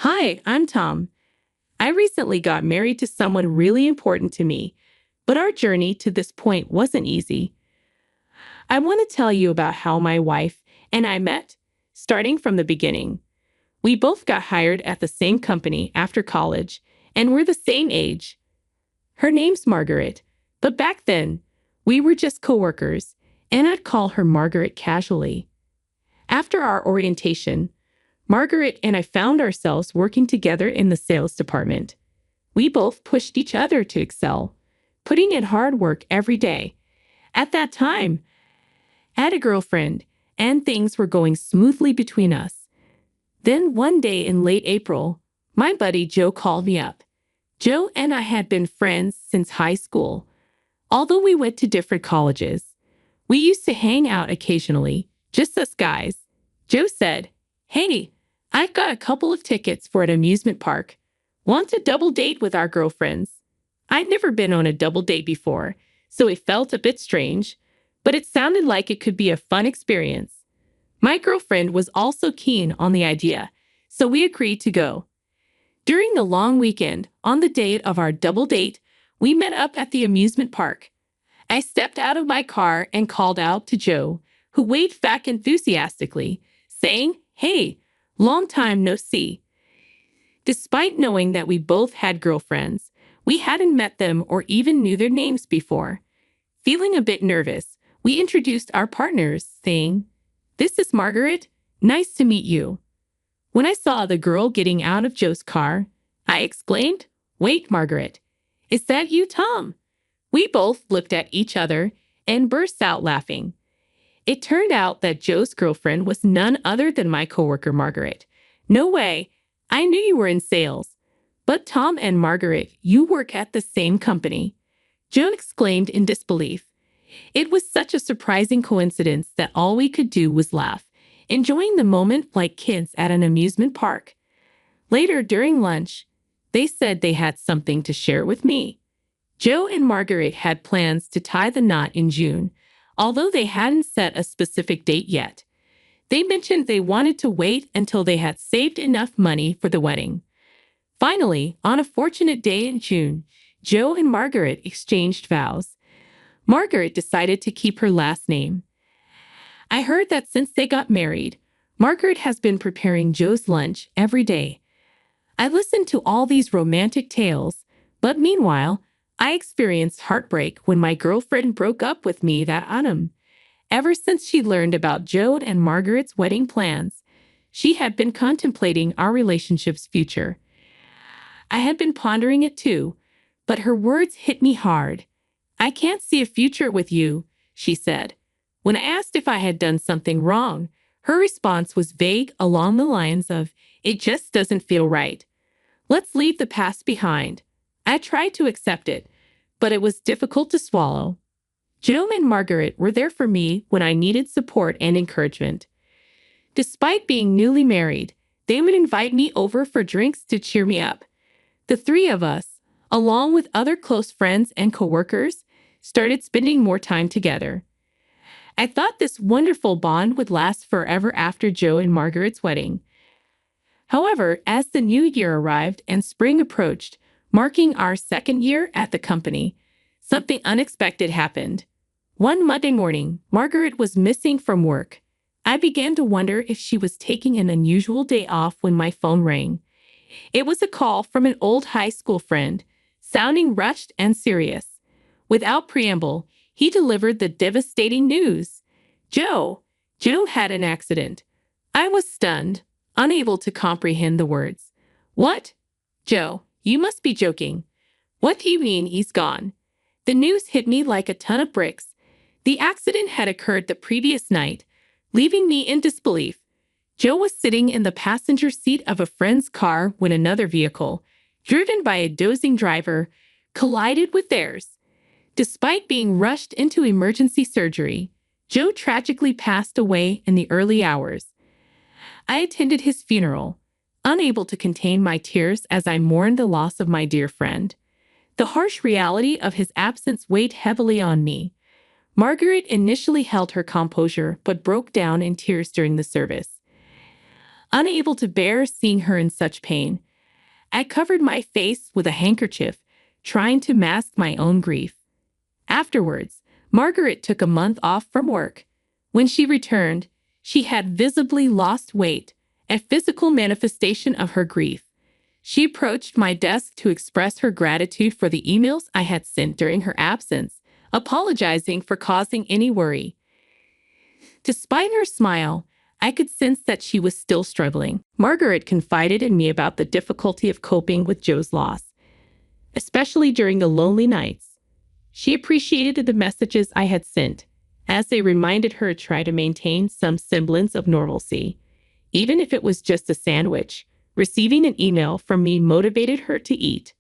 Hi, I'm Tom. I recently got married to someone really important to me, but our journey to this point wasn't easy. I want to tell you about how my wife and I met, starting from the beginning. We both got hired at the same company after college, and we're the same age. Her name's Margaret, but back then, we were just coworkers, and I'd call her Margaret casually. After our orientation, Margaret and I found ourselves working together in the sales department. We both pushed each other to excel, putting in hard work every day. At that time, I had a girlfriend, and things were going smoothly between us. Then one day in late April, my buddy Joe called me up. Joe and I had been friends since high school. Although we went to different colleges, we used to hang out occasionally, just us guys. Joe said, "Hey, I've got a couple of tickets for an amusement park. Want to double date with our girlfriends?" I'd never been on a double date before, so it felt a bit strange, but it sounded like it could be a fun experience. My girlfriend was also keen on the idea, so we agreed to go. During the long weekend, on the date of our double date, we met up at the amusement park. I stepped out of my car and called out to Joe, who waved back enthusiastically, saying, "Hey, long time no see." Despite knowing that we both had girlfriends, we hadn't met them or even knew their names before. Feeling a bit nervous, we introduced our partners, saying, "This is Margaret. Nice to meet you." When I saw the girl getting out of Joe's car, I exclaimed, "Wait, Margaret, is that you, Tom?" We both looked at each other and burst out laughing. It turned out that Joe's girlfriend was none other than my coworker, Margaret. "No way. I knew you were in sales. But Tom and Margaret, you work at the same company." Joe exclaimed in disbelief. It was such a surprising coincidence that all we could do was laugh, enjoying the moment like kids at an amusement park. Later, during lunch, they said they had something to share with me. Joe and Margaret had plans to tie the knot in June, although they hadn't set a specific date yet. They mentioned they wanted to wait until they had saved enough money for the wedding. Finally, on a fortunate day in June, Joe and Margaret exchanged vows. Margaret decided to keep her last name. I heard that since they got married, Margaret has been preparing Joe's lunch every day. I listened to all these romantic tales, but meanwhile, I experienced heartbreak when my girlfriend broke up with me that autumn. Ever since she learned about Joe and Margaret's wedding plans, she had been contemplating our relationship's future. I had been pondering it too, but her words hit me hard. "I can't see a future with you," she said. When I asked if I had done something wrong, her response was vague along the lines of, "It just doesn't feel right. Let's leave the past behind." I tried to accept it, but it was difficult to swallow. Joe and Margaret were there for me when I needed support and encouragement. Despite being newly married, they would invite me over for drinks to cheer me up. The three of us, along with other close friends and coworkers, started spending more time together. I thought this wonderful bond would last forever after Joe and Margaret's wedding. However, as the new year arrived and spring approached, marking our second year at the company, something unexpected happened. One Monday morning, Margaret was missing from work. I began to wonder if she was taking an unusual day off when my phone rang. It was a call from an old high school friend, sounding rushed and serious. Without preamble, he delivered the devastating news. Joe had an accident. I was stunned, unable to comprehend the words. "What? Joe, you must be joking. What do you mean he's gone?" The news hit me like a ton of bricks. The accident had occurred the previous night, leaving me in disbelief. Joe was sitting in the passenger seat of a friend's car when another vehicle, driven by a dozing driver, collided with theirs. Despite being rushed into emergency surgery, Joe tragically passed away in the early hours. I attended his funeral, unable to contain my tears as I mourned the loss of my dear friend. The harsh reality of his absence weighed heavily on me. Margaret initially held her composure but broke down in tears during the service. unable to bear seeing her in such pain. I covered my face with a handkerchief, trying to mask my own grief. Afterwards, Margaret took a month off from work. When she returned, she had visibly lost weight, a physical manifestation of her grief. She approached my desk to express her gratitude for the emails I had sent during her absence, apologizing for causing any worry. Despite her smile, I could sense that she was still struggling. Margaret confided in me about the difficulty of coping with Joe's loss, especially during the lonely nights. She appreciated the messages I had sent, as they reminded her to try to maintain some semblance of normalcy. Even if it was just a sandwich, receiving an email from me motivated her to eat.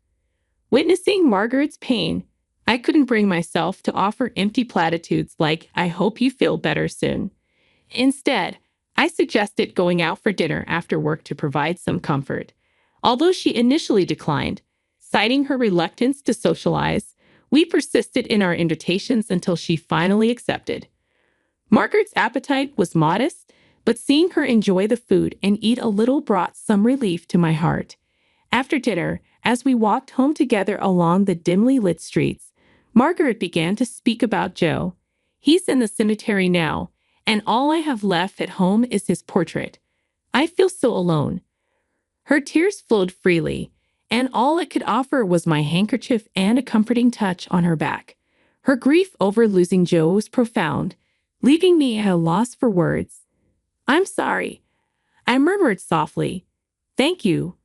Witnessing Margaret's pain, I couldn't bring myself to offer empty platitudes like, "I hope you feel better soon." Instead, I suggested going out for dinner after work to provide some comfort. Although she initially declined, citing her reluctance to socialize, we persisted in our invitations until she finally accepted. Margaret's appetite was modest, but seeing her enjoy the food and eat a little brought some relief to my heart. After dinner, as we walked home together along the dimly lit streets, Margaret began to speak about Joe. "He's in the cemetery now, and all I have left at home is his portrait. I feel so alone." Her tears flowed freely, and all I could offer was my handkerchief and a comforting touch on her back. Her grief over losing Joe was profound, leaving me at a loss for words. "I'm sorry," I murmured softly. "Thank you,"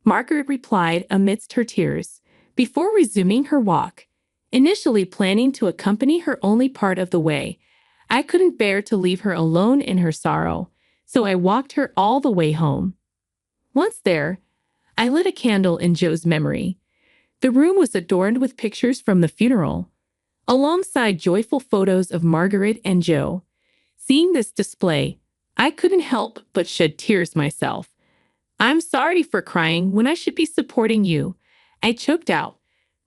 Margaret replied amidst her tears, before resuming her walk. Initially planning to accompany her only part of the way, I couldn't bear to leave her alone in her sorrow, so I walked her all the way home. Once there, I lit a candle in Joe's memory. The room was adorned with pictures from the funeral, alongside joyful photos of Margaret and Joe. Seeing this display, I couldn't help but shed tears myself. "I'm sorry for crying when I should be supporting you," I choked out.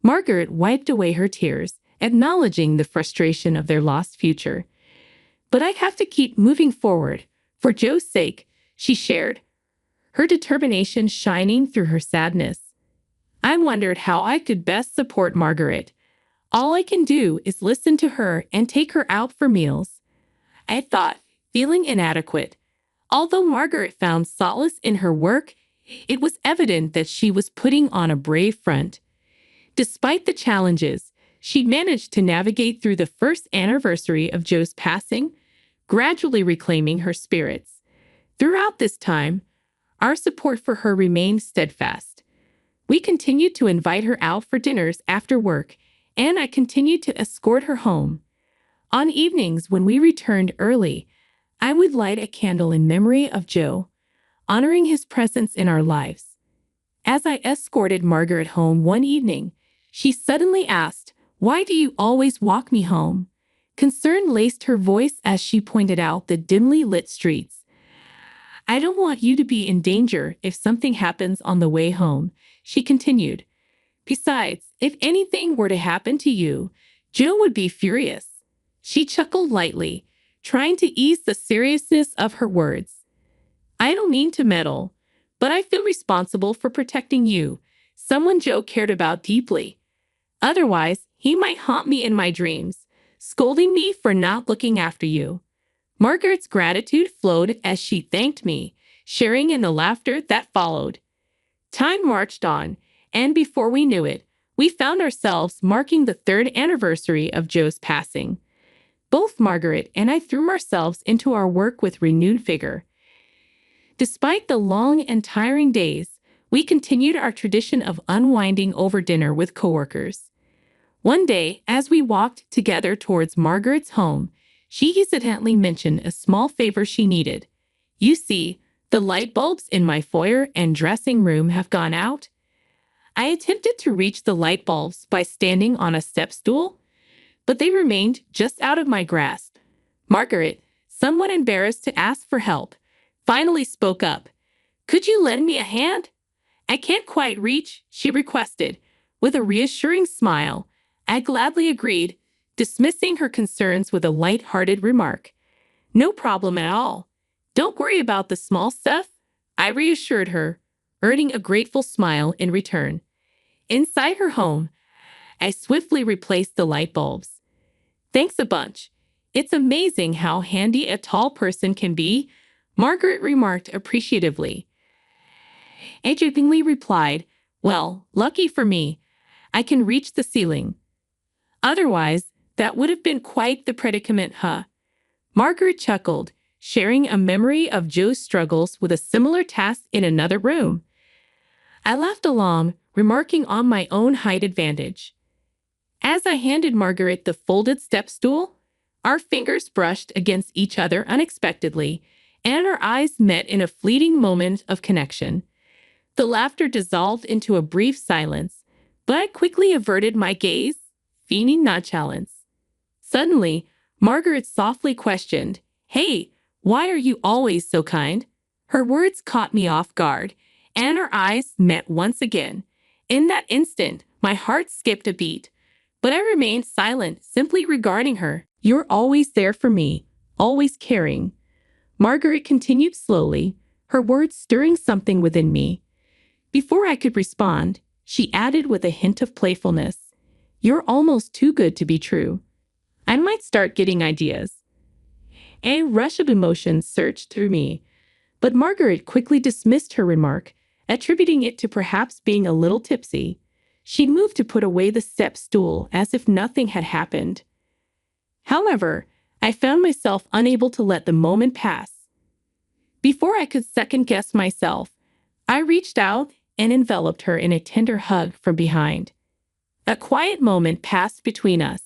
Margaret wiped away her tears, acknowledging the frustration of their lost future. "But I have to keep moving forward, for Joe's sake," she shared, her determination shining through her sadness. I wondered how I could best support Margaret. All I can do is listen to her and take her out for meals, I thought, feeling inadequate. Although Margaret found solace in her work, it was evident that she was putting on a brave front. Despite the challenges, she managed to navigate through the first anniversary of Joe's passing, gradually reclaiming her spirits. Throughout this time, our support for her remained steadfast. We continued to invite her out for dinners after work, and I continued to escort her home. On evenings when we returned early, I would light a candle in memory of Joe, honoring his presence in our lives. As I escorted Margaret home one evening, she suddenly asked, "Why do you always walk me home?" Concern laced her voice as she pointed out the dimly lit streets. "I don't want you to be in danger if something happens on the way home," she continued. "Besides, if anything were to happen to you, Joe would be furious." She chuckled lightly, trying to ease the seriousness of her words. "I don't mean to meddle, but I feel responsible for protecting you, someone Joe cared about deeply. Otherwise, he might haunt me in my dreams, scolding me for not looking after you." Margaret's gratitude flowed as she thanked me, sharing in the laughter that followed. Time marched on, and before we knew it, we found ourselves marking the third anniversary of Joe's passing. Both Margaret and I threw ourselves into our work with renewed vigor. Despite the long and tiring days, we continued our tradition of unwinding over dinner with coworkers. One day, as we walked together towards Margaret's home, she hesitantly mentioned a small favor she needed. "You see, the light bulbs in my foyer and dressing room have gone out." I attempted to reach the light bulbs by standing on a step stool, but they remained just out of my grasp. Margaret, somewhat embarrassed to ask for help, finally spoke up. "Could you lend me a hand?" "I can't quite reach," she requested. With a reassuring smile, I gladly agreed, dismissing her concerns with a light-hearted remark. "No problem at all. Don't worry about the small stuff," I reassured her, earning a grateful smile in return. Inside her home, I swiftly replaced the light bulbs. Thanks a bunch. It's amazing how handy a tall person can be, Margaret remarked appreciatively. I jokingly replied, well, lucky for me, I can reach the ceiling. Otherwise, that would have been quite the predicament, huh? Margaret chuckled, sharing a memory of Joe's struggles with a similar task in another room. I laughed along, remarking on my own height advantage. As I handed Margaret the folded step stool, our fingers brushed against each other unexpectedly, and our eyes met in a fleeting moment of connection. The laughter dissolved into a brief silence, but I quickly averted my gaze, feigning nonchalance. Suddenly, Margaret softly questioned, "Hey, why are you always so kind?" Her words caught me off guard, and our eyes met once again. In that instant, my heart skipped a beat, but I remained silent, simply regarding her. "You're always there for me, always caring." Margaret continued slowly, her words stirring something within me. Before I could respond, she added with a hint of playfulness, "You're almost too good to be true. I might start getting ideas." A rush of emotion surged through me, but Margaret quickly dismissed her remark, attributing it to perhaps being a little tipsy. She moved to put away the step stool as if nothing had happened. However, I found myself unable to let the moment pass. Before I could second-guess myself, I reached out and enveloped her in a tender hug from behind. A quiet moment passed between us.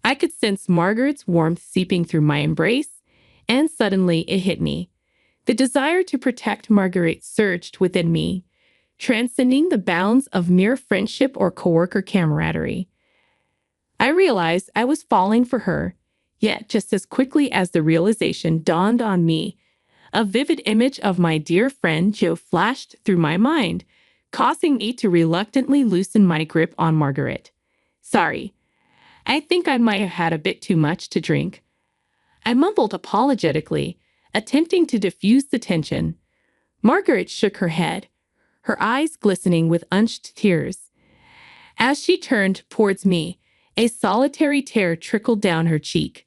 I could sense Margaret's warmth seeping through my embrace, and suddenly it hit me. The desire to protect Margaret surged within me, transcending the bounds of mere friendship or coworker camaraderie. I realized I was falling for her, yet just as quickly as the realization dawned on me, a vivid image of my dear friend Joe flashed through my mind, causing me to reluctantly loosen my grip on Margaret. "Sorry, I think I might have had a bit too much to drink," I mumbled apologetically, attempting to diffuse the tension. Margaret shook her head, her eyes glistening with unshed tears. As she turned towards me, a solitary tear trickled down her cheek.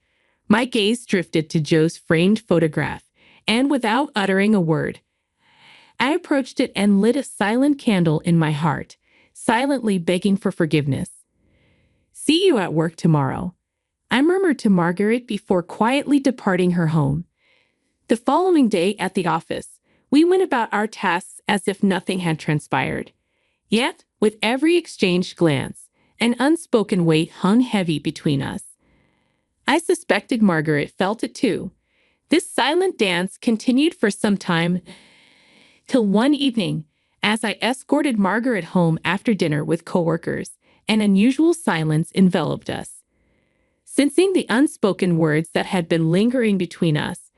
My gaze drifted to Joe's framed photograph, and without uttering a word, I approached it and lit a silent candle in my heart, silently begging for forgiveness. "See you at work tomorrow," I murmured to Margaret before quietly departing her home. The following day at the office, we went about our tasks as if nothing had transpired. Yet, with every exchanged glance, an unspoken weight hung heavy between us. I suspected Margaret felt it too. This silent dance continued for some time, till one evening, as I escorted Margaret home after dinner with coworkers, an unusual silence enveloped us. Sensing the unspoken words that had been lingering between us,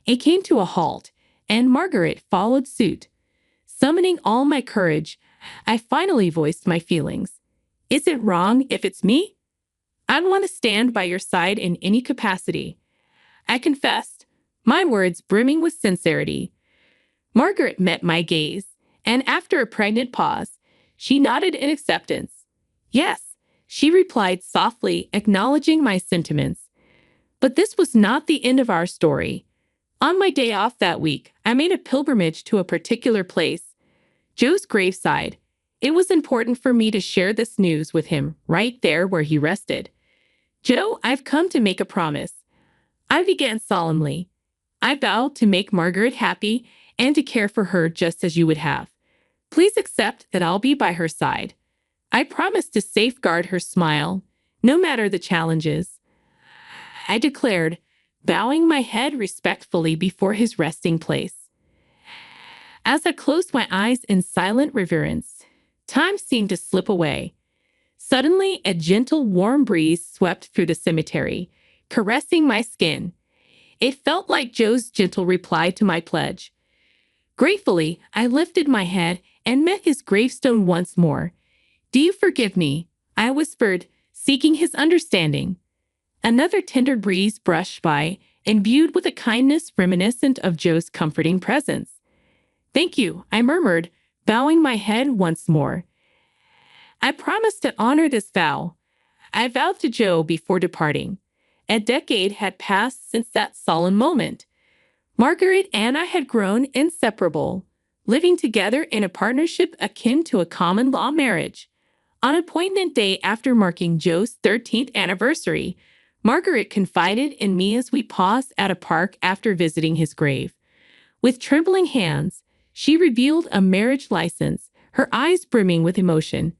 it came to a halt, and Margaret followed suit. Summoning all my courage, I finally voiced my feelings. "Is it wrong if it's me? I'd want to stand by your side in any capacity," I confessed, my words brimming with sincerity. Margaret met my gaze, and after a pregnant pause, she nodded in acceptance. "Yes," she replied softly, acknowledging my sentiments. But this was not the end of our story. On my day off that week, I made a pilgrimage to a particular place, Joe's graveside. It was important for me to share this news with him right there where he rested. "Joe, I've come to make a promise," I began solemnly. "I vow to make Margaret happy and to care for her just as you would have. Please accept that I'll be by her side. I promise to safeguard her smile, no matter the challenges," I declared, bowing my head respectfully before his resting place. As I closed my eyes in silent reverence, time seemed to slip away. Suddenly, a gentle, warm breeze swept through the cemetery, caressing my skin. It felt like Joe's gentle reply to my pledge. Gratefully, I lifted my head and met his gravestone once more. "Do you forgive me?" I whispered, seeking his understanding. Another tender breeze brushed by, imbued with a kindness reminiscent of Joe's comforting presence. Thank you, I murmured, bowing my head once more. I promised to honor this vow. I vowed to Joe before departing. A decade had passed since that solemn moment. Margaret and I had grown inseparable, living together in a partnership akin to a common law marriage. On appointment day after marking Joe's 13th anniversary, Margaret confided in me as we paused at a park after visiting his grave. With trembling hands, she revealed a marriage license, her eyes brimming with emotion.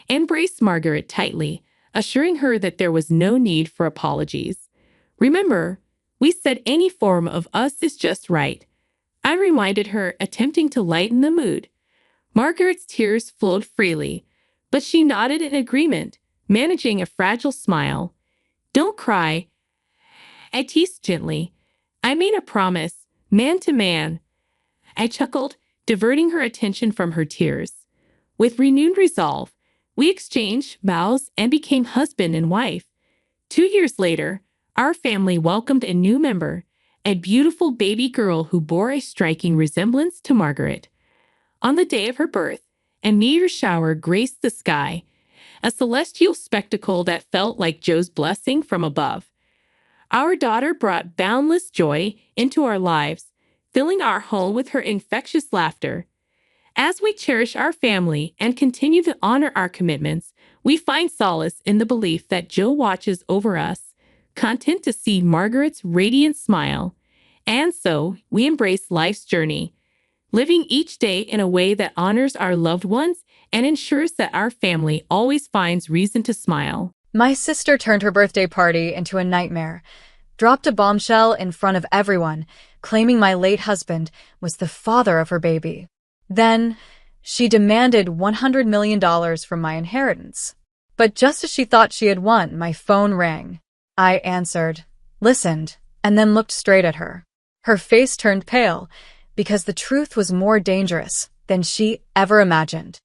I embraced Margaret tightly, assuring her that there was no need for apologies. Remember, we said any form of us is just right. I reminded her, attempting to lighten the mood. Margaret's tears flowed freely, but she nodded in agreement, managing a fragile smile. Don't cry, I teased gently. I made a promise, man to man. I chuckled, diverting her attention from her tears. With renewed resolve, we exchanged vows and became husband and wife. 2 years later, our family welcomed a new member, a beautiful baby girl who bore a striking resemblance to Margaret. On the day of her birth, a meteor shower graced the sky, a celestial spectacle that felt like Joe's blessing from above. Our daughter brought boundless joy into our lives, filling our home with her infectious laughter. As we cherish our family and continue to honor our commitments, we find solace in the belief that Joe watches over us, content to see Margaret's radiant smile. And so, we embrace life's journey, living each day in a way that honors our loved ones and ensures that our family always finds reason to smile. My sister turned her birthday party into a nightmare, dropped a bombshell in front of everyone, claiming my late husband was the father of her baby. Then, she demanded $100 million from my inheritance. But just as she thought she had won, my phone rang. I answered, listened, and then looked straight at her. Her face turned pale, because the truth was more dangerous than she ever imagined.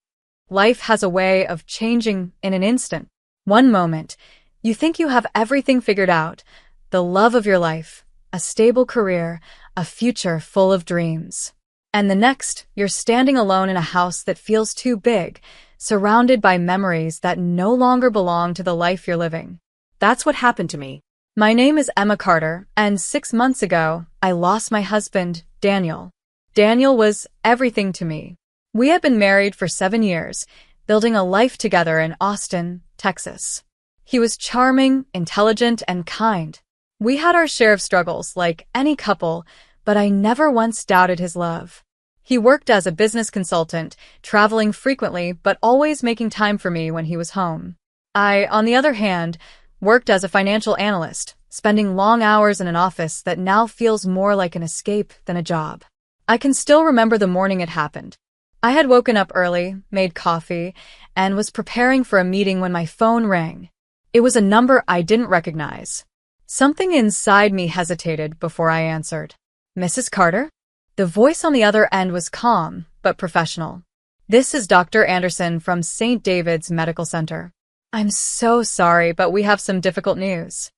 Life has a way of changing in an instant. One moment, you think you have everything figured out, the love of your life, a stable career, a future full of dreams. And the next, you're standing alone in a house that feels too big, surrounded by memories that no longer belong to the life you're living. That's what happened to me. My name is Emma Carter, and 6 months ago, I lost my husband, Daniel. Daniel was everything to me. We had been married for 7 years, building a life together in Austin, Texas. He was charming, intelligent, and kind. We had our share of struggles, like any couple, but I never once doubted his love. He worked as a business consultant, traveling frequently but always making time for me when he was home. I, on the other hand, worked as a financial analyst, spending long hours in an office that now feels more like an escape than a job. I can still remember the morning it happened. I had woken up early, made coffee, and was preparing for a meeting when my phone rang. It was a number I didn't recognize. Something inside me hesitated before I answered. Mrs. Carter? The voice on the other end was calm, but professional. This is Dr. Anderson from St. David's Medical Center. I'm so sorry, but we have some difficult news.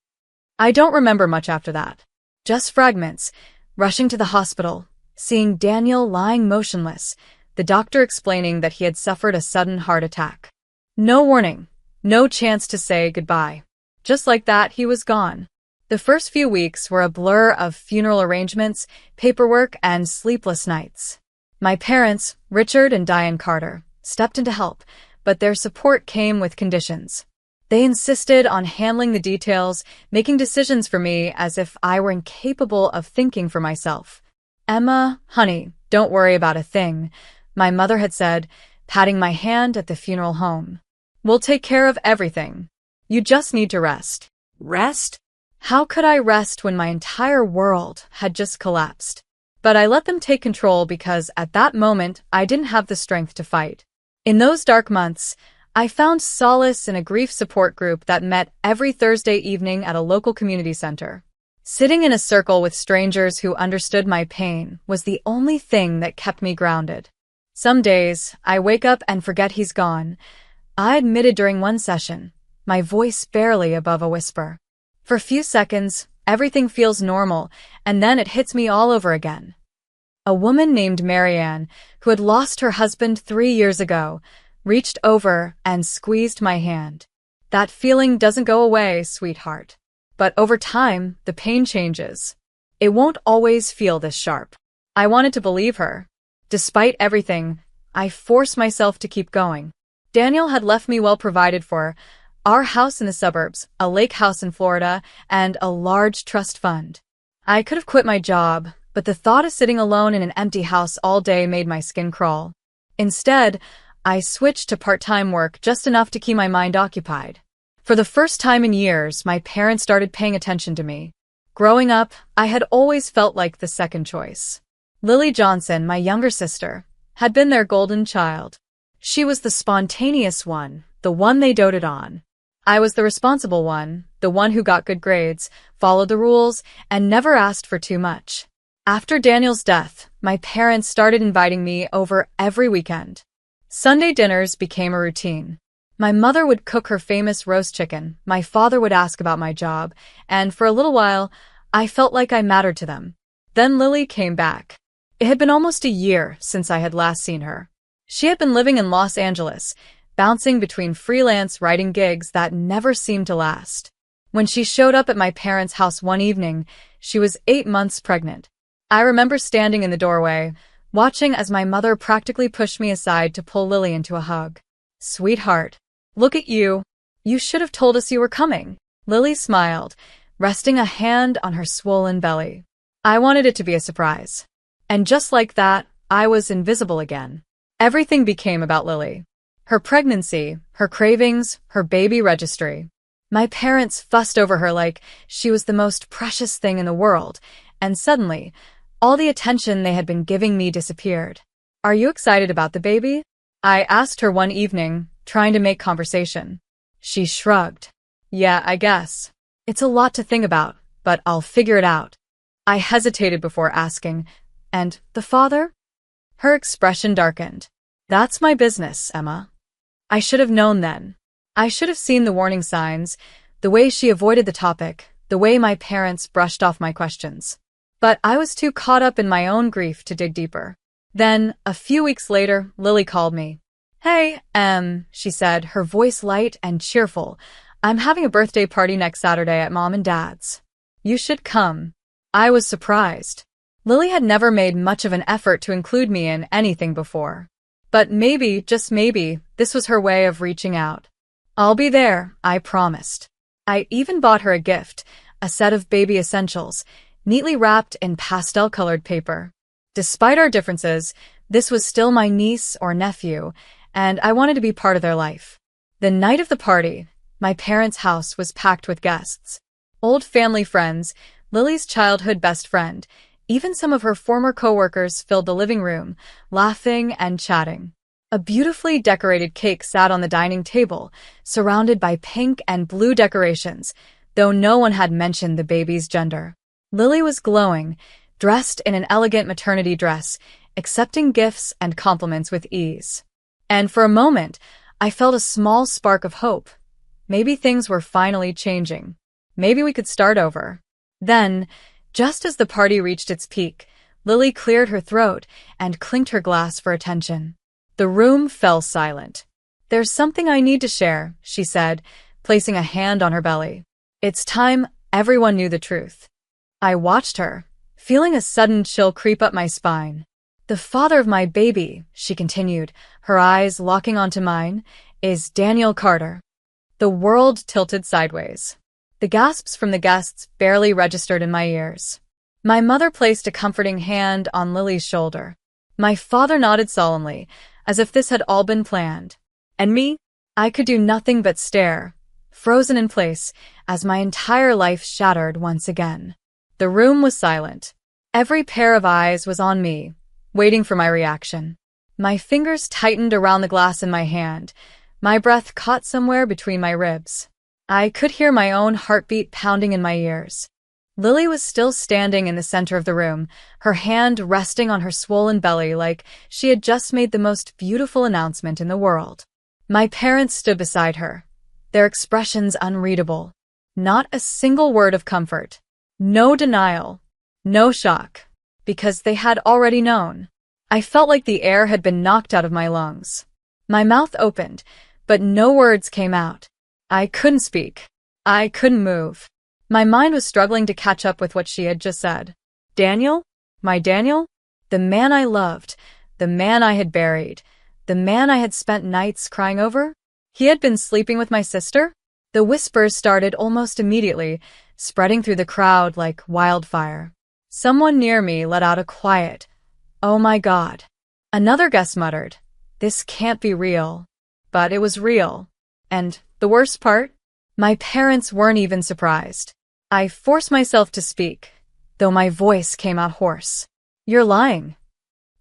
I don't remember much after that. Just fragments, rushing to the hospital, seeing Daniel lying motionless, the doctor explaining that he had suffered a sudden heart attack. No warning, no chance to say goodbye. Just like that, he was gone. The first few weeks were a blur of funeral arrangements, paperwork, and sleepless nights. My parents, Richard and Diane Carter, stepped in to help, but their support came with conditions. They insisted on handling the details, making decisions for me as if I were incapable of thinking for myself. Emma, honey, don't worry about a thing, my mother had said, patting my hand at the funeral home. We'll take care of everything. You just need to rest. Rest? How could I rest when my entire world had just collapsed? But I let them take control because at that moment I didn't have the strength to fight. In those dark months, I found solace in a grief support group that met every Thursday evening at a local community center. Sitting in a circle with strangers who understood my pain was the only thing that kept me grounded. Some days, I wake up and forget he's gone. I admitted during one session, my voice barely above a whisper. For a few seconds, everything feels normal, and then it hits me all over again. A woman named Marianne, who had lost her husband 3 years ago, reached over and squeezed my hand. That feeling doesn't go away, sweetheart. But over time, the pain changes. It won't always feel this sharp. I wanted to believe her. Despite everything, I forced myself to keep going. Daniel had left me well provided for, our house in the suburbs, a lake house in Florida, and a large trust fund. I could have quit my job, but the thought of sitting alone in an empty house all day made my skin crawl. Instead, I switched to part-time work just enough to keep my mind occupied. For the first time in years, my parents started paying attention to me. Growing up, I had always felt like the second choice. Lily Johnson, my younger sister, had been their golden child. She was the spontaneous one, the one they doted on. I was the responsible one, the one who got good grades, followed the rules, and never asked for too much. After Daniel's death, my parents started inviting me over every weekend. Sunday dinners became a routine. My mother would cook her famous roast chicken, my father would ask about my job, and for a little while, I felt like I mattered to them. Then Lily came back. It had been almost a year since I had last seen her. She had been living in Los Angeles, bouncing between freelance writing gigs that never seemed to last. When she showed up at my parents' house one evening, she was 8 months pregnant. I remember standing in the doorway, watching as my mother practically pushed me aside to pull Lily into a hug. "Sweetheart, look at you. You should have told us you were coming." Lily smiled, resting a hand on her swollen belly. I wanted it to be a surprise. And just like that, I was invisible again. Everything became about Lily. Her pregnancy, her cravings, her baby registry. My parents fussed over her like she was the most precious thing in the world, and suddenly, all the attention they had been giving me disappeared. "Are you excited about the baby?" I asked her one evening, trying to make conversation. She shrugged. "Yeah, I guess. It's a lot to think about, but I'll figure it out." I hesitated before asking, "And the father?" Her expression darkened. "That's my business, Emma." I should have known then. I should have seen the warning signs, the way she avoided the topic, the way my parents brushed off my questions. But I was too caught up in my own grief to dig deeper. Then, a few weeks later, Lily called me. "Hey, she said, her voice light and cheerful. "I'm having a birthday party next Saturday at Mom and Dad's. You should come." I was surprised. Lily had never made much of an effort to include me in anything before. But maybe, just maybe, this was her way of reaching out. "I'll be there," I promised. I even bought her a gift, a set of baby essentials, neatly wrapped in pastel-colored paper. Despite our differences, this was still my niece or nephew, and I wanted to be part of their life. The night of the party, my parents' house was packed with guests. Old family friends, Lily's childhood best friend, even some of her former coworkers filled the living room, laughing and chatting. A beautifully decorated cake sat on the dining table, surrounded by pink and blue decorations, though no one had mentioned the baby's gender. Lily was glowing, dressed in an elegant maternity dress, accepting gifts and compliments with ease. And for a moment, I felt a small spark of hope. Maybe things were finally changing. Maybe we could start over. Then, just as the party reached its peak, Lily cleared her throat and clinked her glass for attention. The room fell silent. "There's something I need to share," she said, placing a hand on her belly. It's time everyone knew the truth. I watched her, feeling a sudden chill creep up my spine. "The father of my baby," she continued, her eyes locking onto mine, "is Daniel Carter." The world tilted sideways. The gasps from the guests barely registered in my ears. My mother placed a comforting hand on Lily's shoulder. My father nodded solemnly, as if this had all been planned. And me? I could do nothing but stare, frozen in place, as my entire life shattered once again. The room was silent. Every pair of eyes was on me, waiting for my reaction. My fingers tightened around the glass in my hand. My breath caught somewhere between my ribs. I could hear my own heartbeat pounding in my ears. Lily was still standing in the center of the room, her hand resting on her swollen belly like she had just made the most beautiful announcement in the world. My parents stood beside her, their expressions unreadable. Not a single word of comfort. No denial. No shock. because they had already known. I felt like the air had been knocked out of my lungs. My mouth opened, but no words came out. I couldn't speak. I couldn't move. My mind was struggling to catch up with what she had just said. Daniel? My Daniel? The man I loved, the man I had buried, the man I had spent nights crying over? He had been sleeping with my sister? The whispers started almost immediately, spreading through the crowd like wildfire. Someone near me let out a quiet, "Oh my God." Another guest muttered, "This can't be real." But it was real. And the worst part? My parents weren't even surprised. I forced myself to speak, though my voice came out hoarse. "You're lying."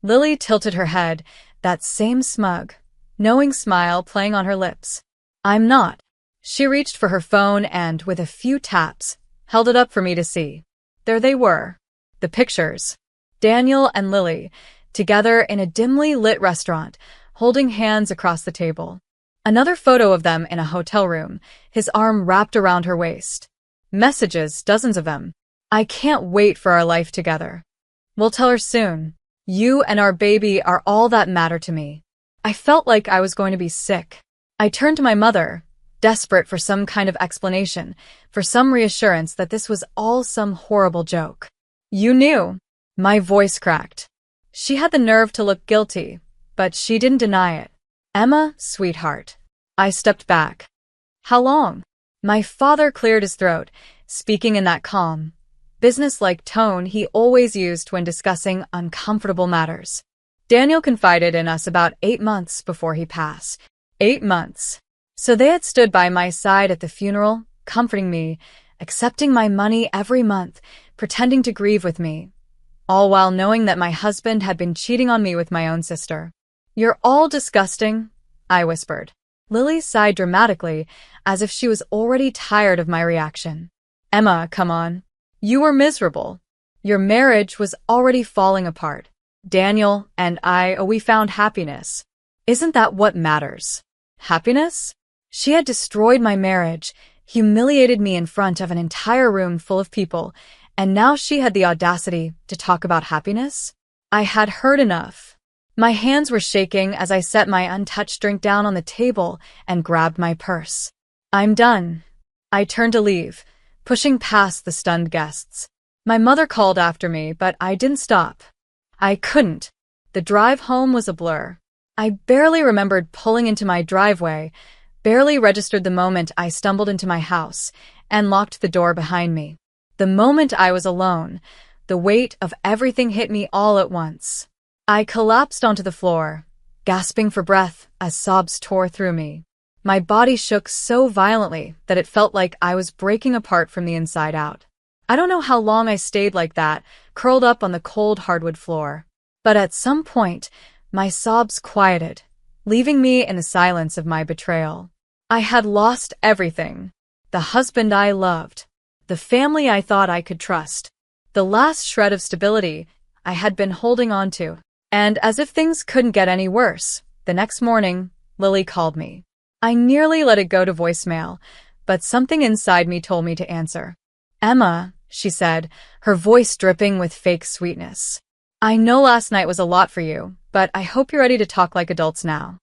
Lily tilted her head, that same smug, knowing smile playing on her lips. "I'm not." She reached for her phone and, with a few taps, held it up for me to see. There they were. The pictures. Daniel and Lily, together in a dimly lit restaurant, holding hands across the table. Another photo of them in a hotel room, his arm wrapped around her waist. Messages, dozens of them. "I can't wait for our life together. We'll tell her soon. You and our baby are all that matter to me." I felt like I was going to be sick. I turned to my mother, desperate for some kind of explanation, for some reassurance that this was all some horrible joke. "You knew." My voice cracked. She had the nerve to look guilty, but she didn't deny it. "Emma, sweetheart." I stepped back. "How long?" My father cleared his throat, speaking in that calm, business-like tone he always used when discussing uncomfortable matters. "Daniel confided in us about 8 months before he passed." 8 months. So they had stood by my side at the funeral, comforting me, accepting my money every month, pretending to grieve with me, all while knowing that my husband had been cheating on me with my own sister. "You're all disgusting," I whispered. Lily sighed dramatically, as if she was already tired of my reaction. "Emma, come on. You were miserable. Your marriage was already falling apart. Daniel and we found happiness. Isn't that what matters? Happiness?" She had destroyed my marriage, humiliated me in front of an entire room full of people, and now she had the audacity to talk about happiness? I had heard enough. My hands were shaking as I set my untouched drink down on the table and grabbed my purse. "I'm done." I turned to leave, pushing past the stunned guests. My mother called after me, but I didn't stop. I couldn't. The drive home was a blur. I barely remembered pulling into my driveway, barely registered the moment I stumbled into my house and locked the door behind me. The moment I was alone, the weight of everything hit me all at once. I collapsed onto the floor, gasping for breath as sobs tore through me. My body shook so violently that it felt like I was breaking apart from the inside out. I don't know how long I stayed like that, curled up on the cold hardwood floor. But at some point, my sobs quieted, leaving me in the silence of my betrayal. I had lost everything. The husband I loved, the family I thought I could trust, the last shred of stability I had been holding on to. And as if things couldn't get any worse, the next morning, Lily called me. I nearly let it go to voicemail, but something inside me told me to answer. "Emma," she said, her voice dripping with fake sweetness. "I know last night was a lot for you, but I hope you're ready to talk like adults now."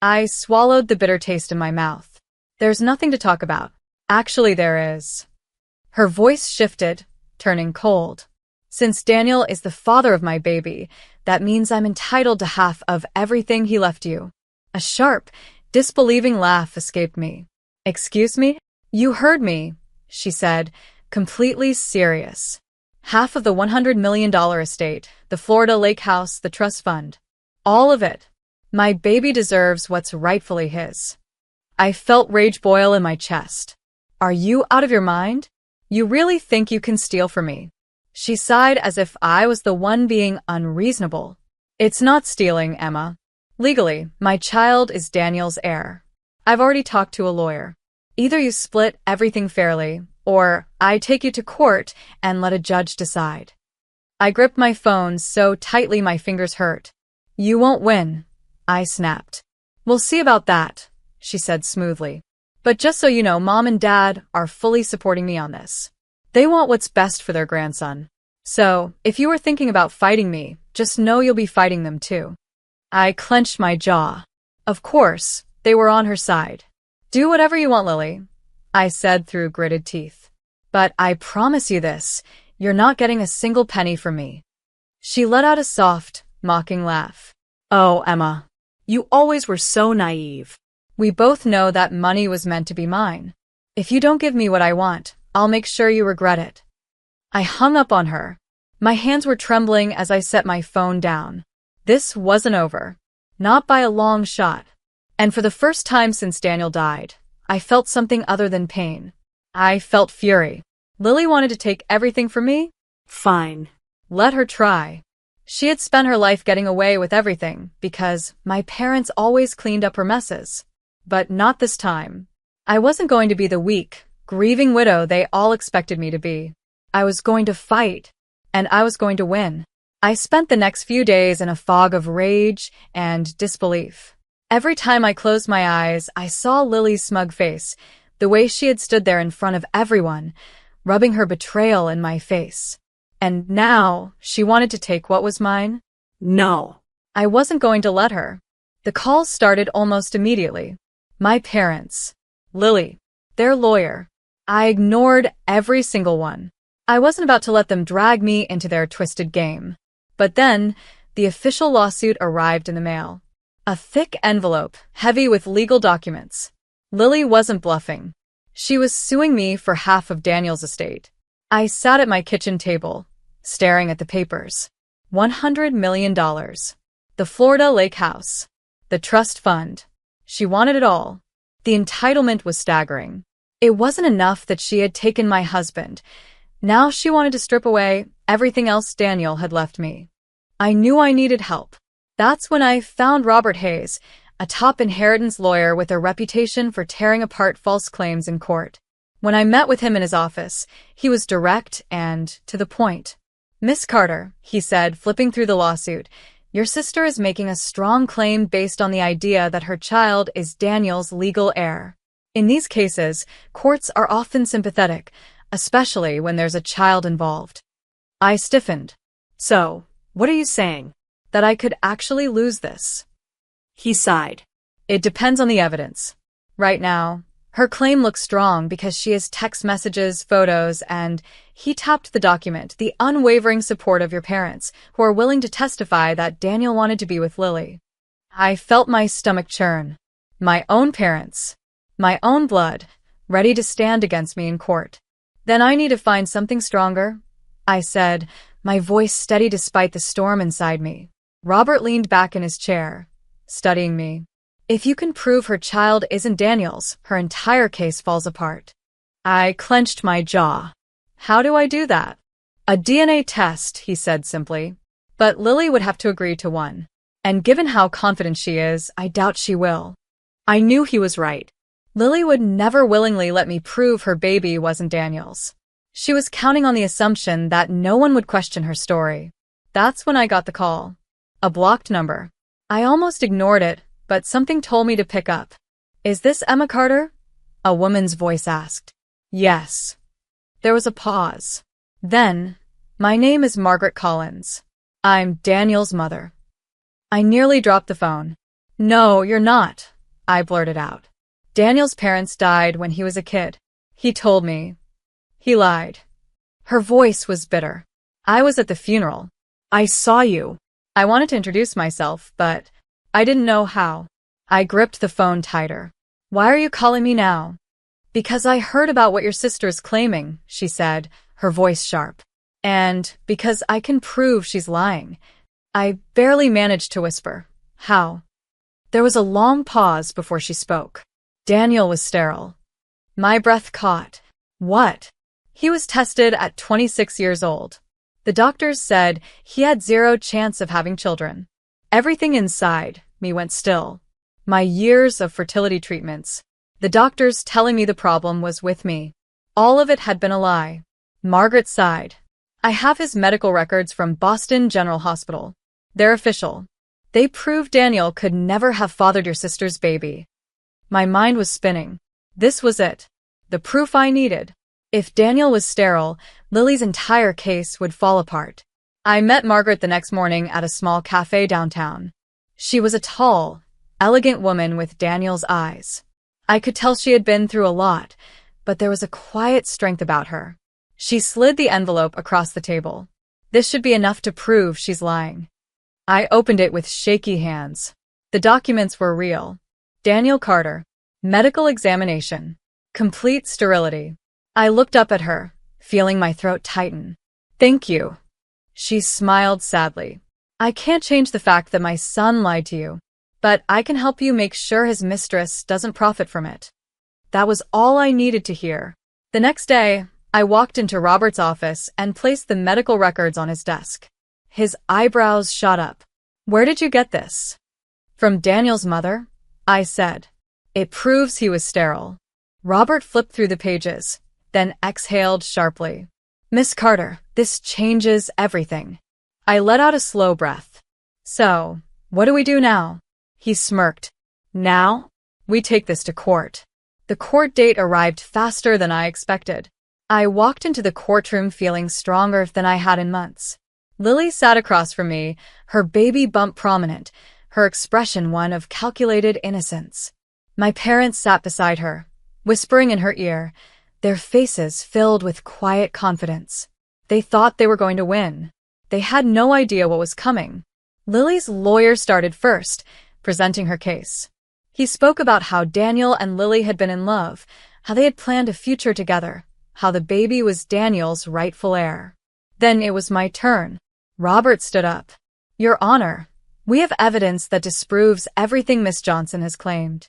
I swallowed the bitter taste in my mouth. "There's nothing to talk about." "Actually, there is." Her voice shifted, turning cold. "Since Daniel is the father of my baby, that means I'm entitled to half of everything he left you." A sharp, disbelieving laugh escaped me. "Excuse me?" "You heard me," she said, completely serious. "Half of the $100 million estate, the Florida lake house, the trust fund. All of it. My baby deserves what's rightfully his." I felt rage boil in my chest. "Are you out of your mind? You really think you can steal from me?" She sighed as if I was the one being unreasonable. "It's not stealing, Emma. Legally, my child is Daniel's heir. I've already talked to a lawyer. Either you split everything fairly, or I take you to court and let a judge decide." I gripped my phone so tightly my fingers hurt. "You won't win," I snapped. "We'll see about that," she said smoothly. "But just so you know, Mom and Dad are fully supporting me on this. They want what's best for their grandson." So, if you were thinking about fighting me, just know you'll be fighting them too. I clenched my jaw. Of course, they were on her side. Do whatever you want, Lily, I said through gritted teeth. But I promise you this, you're not getting a single penny from me. She let out a soft, mocking laugh. Oh, Emma, you always were so naive. We both know that money was meant to be mine. If you don't give me what I want, I'll make sure you regret it. I hung up on her. My hands were trembling as I set my phone down. This wasn't over. Not by a long shot. And for the first time since Daniel died, I felt something other than pain. I felt fury. Lily wanted to take everything from me? Fine. Let her try. She had spent her life getting away with everything because my parents always cleaned up her messes. But not this time. I wasn't going to be the weak, grieving widow they all expected me to be. I was going to fight, and I was going to win. I spent the next few days in a fog of rage and disbelief. Every time I closed my eyes, I saw Lily's smug face, the way she had stood there in front of everyone, rubbing her betrayal in my face. And now, she wanted to take what was mine? No. I wasn't going to let her. The calls started almost immediately. My parents. Lily. Their lawyer. I ignored every single one. I wasn't about to let them drag me into their twisted game. But then, the official lawsuit arrived in the mail. A thick envelope, heavy with legal documents. Lily wasn't bluffing. She was suing me for half of Daniel's estate. I sat at my kitchen table, staring at the papers. $100 million. The Florida Lake House. The trust fund. She wanted it all. The entitlement was staggering. It wasn't enough that she had taken my husband. Now she wanted to strip away everything else Daniel had left me. I knew I needed help. That's when I found Robert Hayes, a top inheritance lawyer with a reputation for tearing apart false claims in court. When I met with him in his office, he was direct and to the point. Miss Carter, he said, flipping through the lawsuit, your sister is making a strong claim based on the idea that her child is Daniel's legal heir. In these cases, courts are often sympathetic, especially when there's a child involved. I stiffened. So, what are you saying? That I could actually lose this? He sighed. It depends on the evidence. Right now, her claim looks strong because she has text messages, photos, and he tapped the document, the unwavering support of your parents, who are willing to testify that Daniel wanted to be with Lily. I felt my stomach churn. My own parents. My own blood, ready to stand against me in court. Then I need to find something stronger, I said, my voice steady despite the storm inside me. Robert leaned back in his chair, studying me. If you can prove her child isn't Daniel's, her entire case falls apart. I clenched my jaw. How do I do that? A DNA test, he said simply. But Lily would have to agree to one. And given how confident she is, I doubt she will. I knew he was right. Lily would never willingly let me prove her baby wasn't Daniel's. She was counting on the assumption that no one would question her story. That's when I got the call. A blocked number. I almost ignored it, but something told me to pick up. Is this Emma Carter? A woman's voice asked. Yes. There was a pause. Then, my name is Margaret Collins. I'm Daniel's mother. I nearly dropped the phone. No, you're not, I blurted out. Daniel's parents died when he was a kid. He told me. He lied. Her voice was bitter. I was at the funeral. I saw you. I wanted to introduce myself, but I didn't know how. I gripped the phone tighter. Why are you calling me now? Because I heard about what your sister's claiming, she said, her voice sharp. And because I can prove she's lying. I barely managed to whisper. How? There was a long pause before she spoke. Daniel was sterile. My breath caught. What? He was tested at 26 years old. The doctors said he had 0 chance of having children. Everything inside me went still. My years of fertility treatments. The doctors telling me the problem was with me. All of it had been a lie. Margaret sighed. I have his medical records from Boston General Hospital. They're official. They prove Daniel could never have fathered your sister's baby. My mind was spinning. This was it. The proof I needed. If Daniel was sterile, Lily's entire case would fall apart. I met Margaret the next morning at a small cafe downtown. She was a tall, elegant woman with Daniel's eyes. I could tell she had been through a lot, but there was a quiet strength about her. She slid the envelope across the table. This should be enough to prove she's lying. I opened it with shaky hands. The documents were real. Daniel Carter. Medical examination. Complete sterility. I looked up at her, feeling my throat tighten. Thank you. She smiled sadly. I can't change the fact that my son lied to you, but I can help you make sure his mistress doesn't profit from it. That was all I needed to hear. The next day, I walked into Robert's office and placed the medical records on his desk. His eyebrows shot up. Where did you get this? From Daniel's mother, I said. It proves he was sterile. Robert flipped through the pages, then exhaled sharply. Miss Carter, this changes everything. I let out a slow breath. So, what do we do now? He smirked. Now? We take this to court. The court date arrived faster than I expected. I walked into the courtroom feeling stronger than I had in months. Lily sat across from me, her baby bump prominent, her expression one of calculated innocence. My parents sat beside her, whispering in her ear, their faces filled with quiet confidence. They thought they were going to win. They had no idea what was coming. Lily's lawyer started first, presenting her case. He spoke about how Daniel and Lily had been in love, how they had planned a future together, how the baby was Daniel's rightful heir. Then it was my turn. Robert stood up. Your Honor, we have evidence that disproves everything Miss Johnson has claimed.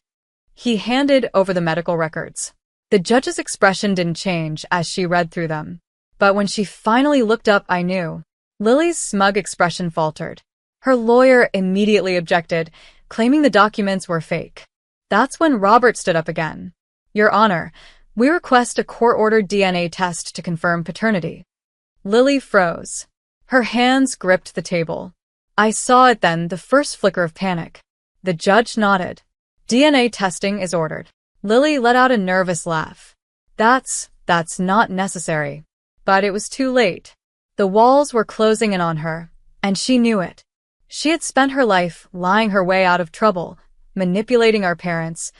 He handed over the medical records. The judge's expression didn't change as she read through them. But when she finally looked up, I knew. Lily's smug expression faltered. Her lawyer immediately objected, claiming the documents were fake. That's when Robert stood up again. Your Honor, we request a court-ordered DNA test to confirm paternity. Lily froze. Her hands gripped the table. I saw it then, the first flicker of panic. The judge nodded. DNA testing is ordered. Lily let out a nervous laugh. That's not necessary. But it was too late. The walls were closing in on her, and she knew it. She had spent her life lying her way out of trouble, manipulating our parents,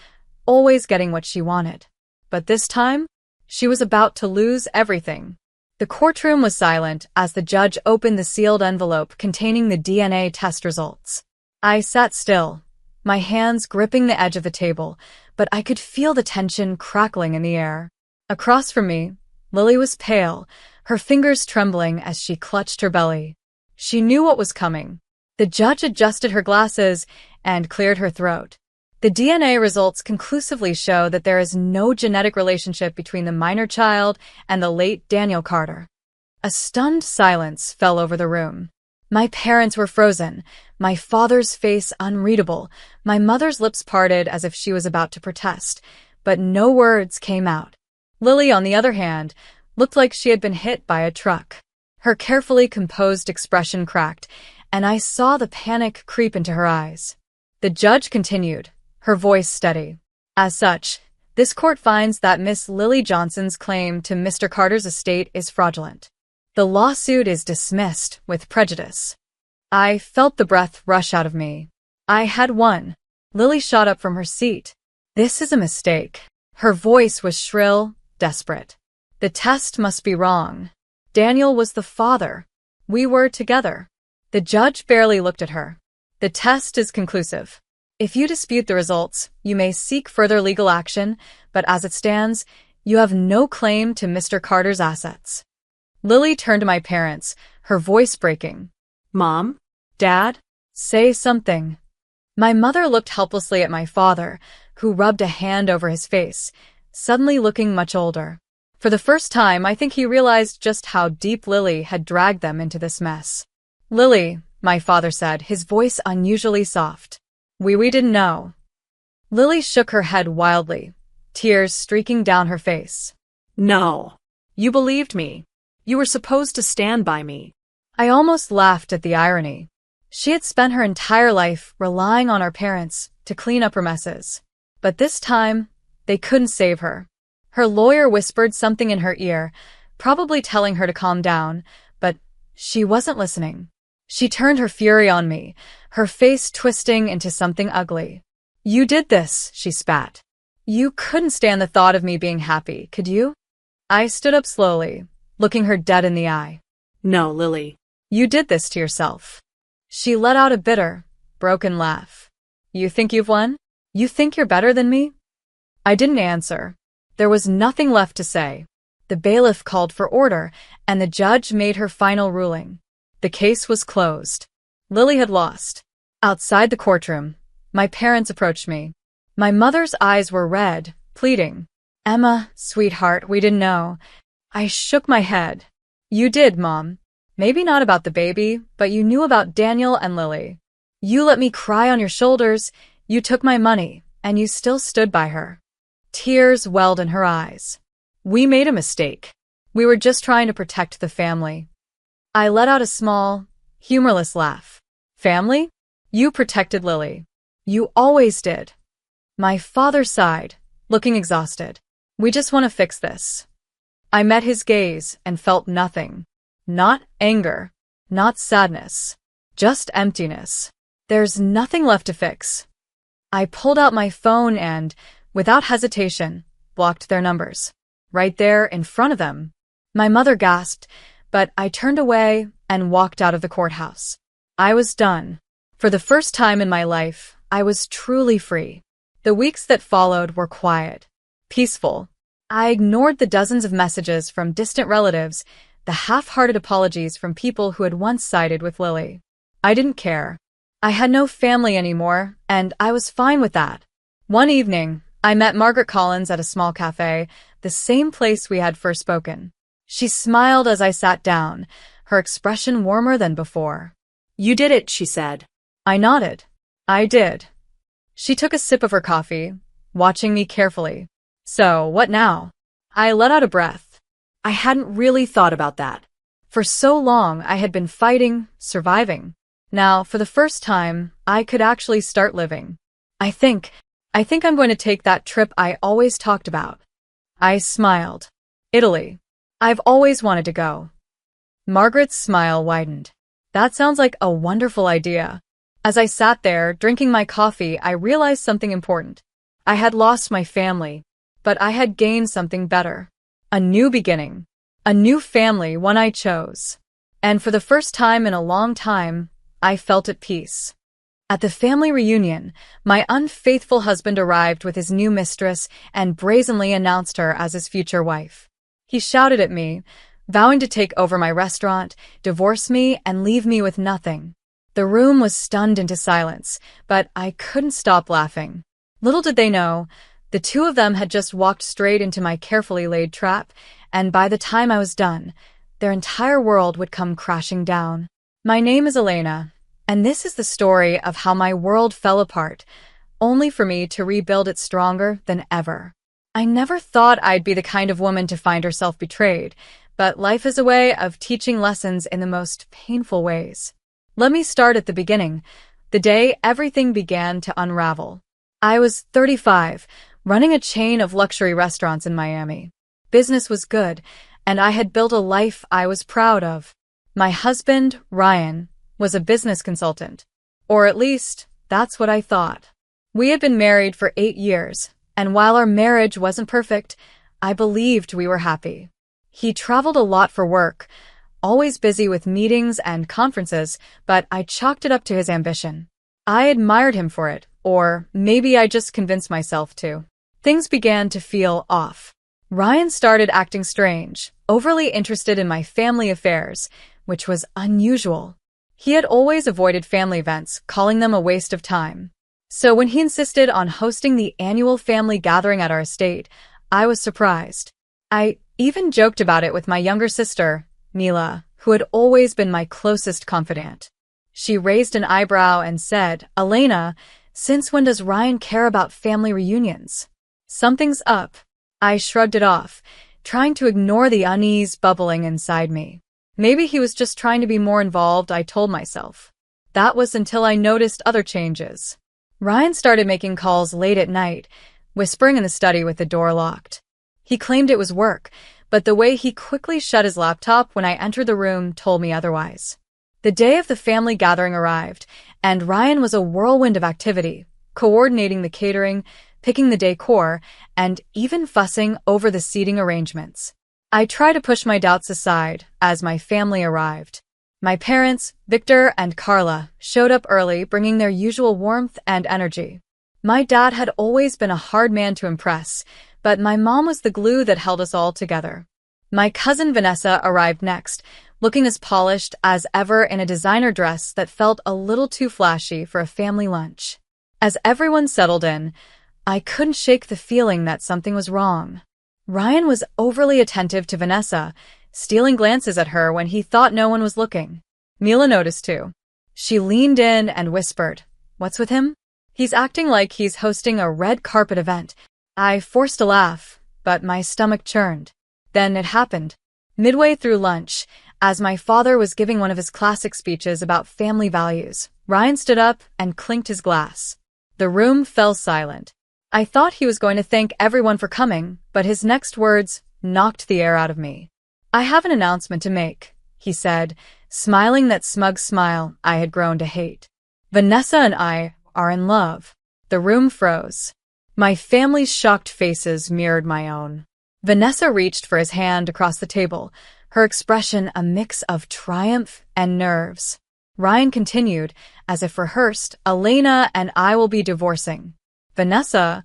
always getting what she wanted. But this time, she was about to lose everything. The courtroom was silent as the judge opened the sealed envelope containing the DNA test results. I sat still, my hands gripping the edge of the table, but I could feel the tension crackling in the air. Across from me, Lily was pale, her fingers trembling as she clutched her belly. She knew what was coming. The judge adjusted her glasses and cleared her throat. The DNA results conclusively show that there is no genetic relationship between the minor child and the late Daniel Carter. A stunned silence fell over the room. My parents were frozen, my father's face unreadable, my mother's lips parted as if she was about to protest, but no words came out. Lily, on the other hand, looked like she had been hit by a truck. Her carefully composed expression cracked, and I saw the panic creep into her eyes. The judge continued, her voice steady. As such, this court finds that Miss Lily Johnson's claim to Mr. Carter's estate is fraudulent. The lawsuit is dismissed with prejudice. I felt the breath rush out of me. I had won. Lily shot up from her seat. This is a mistake. Her voice was shrill, desperate. The test must be wrong. Daniel was the father. We were together. The judge barely looked at her. The test is conclusive. If you dispute the results, you may seek further legal action, but as it stands, you have no claim to Mr. Carter's assets. Lily turned to my parents, her voice breaking. Mom? Dad? Say something. My mother looked helplessly at my father, who rubbed a hand over his face, suddenly looking much older. For the first time, I think he realized just how deep Lily had dragged them into this mess. Lily, my father said, his voice unusually soft. We didn't know. Lily shook her head wildly, tears streaking down her face. No. You believed me. You were supposed to stand by me. I almost laughed at the irony. She had spent her entire life relying on our parents to clean up her messes. But this time, they couldn't save her. Her lawyer whispered something in her ear, probably telling her to calm down, but she wasn't listening. She turned her fury on me, her face twisting into something ugly. "You did this," she spat. "You couldn't stand the thought of me being happy, could you?" I stood up slowly, looking her dead in the eye. "No, Lily. "You did this to yourself." She let out a bitter, broken laugh. "You think you've won? You think you're better than me?" I didn't answer. There was nothing left to say. The bailiff called for order, and the judge made her final ruling. The case was closed. Lily had lost. Outside the courtroom, my parents approached me. My mother's eyes were red, pleading. "Emma, sweetheart, we didn't know." I shook my head. "You did, Mom. Maybe not about the baby, but you knew about Daniel and Lily. You let me cry on your shoulders, you took my money, and you still stood by her." Tears welled in her eyes. "We made a mistake. We were just trying to protect the family." I let out a small, humorless laugh. "Family? You protected Lily. You always did." My father sighed, looking exhausted. "We just want to fix this." I met his gaze and felt nothing. Not anger, not sadness, just emptiness. "There's nothing left to fix." I pulled out my phone and, without hesitation, blocked their numbers. Right there in front of them. My mother gasped, but I turned away and walked out of the courthouse. I was done. For the first time in my life, I was truly free. The weeks that followed were quiet, peaceful. I ignored the dozens of messages from distant relatives, the half-hearted apologies from people who had once sided with Lily. I didn't care. I had no family anymore, and I was fine with that. One evening, I met Margaret Collins at a small cafe, the same place we had first spoken. She smiled as I sat down, her expression warmer than before. "You did it," she said. I nodded. I did. She took a sip of her coffee, watching me carefully. "So, what now?" I let out a breath. I hadn't really thought about that. For so long, I had been fighting, surviving. Now, for the first time, I could actually start living. I think I'm going to take that trip I always talked about. I smiled. "Italy. I've always wanted to go." Margaret's smile widened. "That sounds like a wonderful idea." As I sat there, drinking my coffee, I realized something important. I had lost my family, but I had gained something better. A new beginning. A new family, one I chose. And for the first time in a long time, I felt at peace. At the family reunion, my unfaithful husband arrived with his new mistress and brazenly announced her as his future wife. He shouted at me, vowing to take over my restaurant, divorce me, and leave me with nothing. The room was stunned into silence, but I couldn't stop laughing. Little did they know, the two of them had just walked straight into my carefully laid trap, and by the time I was done, their entire world would come crashing down. My name is Elena, and this is the story of how my world fell apart, only for me to rebuild it stronger than ever. I never thought I'd be the kind of woman to find herself betrayed, but life is a way of teaching lessons in the most painful ways. Let me start at the beginning, the day everything began to unravel. I was 35, running a chain of luxury restaurants in Miami. Business was good, and I had built a life I was proud of. My husband, Ryan, was a business consultant. Or at least, that's what I thought. We had been married for 8 years, and while our marriage wasn't perfect, I believed we were happy. He traveled a lot for work, always busy with meetings and conferences, but I chalked it up to his ambition. I admired him for it, or maybe I just convinced myself to. Things began to feel off. Ryan started acting strange, overly interested in my family affairs, which was unusual. He had always avoided family events, calling them a waste of time. So when he insisted on hosting the annual family gathering at our estate, I was surprised. I even joked about it with my younger sister, Mila, who had always been my closest confidant. She raised an eyebrow and said, "Elena, since when does Ryan care about family reunions?" "Something's up." I shrugged it off, trying to ignore the unease bubbling inside me. Maybe he was just trying to be more involved, I told myself. That was until I noticed other changes. Ryan started making calls late at night, whispering in the study with the door locked. He claimed it was work, but the way he quickly shut his laptop when I entered the room told me otherwise. The day of the family gathering arrived, and Ryan was a whirlwind of activity, coordinating the catering, picking the decor, and even fussing over the seating arrangements. I tried to push my doubts aside as my family arrived. My parents, Victor and Carla, showed up early, bringing their usual warmth and energy. My dad had always been a hard man to impress, but my mom was the glue that held us all together. My cousin Vanessa arrived next, looking as polished as ever in a designer dress that felt a little too flashy for a family lunch. As everyone settled in, I couldn't shake the feeling that something was wrong. Ryan was overly attentive to Vanessa, stealing glances at her when he thought no one was looking. Mila noticed too. She leaned in and whispered, "What's with him? He's acting like he's hosting a red carpet event." I forced a laugh, but my stomach churned. Then it happened. Midway through lunch, as my father was giving one of his classic speeches about family values, Ryan stood up and clinked his glass. The room fell silent. I thought he was going to thank everyone for coming, but his next words knocked the air out of me. "I have an announcement to make," he said, smiling that smug smile I had grown to hate. "Vanessa and I are in love." The room froze. My family's shocked faces mirrored my own. Vanessa reached for his hand across the table, her expression a mix of triumph and nerves. Ryan continued, as if rehearsed, "Elena and I will be divorcing. Vanessa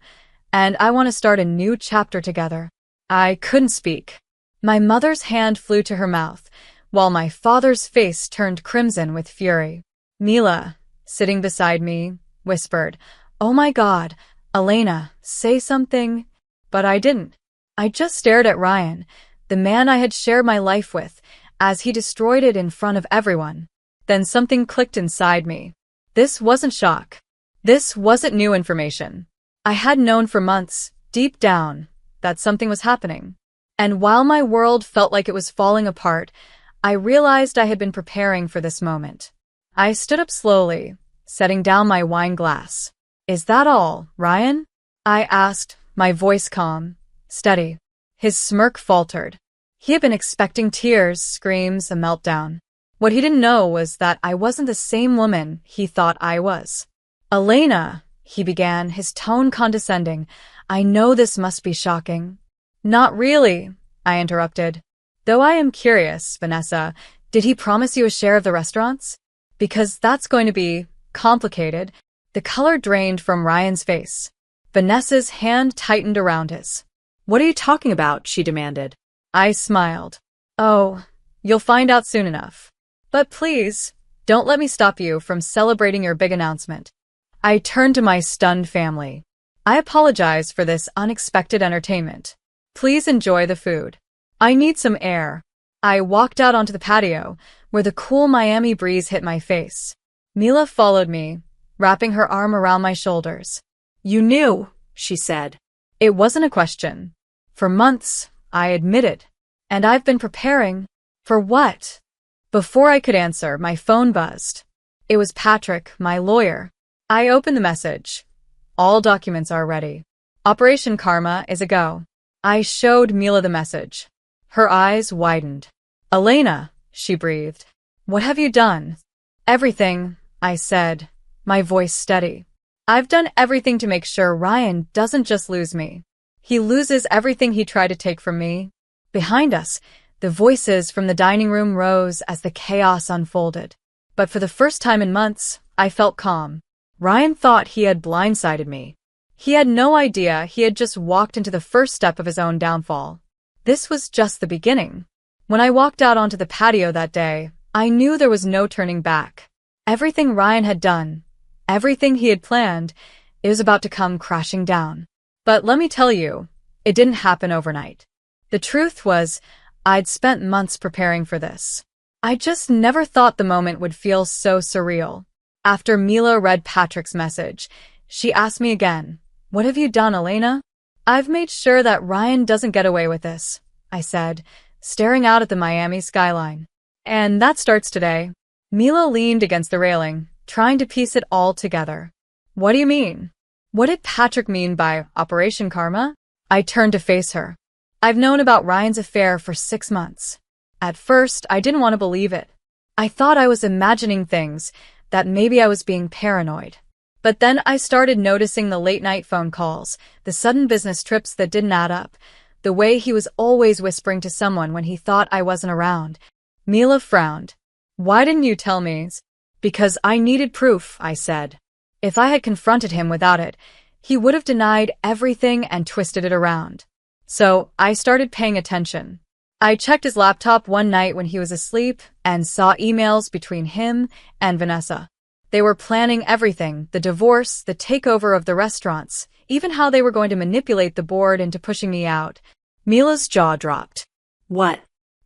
and I want to start a new chapter together." I couldn't speak. My mother's hand flew to her mouth, while my father's face turned crimson with fury. Mila, sitting beside me, whispered, "Oh my God, Elena, say something." But I didn't. I just stared at Ryan, the man I had shared my life with, as he destroyed it in front of everyone. Then something clicked inside me. This wasn't shock. This wasn't new information. I had known for months, deep down, that something was happening. And while my world felt like it was falling apart, I realized I had been preparing for this moment. I stood up slowly, setting down my wine glass. "Is that all, Ryan?" I asked, my voice calm, steady. His smirk faltered. He had been expecting tears, screams, a meltdown. What he didn't know was that I wasn't the same woman he thought I was. "Elena," he began, his tone condescending, "I know this must be shocking." "Not really," I interrupted. "Though I am curious, Vanessa, did he promise you a share of the restaurants? Because that's going to be complicated." The color drained from Ryan's face. Vanessa's hand tightened around his. "What are you talking about?" she demanded. I smiled. "Oh, you'll find out soon enough. But please, don't let me stop you from celebrating your big announcement." I turned to my stunned family. "I apologize for this unexpected entertainment. Please enjoy the food. I need some air." I walked out onto the patio, where the cool Miami breeze hit my face. Mila followed me, wrapping her arm around my shoulders. "You knew," she said. It wasn't a question. For months, I admitted. And I've been preparing. For what? Before I could answer, my phone buzzed. It was Patrick, my lawyer. I opened the message. "All documents are ready. Operation Karma is a go." I showed Mila the message. Her eyes widened. "Elena," she breathed. "What have you done?" "Everything," I said, my voice steady. "I've done everything to make sure Ryan doesn't just lose me. He loses everything he tried to take from me." Behind us, the voices from the dining room rose as the chaos unfolded. But for the first time in months, I felt calm. Ryan thought he had blindsided me. He had no idea he had just walked into the first step of his own downfall. This was just the beginning. When I walked out onto the patio that day, I knew there was no turning back. Everything Ryan had done, everything he had planned, it was about to come crashing down. But let me tell you, it didn't happen overnight. The truth was, I'd spent months preparing for this. I just never thought the moment would feel so surreal. After Mila read Patrick's message, she asked me again, "What have you done, Elena?" "I've made sure that Ryan doesn't get away with this," I said, staring out at the Miami skyline. "And that starts today." Mila leaned against the railing, trying to piece it all together. "What do you mean? What did Patrick mean by Operation Karma?" I turned to face her. I've known about Ryan's affair for 6 months. At first, I didn't want to believe it. I thought I was imagining things, that maybe I was being paranoid. But then I started noticing the late-night phone calls, the sudden business trips that didn't add up, the way he was always whispering to someone when he thought I wasn't around. Mila frowned. Why didn't you tell me? Because I needed proof, I said. If I had confronted him without it, he would have denied everything and twisted it around. So I started paying attention. I checked his laptop one night when he was asleep and saw emails between him and Vanessa. They were planning everything, the divorce, the takeover of the restaurants, even how they were going to manipulate the board into pushing me out. Mila's jaw dropped. What?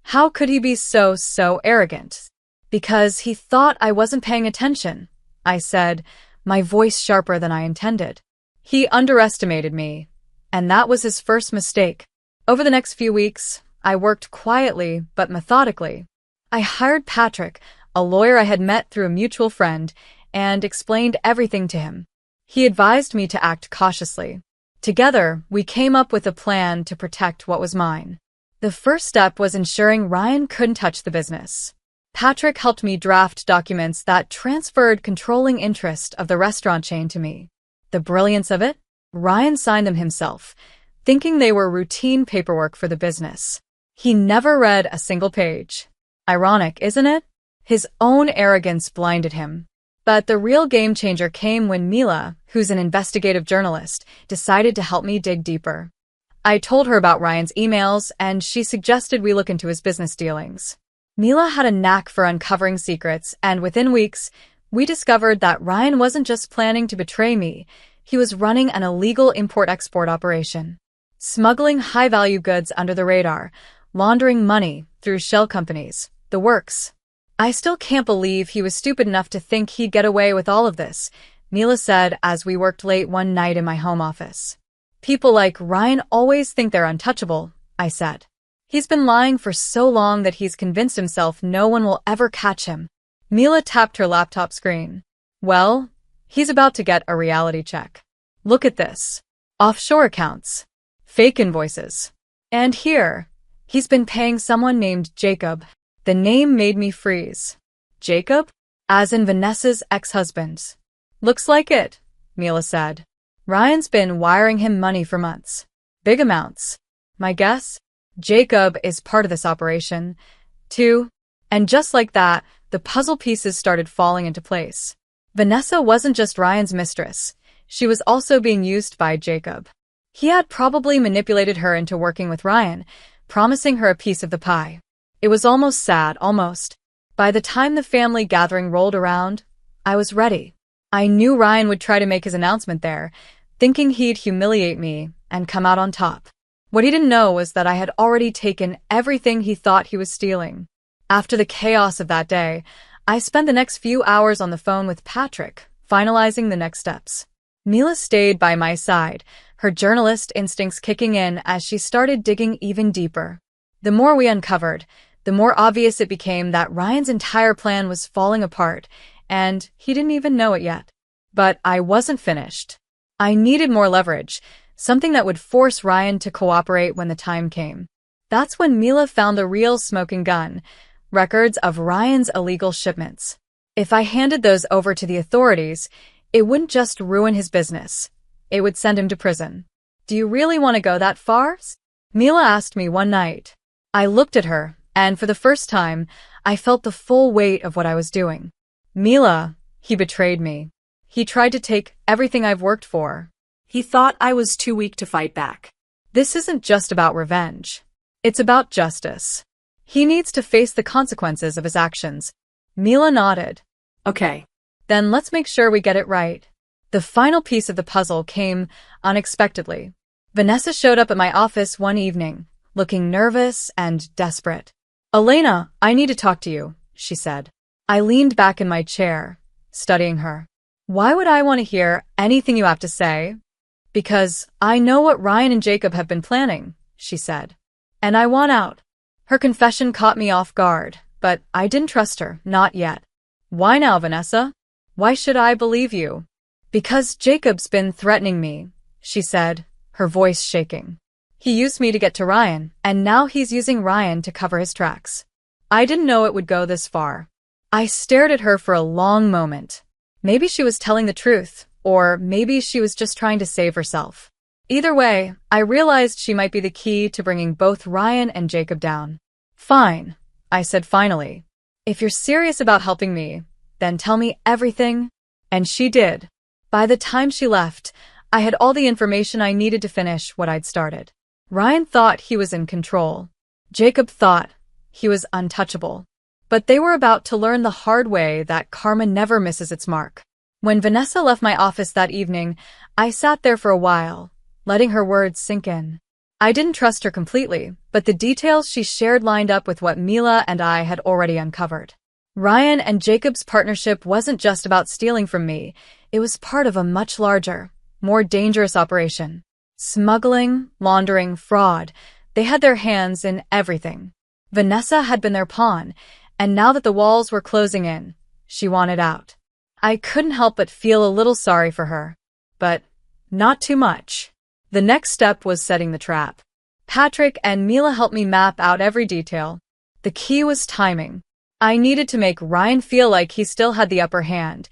How could he be so arrogant? Because he thought I wasn't paying attention, I said, my voice sharper than I intended. He underestimated me, and that was his first mistake. Over the next few weeks, I worked quietly but methodically. I hired Patrick, a lawyer I had met through a mutual friend, and explained everything to him. He advised me to act cautiously. Together, we came up with a plan to protect what was mine. The first step was ensuring Ryan couldn't touch the business. Patrick helped me draft documents that transferred controlling interest of the restaurant chain to me. The brilliance of it? Ryan signed them himself, thinking they were routine paperwork for the business. He never read a single page. Ironic, isn't it? His own arrogance blinded him. But the real game changer came when Mila, who's an investigative journalist, decided to help me dig deeper. I told her about Ryan's emails, and she suggested we look into his business dealings. Mila had a knack for uncovering secrets, and within weeks, we discovered that Ryan wasn't just planning to betray me, he was running an illegal import-export operation. Smuggling high-value goods under the radar, laundering money through shell companies, the works. I still can't believe he was stupid enough to think he'd get away with all of this, Mila said as we worked late one night in my home office. People like Ryan always think they're untouchable, I said. He's been lying for so long that he's convinced himself no one will ever catch him. Mila tapped her laptop screen. Well, he's about to get a reality check. Look at this. Offshore accounts. Fake invoices. And here, he's been paying someone named Jacob. The name made me freeze. Jacob? As in Vanessa's ex-husband. Looks like it, Mila said. Ryan's been wiring him money for months. Big amounts. My guess? Jacob is part of this operation, too. And just like that, the puzzle pieces started falling into place. Vanessa wasn't just Ryan's mistress. She was also being used by Jacob. He had probably manipulated her into working with Ryan, promising her a piece of the pie. It was almost sad, almost. By the time the family gathering rolled around, I was ready. I knew Ryan would try to make his announcement there, thinking he'd humiliate me and come out on top. What he didn't know was that I had already taken everything he thought he was stealing. After the chaos of that day, I spent the next few hours on the phone with Patrick, finalizing the next steps. Mila stayed by my side, her journalist instincts kicking in as she started digging even deeper. The more we uncovered, the more obvious it became that Ryan's entire plan was falling apart, and he didn't even know it yet. But I wasn't finished. I needed more leverage, something that would force Ryan to cooperate when the time came. That's when Mila found the real smoking gun, records of Ryan's illegal shipments. If I handed those over to the authorities, it wouldn't just ruin his business. It would send him to prison. Do you really want to go that far? Mila asked me one night. I looked at her, and for the first time, I felt the full weight of what I was doing. Mila, he betrayed me. He tried to take everything I've worked for. He thought I was too weak to fight back. This isn't just about revenge. It's about justice. He needs to face the consequences of his actions. Mila nodded. Okay. Then let's make sure we get it right. The final piece of the puzzle came unexpectedly. Vanessa showed up at my office one evening, looking nervous and desperate. Elena, I need to talk to you, she said. I leaned back in my chair, studying her. Why would I want to hear anything you have to say? Because I know what Ryan and Jacob have been planning, she said. And I want out. Her confession caught me off guard, but I didn't trust her, not yet. Why now, Vanessa? Why should I believe you? Because Jacob's been threatening me, she said, her voice shaking. He used me to get to Ryan, and now he's using Ryan to cover his tracks. I didn't know it would go this far. I stared at her for a long moment. Maybe she was telling the truth, or maybe she was just trying to save herself. Either way, I realized she might be the key to bringing both Ryan and Jacob down. Fine, I said finally. If you're serious about helping me, then tell me everything. And she did. By the time she left, I had all the information I needed to finish what I'd started. Ryan thought he was in control. Jacob thought he was untouchable. But they were about to learn the hard way that karma never misses its mark. When Vanessa left my office that evening, I sat there for a while, letting her words sink in. I didn't trust her completely, but the details she shared lined up with what Mila and I had already uncovered. Ryan and Jacob's partnership wasn't just about stealing from me, it was part of a much larger, more dangerous operation. Smuggling, laundering, fraud, they had their hands in everything. Vanessa had been their pawn, and now that the walls were closing in, she wanted out. I couldn't help but feel a little sorry for her. But not too much. The next step was setting the trap. Patrick and Mila helped me map out every detail. The key was timing. I needed to make Ryan feel like he still had the upper hand,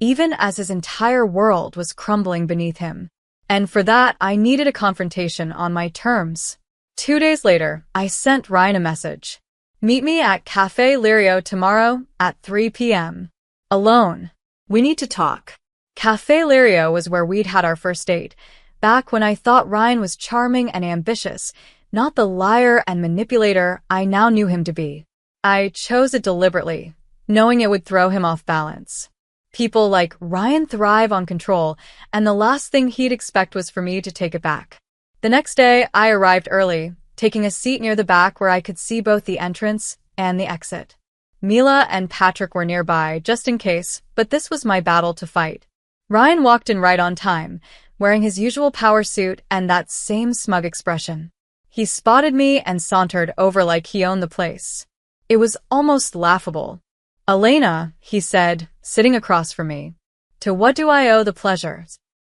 even as his entire world was crumbling beneath him. And for that, I needed a confrontation on my terms. 2 days later, I sent Ryan a message. Meet me at Cafe Lirio tomorrow at 3 p.m. Alone. We need to talk. Cafe Lirio was where we'd had our first date, back when I thought Ryan was charming and ambitious, not the liar and manipulator I now knew him to be. I chose it deliberately, knowing it would throw him off balance. People like Ryan thrive on control, and the last thing he'd expect was for me to take it back. The next day, I arrived early, taking a seat near the back where I could see both the entrance and the exit. Mila and Patrick were nearby, just in case, but this was my battle to fight. Ryan walked in right on time, wearing his usual power suit and that same smug expression. He spotted me and sauntered over like he owned the place. It was almost laughable. Elena, he said, sitting across from me. To what do I owe the pleasure?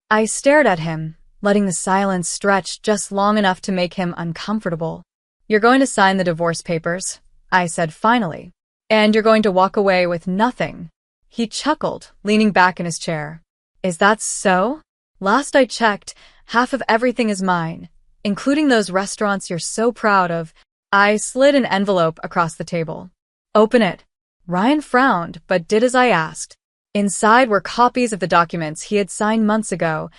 I stared at him, letting the silence stretch just long enough to make him uncomfortable. You're going to sign the divorce papers, I said finally. And you're going to walk away with nothing. He chuckled, leaning back in his chair. Is that so? Last I checked, half of everything is mine, including those restaurants you're so proud of. I slid an envelope across the table. Open it. Ryan frowned, but did as I asked. Inside were copies of the documents he had signed months ago,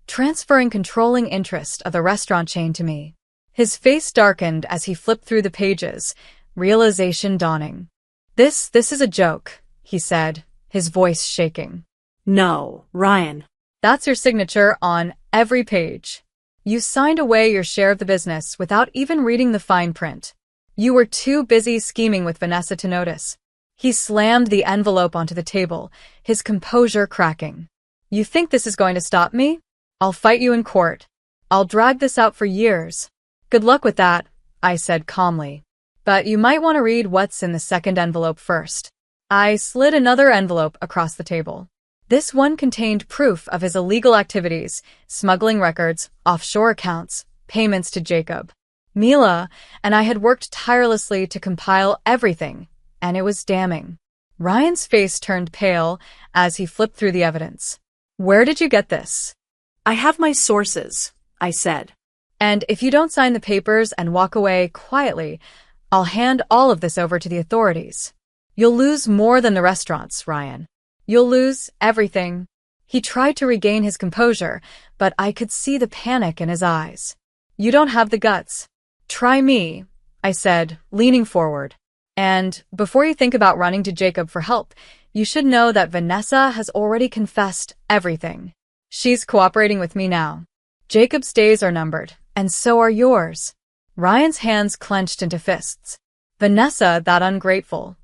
transferring controlling interest of the restaurant chain to me. His face darkened as he flipped through the pages, realization dawning. This is a joke, he said, his voice shaking. No, Ryan. That's your signature on every page. You signed away your share of the business without even reading the fine print. You were too busy scheming with Vanessa to notice. He slammed the envelope onto the table, his composure cracking. You think this is going to stop me? I'll fight you in court. I'll drag this out for years. Good luck with that, I said calmly. But you might want to read what's in the second envelope first. I slid another envelope across the table. This one contained proof of his illegal activities, smuggling records, offshore accounts, payments to Jacob. Mila and I had worked tirelessly to compile everything, and it was damning. Ryan's face turned pale as he flipped through the evidence. Where did you get this? I have my sources, I said. And if you don't sign the papers and walk away quietly, I'll hand all of this over to the authorities. You'll lose more than the restaurants, Ryan. You'll lose everything. He tried to regain his composure, but I could see the panic in his eyes. You don't have the guts. Try me, I said, leaning forward. And before you think about running to Jacob for help, you should know that Vanessa has already confessed everything. She's cooperating with me now. Jacob's days are numbered, and so are yours. Ryan's hands clenched into fists. Vanessa, that ungrateful.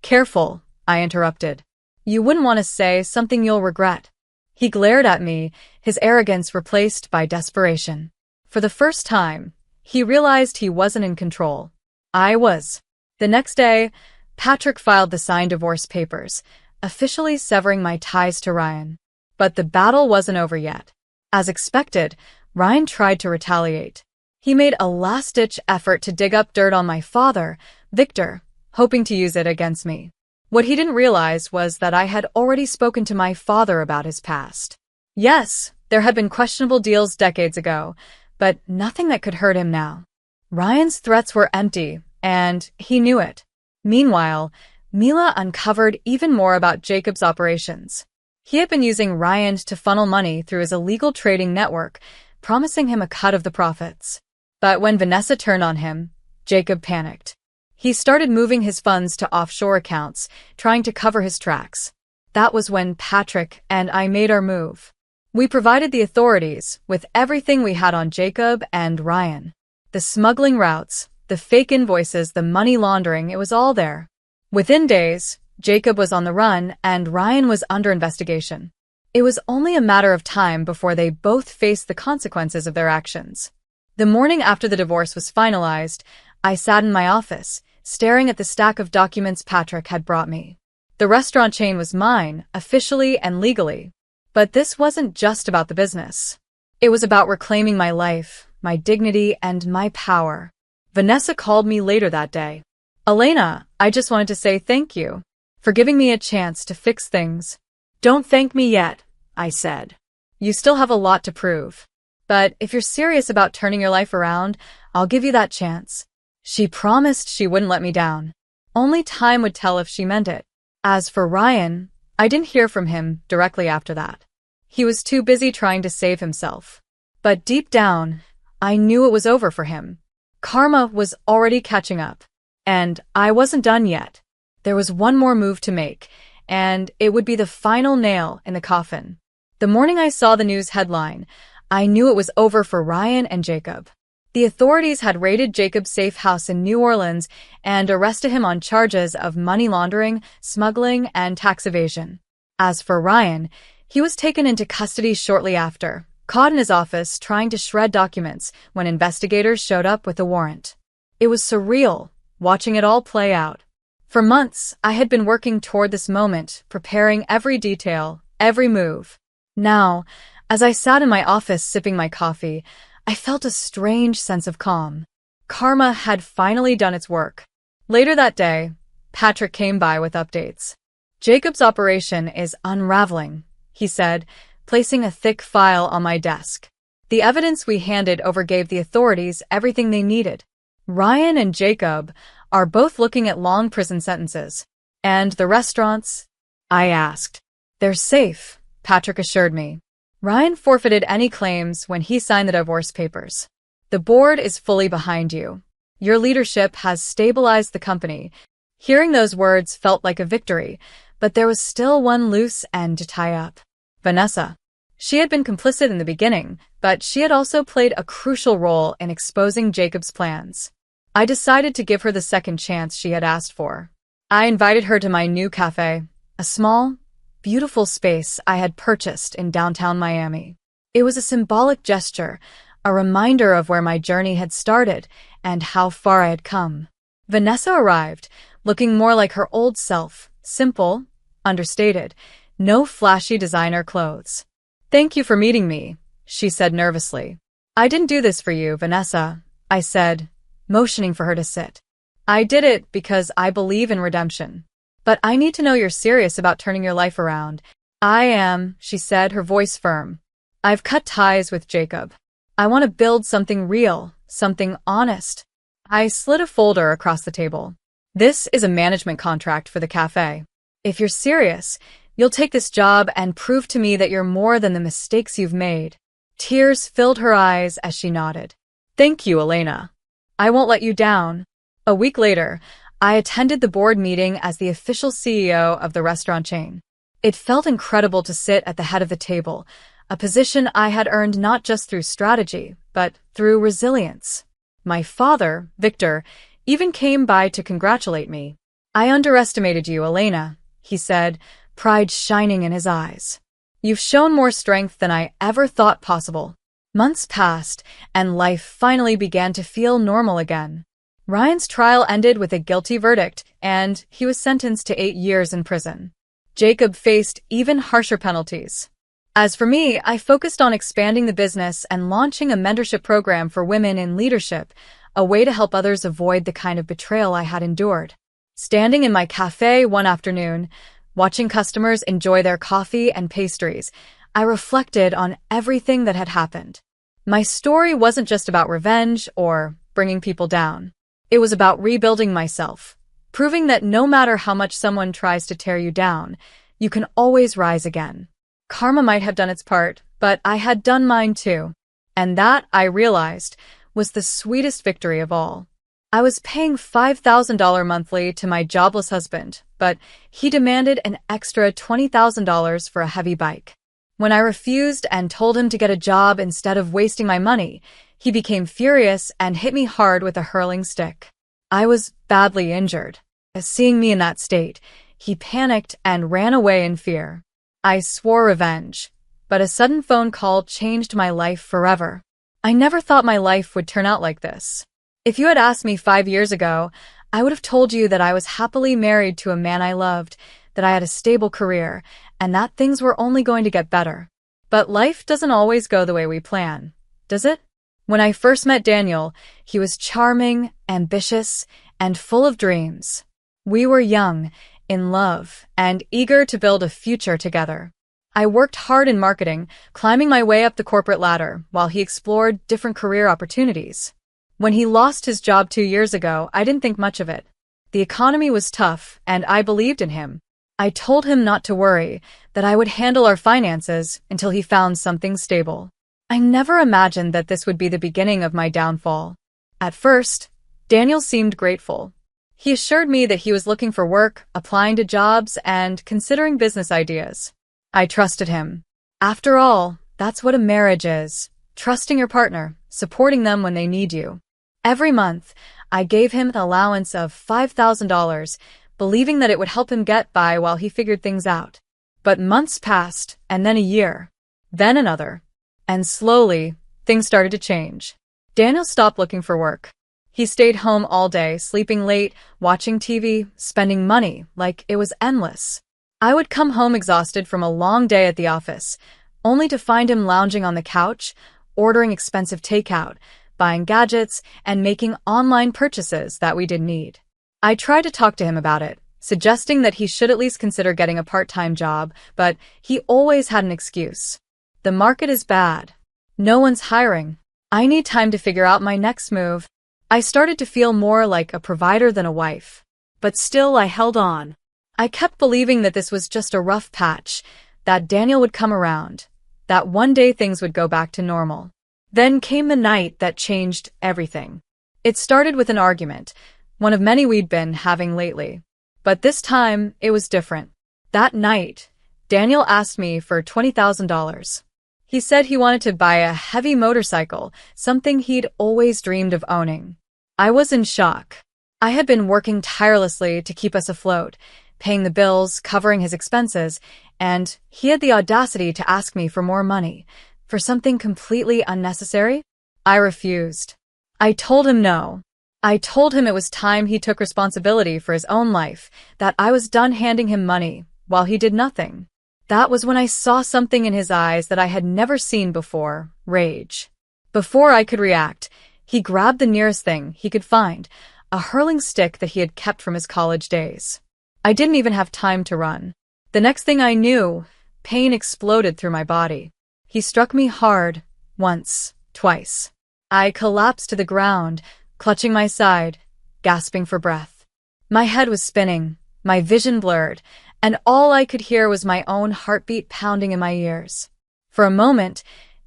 Careful, I interrupted. You wouldn't want to say something you'll regret. He glared at me, his arrogance replaced by desperation. For the first time, he realized he wasn't in control. I was. The next day, Patrick filed the signed divorce papers, officially severing my ties to Ryan. But the battle wasn't over yet. As expected, Ryan tried to retaliate. He made a last-ditch effort to dig up dirt on my father, Victor, hoping to use it against me. What he didn't realize was that I had already spoken to my father about his past. Yes, there had been questionable deals decades ago, but nothing that could hurt him now. Ryan's threats were empty, and he knew it. Meanwhile, Mila uncovered even more about Jacob's operations. He had been using Ryan to funnel money through his illegal trading network, promising him a cut of the profits. But when Vanessa turned on him, Jacob panicked. He started moving his funds to offshore accounts, trying to cover his tracks. That was when Patrick and I made our move. We provided the authorities with everything we had on Jacob and Ryan. The smuggling routes, the fake invoices, the money laundering, it was all there. Within days, Jacob was on the run and Ryan was under investigation. It was only a matter of time before they both faced the consequences of their actions. The morning after the divorce was finalized, I sat in my office, staring at the stack of documents Patrick had brought me. The restaurant chain was mine, officially and legally. But this wasn't just about the business. It was about reclaiming my life, my dignity, and my power. Vanessa called me later that day. "Elena, I just wanted to say thank you for giving me a chance to fix things." "Don't thank me yet," I said. "You still have a lot to prove. But if you're serious about turning your life around, I'll give you that chance." She promised she wouldn't let me down. Only time would tell if she meant it. As for Ryan, I didn't hear from him directly after that. He was too busy trying to save himself. But deep down, I knew it was over for him. Karma was already catching up. And I wasn't done yet. There was one more move to make, and it would be the final nail in the coffin. The morning I saw the news headline, I knew it was over for Ryan and Jacob. The authorities had raided Jacob's safe house in New Orleans and arrested him on charges of money laundering, smuggling, and tax evasion. As for Ryan, he was taken into custody shortly after, caught in his office trying to shred documents when investigators showed up with a warrant. It was surreal, watching it all play out. For months, I had been working toward this moment, preparing every detail, every move. Now, as I sat in my office sipping my coffee, I felt a strange sense of calm. Karma had finally done its work. Later that day, Patrick came by with updates. "Jacob's operation is unraveling," he said, placing a thick file on my desk. "The evidence we handed over gave the authorities everything they needed. Ryan and Jacob are both looking at long prison sentences. And the restaurants?" I asked. "They're safe," Patrick assured me. "Ryan forfeited any claims when he signed the divorce papers. The board is fully behind you. Your leadership has stabilized the company." Hearing those words felt like a victory, but there was still one loose end to tie up. Vanessa. She had been complicit in the beginning, but she had also played a crucial role in exposing Jacob's plans. I decided to give her the second chance she had asked for. I invited her to my new cafe, a small, beautiful space I had purchased in downtown Miami. It was a symbolic gesture, a reminder of where my journey had started and how far I had come. Vanessa arrived, looking more like her old self, simple, understated, no flashy designer clothes. "Thank you for meeting me," she said nervously. "I didn't do this for you, Vanessa," I said, motioning for her to sit. "I did it because I believe in redemption. But I need to know you're serious about turning your life around." "I am," she said, her voice firm. "I've cut ties with Jacob. I want to build something real, something honest." I slid a folder across the table. "This is a management contract for the cafe. If you're serious, you'll take this job and prove to me that you're more than the mistakes you've made." Tears filled her eyes as she nodded. "Thank you, Elena. I won't let you down." A week later, I attended the board meeting as the official CEO of the restaurant chain. It felt incredible to sit at the head of the table, a position I had earned not just through strategy, but through resilience. My father, Victor, even came by to congratulate me. "I underestimated you, Elena," he said, pride shining in his eyes. "You've shown more strength than I ever thought possible." Months passed, and life finally began to feel normal again. Ryan's trial ended with a guilty verdict, and he was sentenced to 8 years in prison. Jacob faced even harsher penalties. As for me, I focused on expanding the business and launching a mentorship program for women in leadership, a way to help others avoid the kind of betrayal I had endured. Standing in my cafe one afternoon, watching customers enjoy their coffee and pastries, I reflected on everything that had happened. My story wasn't just about revenge or bringing people down. It was about rebuilding myself, proving that no matter how much someone tries to tear you down, you can always rise again. Karma might have done its part, but I had done mine too. And that, I realized, was the sweetest victory of all. I was paying $5,000 monthly to my jobless husband, but he demanded an extra $20,000 for a heavy bike. When I refused and told him to get a job instead of wasting my money, he became furious and hit me hard with a hurling stick. I was badly injured. Seeing me in that state, he panicked and ran away in fear. I swore revenge, but a sudden phone call changed my life forever. I never thought my life would turn out like this. If you had asked me 5 years ago, I would have told you that I was happily married to a man I loved, that I had a stable career, and that things were only going to get better. But life doesn't always go the way we plan, does it? When I first met Daniel, he was charming, ambitious, and full of dreams. We were young, in love, and eager to build a future together. I worked hard in marketing, climbing my way up the corporate ladder, while he explored different career opportunities. When he lost his job 2 years ago, I didn't think much of it. The economy was tough, and I believed in him. I told him not to worry, that I would handle our finances until he found something stable. I never imagined that this would be the beginning of my downfall. At first, Daniel seemed grateful. He assured me that he was looking for work, applying to jobs, and considering business ideas. I trusted him. After all, that's what a marriage is. Trusting your partner, supporting them when they need you. Every month, I gave him an allowance of $5,000, believing that it would help him get by while he figured things out. But months passed, and then a year, then another. And slowly, things started to change. Daniel stopped looking for work. He stayed home all day, sleeping late, watching TV, spending money like it was endless. I would come home exhausted from a long day at the office, only to find him lounging on the couch, ordering expensive takeout, buying gadgets, and making online purchases that we didn't need. I tried to talk to him about it, suggesting that he should at least consider getting a part-time job, but he always had an excuse. The market is bad. No one's hiring. I need time to figure out my next move. I started to feel more like a provider than a wife. But still, I held on. I kept believing that this was just a rough patch, that Daniel would come around, that one day things would go back to normal. Then came the night that changed everything. It started with an argument, one of many we'd been having lately. But this time, it was different. That night, Daniel asked me for $20,000. He said he wanted to buy a heavy motorcycle, something he'd always dreamed of owning. I was in shock. I had been working tirelessly to keep us afloat, paying the bills, covering his expenses, and he had the audacity to ask me for more money, for something completely unnecessary? I refused. I told him no. I told him it was time he took responsibility for his own life, that I was done handing him money, while he did nothing. That was when I saw something in his eyes that I had never seen before, rage. Before I could react, he grabbed the nearest thing he could find, a hurling stick that he had kept from his college days. I didn't even have time to run. The next thing I knew, pain exploded through my body. He struck me hard, once, twice. I collapsed to the ground, clutching my side, gasping for breath. My head was spinning, my vision blurred, and all I could hear was my own heartbeat pounding in my ears. For a moment,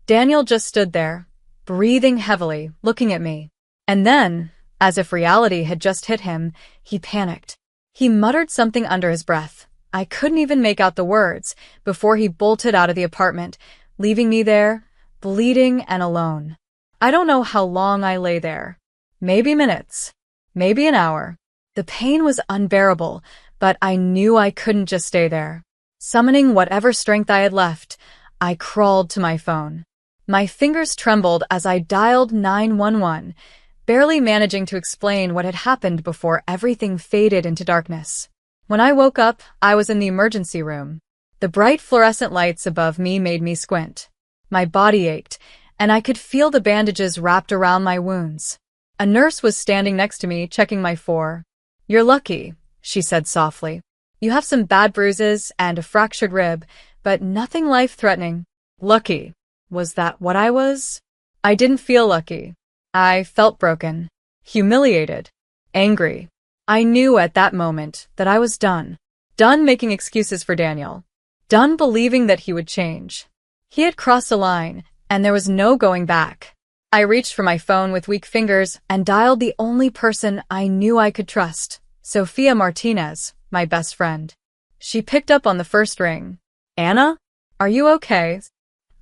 Daniel just stood there, breathing heavily, looking at me. And then, as if reality had just hit him, he panicked. He muttered something under his breath. I couldn't even make out the words before he bolted out of the apartment, leaving me there, bleeding and alone. I don't know how long I lay there. Maybe minutes. Maybe an hour. The pain was unbearable, but I knew I couldn't just stay there. Summoning whatever strength I had left, I crawled to my phone. My fingers trembled as I dialed 911, barely managing to explain what had happened before everything faded into darkness. When I woke up, I was in the emergency room. The bright fluorescent lights above me made me squint. My body ached, and I could feel the bandages wrapped around my wounds. A nurse was standing next to me, checking my forearm. "You're lucky," she said softly. "You have some bad bruises and a fractured rib, but nothing life-threatening." Lucky. Was that what I was? I didn't feel lucky. I felt broken, humiliated, angry. I knew at that moment that I was done. Done making excuses for Daniel. Done believing that he would change. He had crossed a line, and there was no going back. I reached for my phone with weak fingers and dialed the only person I knew I could trust, Sophia Martinez, my best friend. She picked up on the first ring. "Anna? Are you okay?"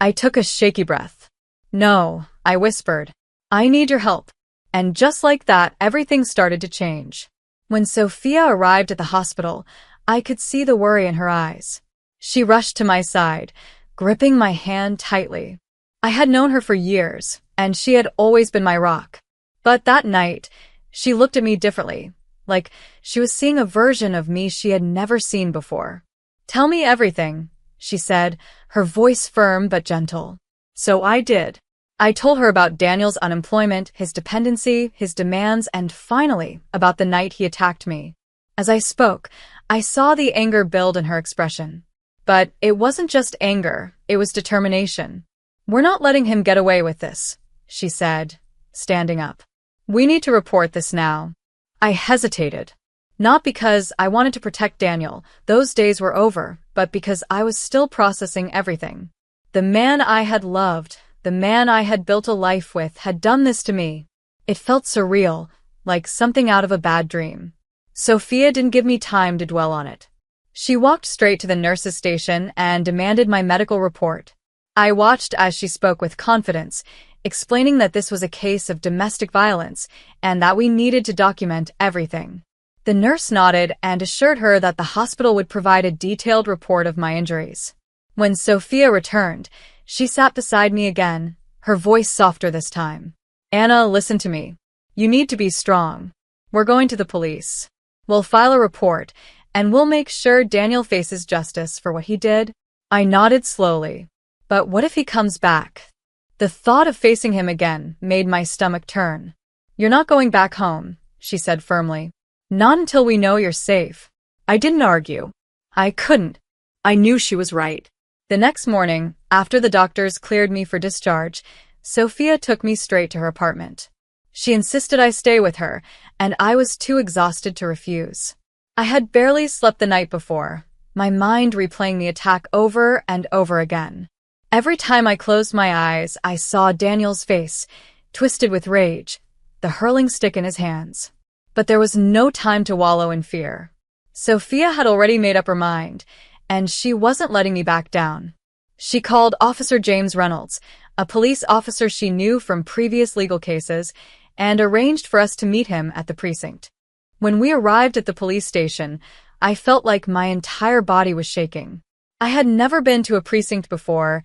I took a shaky breath. "No," I whispered. "I need your help." And just like that, everything started to change. When Sophia arrived at the hospital, I could see the worry in her eyes. She rushed to my side, gripping my hand tightly. I had known her for years, and she had always been my rock. But that night, she looked at me differently, like she was seeing a version of me she had never seen before. "Tell me everything," she said, her voice firm but gentle. So I did. I told her about Daniel's unemployment, his dependency, his demands, and finally, about the night he attacked me. As I spoke, I saw the anger build in her expression. But it wasn't just anger, it was determination. "We're not letting him get away with this," she said, standing up. "We need to report this now." I hesitated. Not because I wanted to protect Daniel, those days were over, but because I was still processing everything. The man I had loved, the man I had built a life with, had done this to me. It felt surreal, like something out of a bad dream. Sophia didn't give me time to dwell on it. She walked straight to the nurse's station and demanded my medical report. I watched as she spoke with confidence, explaining that this was a case of domestic violence and that we needed to document everything. The nurse nodded and assured her that the hospital would provide a detailed report of my injuries. When Sophia returned, she sat beside me again, her voice softer this time. "Anna, listen to me. You need to be strong. We're going to the police. We'll file a report, and we'll make sure Daniel faces justice for what he did." I nodded slowly. But what if he comes back? The thought of facing him again made my stomach turn. "You're not going back home," she said firmly. "Not until we know you're safe." I didn't argue. I couldn't. I knew she was right. The next morning, after the doctors cleared me for discharge, Sophia took me straight to her apartment. She insisted I stay with her, and I was too exhausted to refuse. I had barely slept the night before, my mind replaying the attack over and over again. Every time I closed my eyes, I saw Daniel's face, twisted with rage, the hurling stick in his hands. But there was no time to wallow in fear. Sophia had already made up her mind, and she wasn't letting me back down. She called Officer James Reynolds, a police officer she knew from previous legal cases, and arranged for us to meet him at the precinct. When we arrived at the police station, I felt like my entire body was shaking. I had never been to a precinct before,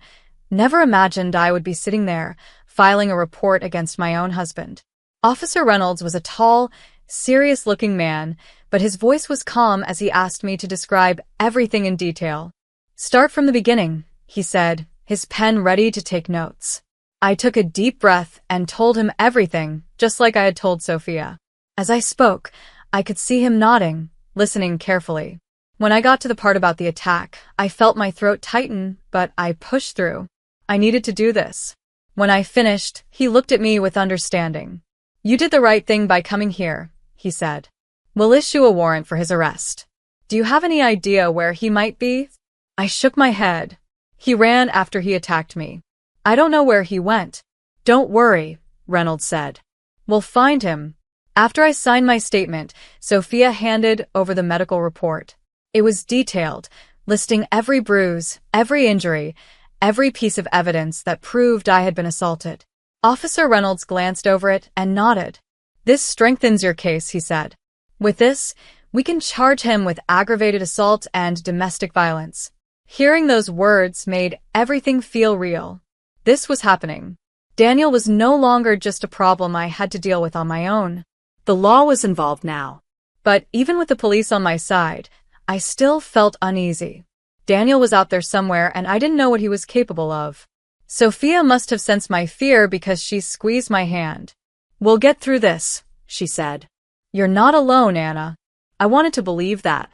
never imagined I would be sitting there, filing a report against my own husband. Officer Reynolds was a tall, serious-looking man, but his voice was calm as he asked me to describe everything in detail. "Start from the beginning," he said, his pen ready to take notes. I took a deep breath and told him everything, just like I had told Sophia. As I spoke, I could see him nodding, listening carefully. When I got to the part about the attack, I felt my throat tighten, but I pushed through. I needed to do this. When I finished, he looked at me with understanding. "You did the right thing by coming here," he said. "We'll issue a warrant for his arrest. Do you have any idea where he might be?" I shook my head. "He ran after he attacked me. I don't know where he went." "Don't worry," Reynolds said. "We'll find him." After I signed my statement, Sophia handed over the medical report. It was detailed, listing every bruise, every injury, every piece of evidence that proved I had been assaulted. Officer Reynolds glanced over it and nodded. "This strengthens your case," he said. "With this, we can charge him with aggravated assault and domestic violence." Hearing those words made everything feel real. This was happening. Daniel was no longer just a problem I had to deal with on my own. The law was involved now. But even with the police on my side, I still felt uneasy. Daniel was out there somewhere and I didn't know what he was capable of. Sophia must have sensed my fear because she squeezed my hand. "We'll get through this," she said. "You're not alone, Anna." I wanted to believe that.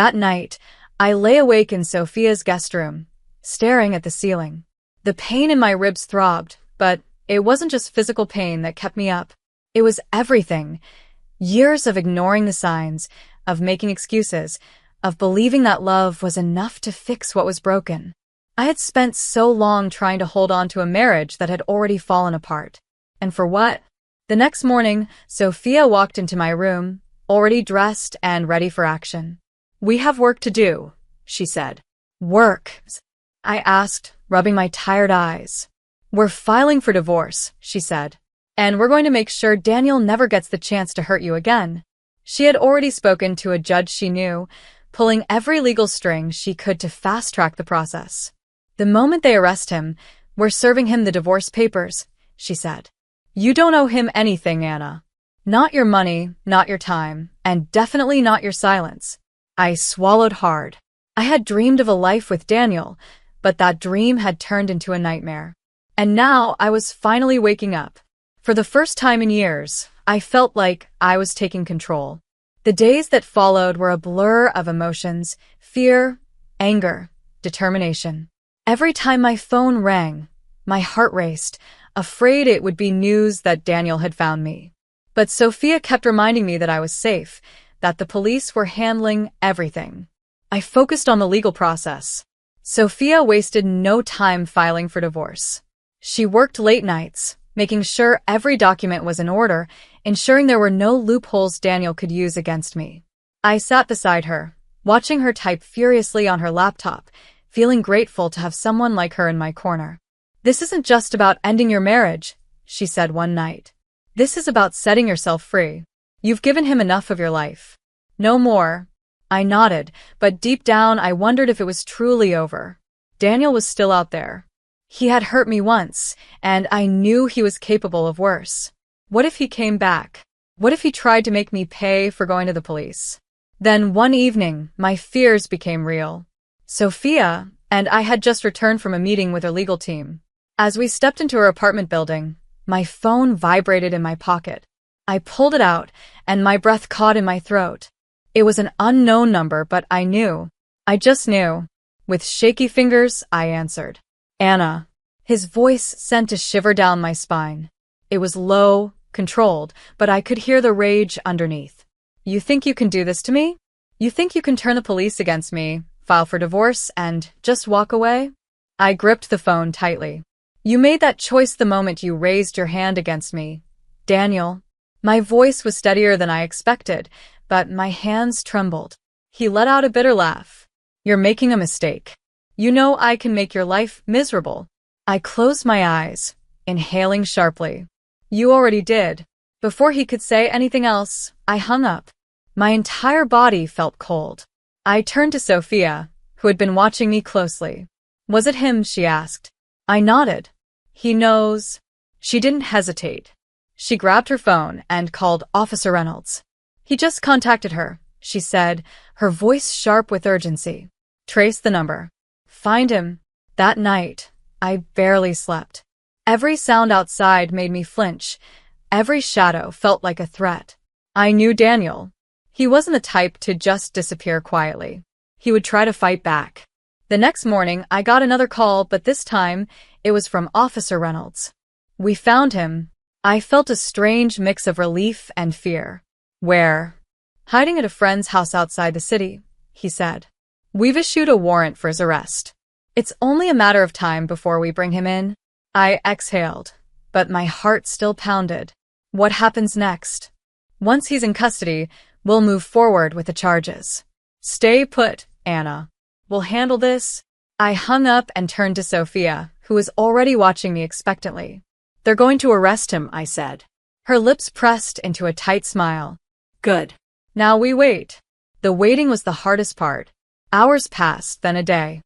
That night, I lay awake in Sophia's guest room, staring at the ceiling. The pain in my ribs throbbed, but it wasn't just physical pain that kept me up. It was everything. Years of ignoring the signs, of making excuses, of believing that love was enough to fix what was broken. I had spent so long trying to hold on to a marriage that had already fallen apart. And for what? The next morning, Sophia walked into my room, already dressed and ready for action. "We have work to do," she said. "Work?" I asked, rubbing my tired eyes. "We're filing for divorce," she said. "And we're going to make sure Daniel never gets the chance to hurt you again." She had already spoken to a judge she knew, pulling every legal string she could to fast-track the process. "The moment they arrest him, we're serving him the divorce papers," she said. "You don't owe him anything, Anna. Not your money, not your time, and definitely not your silence." I swallowed hard. I had dreamed of a life with Daniel, but that dream had turned into a nightmare. And now I was finally waking up. For the first time in years, I felt like I was taking control. The days that followed were a blur of emotions: fear, anger, determination. Every time my phone rang, my heart raced, afraid it would be news that Daniel had found me. But Sophia kept reminding me that I was safe, that the police were handling everything. I focused on the legal process. Sophia wasted no time filing for divorce. She worked late nights, making sure every document was in order, ensuring there were no loopholes Daniel could use against me. I sat beside her, watching her type furiously on her laptop, feeling grateful to have someone like her in my corner. "This isn't just about ending your marriage," she said one night. "This is about setting yourself free. You've given him enough of your life. No more." I nodded, but deep down I wondered if it was truly over. Daniel was still out there. He had hurt me once, and I knew he was capable of worse. What if he came back? What if he tried to make me pay for going to the police? Then one evening, my fears became real. Sophia and I had just returned from a meeting with her legal team. As we stepped into her apartment building, my phone vibrated in my pocket. I pulled it out, and my breath caught in my throat. It was an unknown number, but I knew. I just knew. With shaky fingers, I answered. "Anna." His voice sent a shiver down my spine. It was low, controlled, but I could hear the rage underneath. "You think you can do this to me? You think you can turn the police against me, file for divorce, and just walk away?" I gripped the phone tightly. "You made that choice the moment you raised your hand against me, Daniel." My voice was steadier than I expected, but my hands trembled. He let out a bitter laugh. "You're making a mistake. You know I can make your life miserable." I closed my eyes, inhaling sharply. "You already did." Before he could say anything else, I hung up. My entire body felt cold. I turned to Sophia, who had been watching me closely. "Was it him?" she asked. I nodded. "He knows." She didn't hesitate. She grabbed her phone and called Officer Reynolds. "He just contacted her," she said, her voice sharp with urgency. "Trace the number. Find him." That night, I barely slept. Every sound outside made me flinch. Every shadow felt like a threat. I knew Daniel. He wasn't the type to just disappear quietly. He would try to fight back. The next morning, I got another call, but this time, it was from Officer Reynolds. "We found him." I felt a strange mix of relief and fear. "Where?" "Hiding at a friend's house outside the city," he said. "We've issued a warrant for his arrest. It's only a matter of time before we bring him in." I exhaled, but my heart still pounded. What happens next? Once he's in custody, we'll move forward with the charges. "Stay put, Anna. We'll handle this." I hung up and turned to Sophia, who was already watching me expectantly. "They're going to arrest him," I said. Her lips pressed into a tight smile. "Good. Now we wait." The waiting was the hardest part. Hours passed, then a day.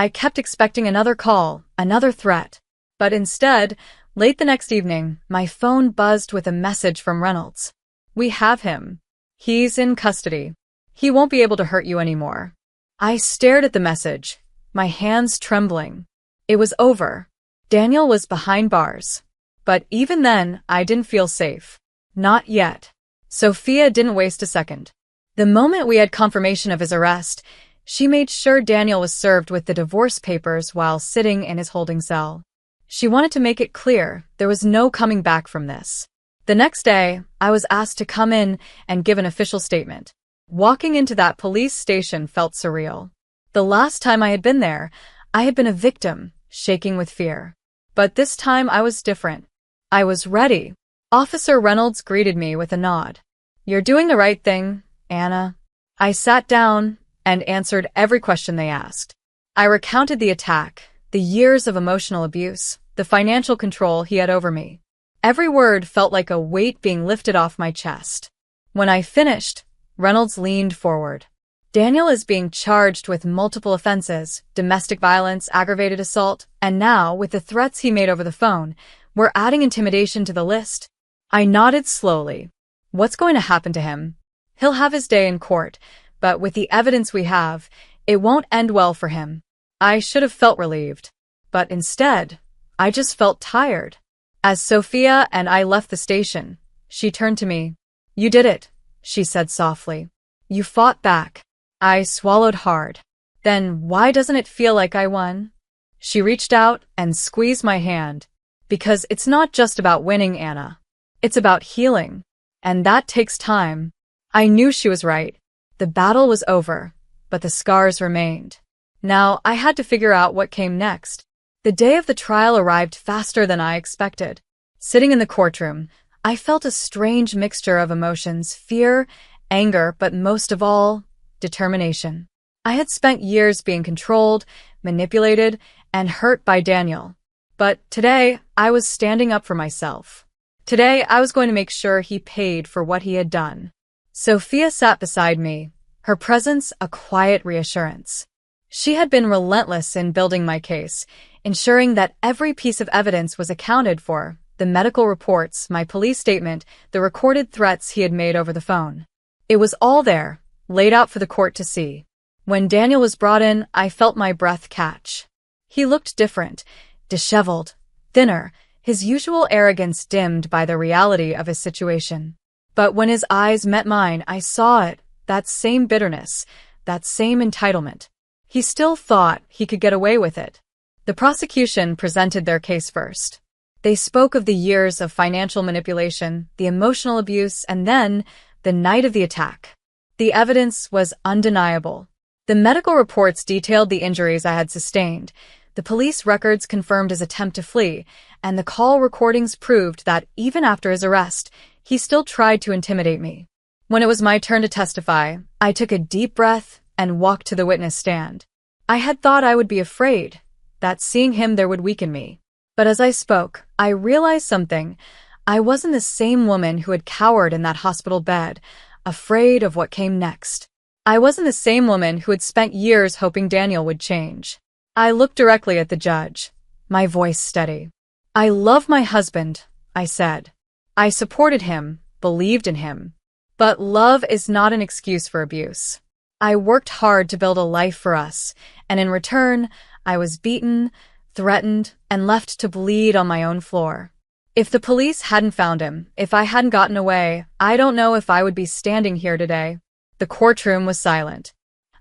I kept expecting another call, another threat. But instead, late the next evening, my phone buzzed with a message from Reynolds. "We have him. He's in custody. He won't be able to hurt you anymore." I stared at the message, my hands trembling. It was over. Daniel was behind bars. But even then, I didn't feel safe. Not yet. Sophia didn't waste a second. The moment we had confirmation of his arrest, she made sure Daniel was served with the divorce papers while sitting in his holding cell. She wanted to make it clear there was no coming back from this. The next day, I was asked to come in and give an official statement. Walking into that police station felt surreal. The last time I had been there, I had been a victim, shaking with fear. But this time I was different. I was ready. Officer Reynolds greeted me with a nod. "You're doing the right thing, Anna." I sat down and answered every question they asked. I recounted the attack, the years of emotional abuse, the financial control he had over me. Every word felt like a weight being lifted off my chest. When I finished, Reynolds leaned forward. "Daniel is being charged with multiple offenses, domestic violence, aggravated assault, and now, with the threats he made over the phone, we're adding intimidation to the list." I nodded slowly. "What's going to happen to him? He'll have his day in court, but with the evidence we have, it won't end well for him." I should have felt relieved. But instead, I just felt tired. As Sophia and I left the station, she turned to me. "You did it," she said softly. "You fought back." I swallowed hard. "Then why doesn't it feel like I won?" She reached out and squeezed my hand. "Because it's not just about winning, Anna. It's about healing. And that takes time." I knew she was right. The battle was over, but the scars remained. Now I had to figure out what came next. The day of the trial arrived faster than I expected. Sitting in the courtroom, I felt a strange mixture of emotions, fear, anger, but most of all, determination. I had spent years being controlled, manipulated, and hurt by Daniel. But today, I was standing up for myself. Today, I was going to make sure he paid for what he had done. Sophia sat beside me, her presence a quiet reassurance. She had been relentless in building my case, ensuring that every piece of evidence was accounted for, the medical reports, my police statement, the recorded threats he had made over the phone. It was all there, laid out for the court to see. When Daniel was brought in, I felt my breath catch. He looked different, disheveled, thinner, his usual arrogance dimmed by the reality of his situation. But when his eyes met mine, I saw it, that same bitterness, that same entitlement. He still thought he could get away with it. The prosecution presented their case first. They spoke of the years of financial manipulation, the emotional abuse, and then the night of the attack. The evidence was undeniable. The medical reports detailed the injuries I had sustained. The police records confirmed his attempt to flee, and the call recordings proved that even after his arrest, he still tried to intimidate me. When it was my turn to testify, I took a deep breath and walked to the witness stand. I had thought I would be afraid, that seeing him there would weaken me. But as I spoke, I realized something. I wasn't the same woman who had cowered in that hospital bed, afraid of what came next. I wasn't the same woman who had spent years hoping Daniel would change. I looked directly at the judge, my voice steady. "I love my husband," I said. "I supported him, believed in him. But love is not an excuse for abuse. I worked hard to build a life for us, and in return, I was beaten, threatened, and left to bleed on my own floor. If the police hadn't found him, if I hadn't gotten away, I don't know if I would be standing here today." The courtroom was silent.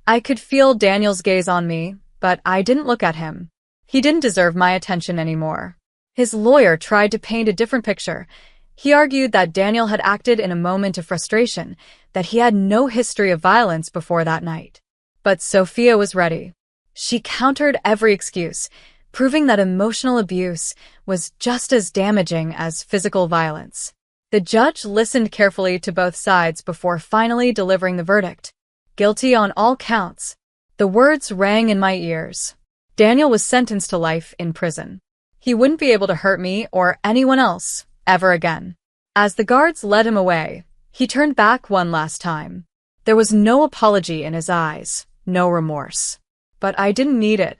I could feel Daniel's gaze on me, but I didn't look at him. He didn't deserve my attention anymore. His lawyer tried to paint a different picture. He argued that Daniel had acted in a moment of frustration, that he had no history of violence before that night. But Sophia was ready. She countered every excuse, proving that emotional abuse was just as damaging as physical violence. The judge listened carefully to both sides before finally delivering the verdict. Guilty on all counts. The words rang in my ears. Daniel was sentenced to life in prison. He wouldn't be able to hurt me or anyone else ever again. As the guards led him away, he turned back one last time. There was no apology in his eyes, no remorse. But I didn't need it.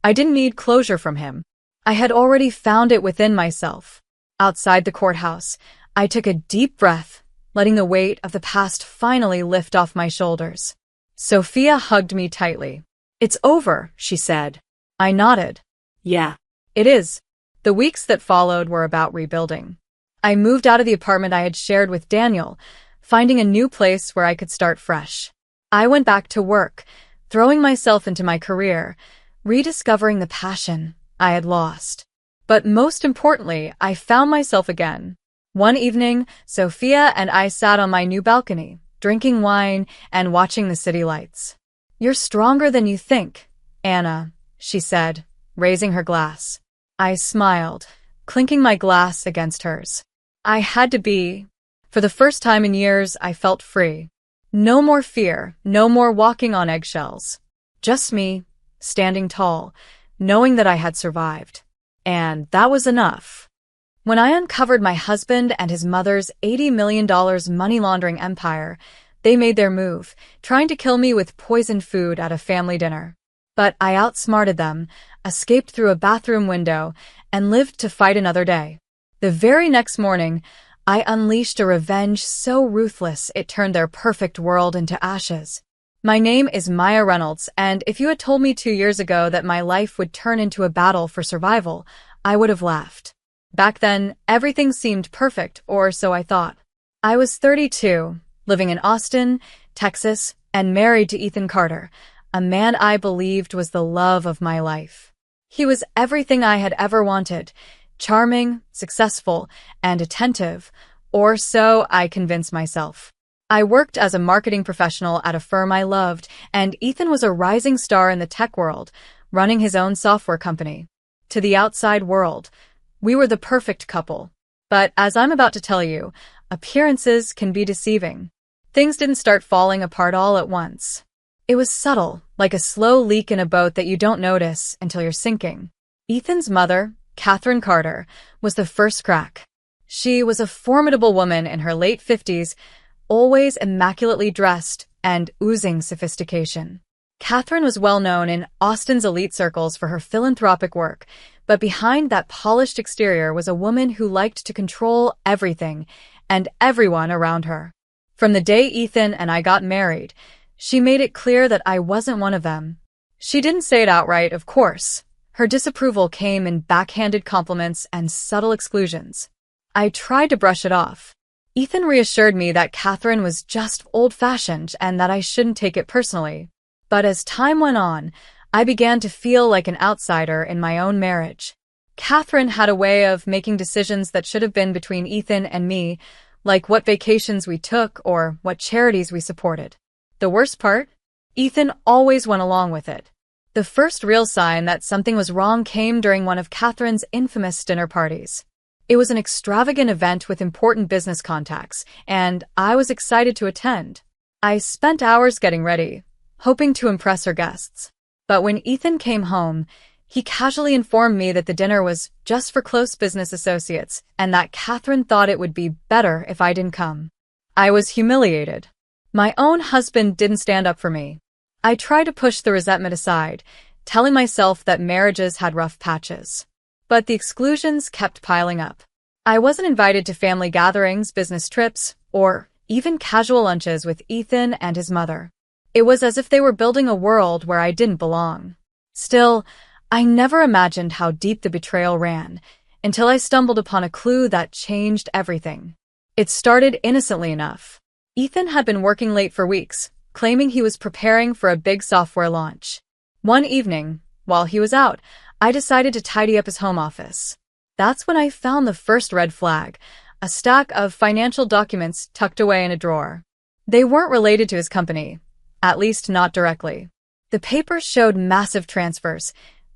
I didn't need closure from him. I had already found it within myself. Outside the courthouse, I took a deep breath, letting the weight of the past finally lift off my shoulders. Sophia hugged me tightly. It's over, she said. I nodded. Yeah. It is. The weeks that followed were about rebuilding. I moved out of the apartment I had shared with Daniel, finding a new place where I could start fresh. I went back to work, throwing myself into my career, rediscovering the passion I had lost. But most importantly, I found myself again. One evening, Sophia and I sat on my new balcony, drinking wine and watching the city lights. "You're stronger than you think, Anna," she said, raising her glass. I smiled, clinking my glass against hers. I had to be. For the first time in years, I felt free. No more fear, no more walking on eggshells. Just me, standing tall, knowing that I had survived. And that was enough. When I uncovered my husband and his mother's $80 million money laundering empire, they made their move, trying to kill me with poisoned food at a family dinner. But I outsmarted them, escaped through a bathroom window, and lived to fight another day. The very next morning, I unleashed a revenge so ruthless it turned their perfect world into ashes. My name is Maya Reynolds, and if you had told me 2 years ago that my life would turn into a battle for survival, I would have laughed. Back then, everything seemed perfect, or so I thought. I was 32, living in Austin, Texas, and married to Ethan Carter, a man I believed was the love of my life. He was everything I had ever wanted, charming, successful, and attentive, or so I convinced myself. I worked as a marketing professional at a firm I loved, and Ethan was a rising star in the tech world, running his own software company. To the outside world, we were the perfect couple. But as I'm about to tell you, appearances can be deceiving. Things didn't start falling apart all at once. It was subtle, like a slow leak in a boat that you don't notice until you're sinking. Ethan's mother, Catherine Carter, was the first crack. She was a formidable woman in her late 50s, always immaculately dressed and oozing sophistication. Catherine was well known in Austin's elite circles for her philanthropic work, but behind that polished exterior was a woman who liked to control everything and everyone around her. From the day Ethan and I got married, she made it clear that I wasn't one of them. She didn't say it outright, of course. Her disapproval came in backhanded compliments and subtle exclusions. I tried to brush it off. Ethan reassured me that Catherine was just old-fashioned and that I shouldn't take it personally. But as time went on, I began to feel like an outsider in my own marriage. Catherine had a way of making decisions that should have been between Ethan and me, like what vacations we took or what charities we supported. The worst part? Ethan always went along with it. The first real sign that something was wrong came during one of Catherine's infamous dinner parties. It was an extravagant event with important business contacts, and I was excited to attend. I spent hours getting ready, hoping to impress her guests. But when Ethan came home, he casually informed me that the dinner was just for close business associates and that Catherine thought it would be better if I didn't come. I was humiliated. My own husband didn't stand up for me. I tried to push the resentment aside, telling myself that marriages had rough patches. But the exclusions kept piling up. I wasn't invited to family gatherings, business trips, or even casual lunches with Ethan and his mother. It was as if they were building a world where I didn't belong. Still, I never imagined how deep the betrayal ran, until I stumbled upon a clue that changed everything. It started innocently enough. Ethan had been working late for weeks, claiming he was preparing for a big software launch. One evening, while he was out, I decided to tidy up his home office. That's when I found the first red flag, a stack of financial documents tucked away in a drawer. They weren't related to his company, at least not directly. The papers showed massive transfers,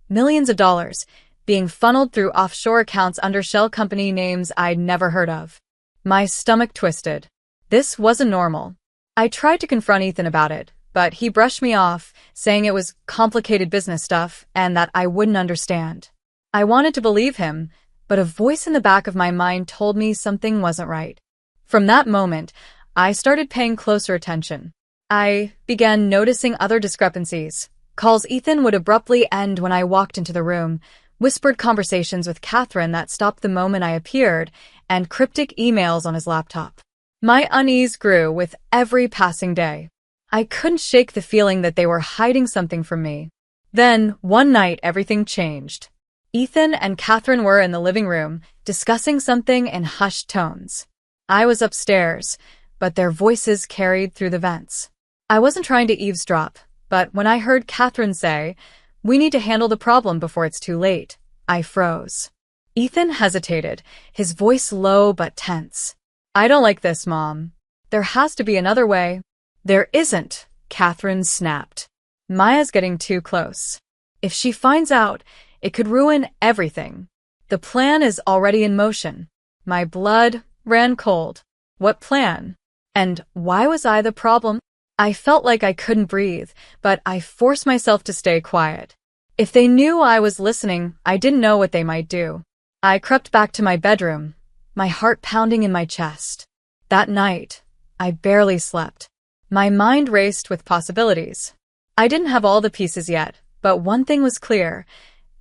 millions of dollars, being funneled through offshore accounts under shell company names I'd never heard of. My stomach twisted. This wasn't normal. I tried to confront Ethan about it, but he brushed me off, saying it was complicated business stuff and that I wouldn't understand. I wanted to believe him, but a voice in the back of my mind told me something wasn't right. From that moment, I started paying closer attention. I began noticing other discrepancies. Calls Ethan would abruptly end when I walked into the room, whispered conversations with Catherine that stopped the moment I appeared, and cryptic emails on his laptop. My unease grew with every passing day. I couldn't shake the feeling that they were hiding something from me. Then, one night, everything changed. Ethan and Catherine were in the living room, discussing something in hushed tones. I was upstairs, but their voices carried through the vents. I wasn't trying to eavesdrop, but when I heard Catherine say, "We need to handle the problem before it's too late," I froze. Ethan hesitated, his voice low but tense. "I don't like this, Mom. There has to be another way." "There isn't," Catherine snapped. "Maya's getting too close. If she finds out, it could ruin everything. The plan is already in motion." My blood ran cold. What plan? And why was I the problem? I felt like I couldn't breathe, but I forced myself to stay quiet. If they knew I was listening, I didn't know what they might do. I crept back to my bedroom, my heart pounding in my chest. That night, I barely slept. My mind raced with possibilities. I didn't have all the pieces yet, but one thing was clear.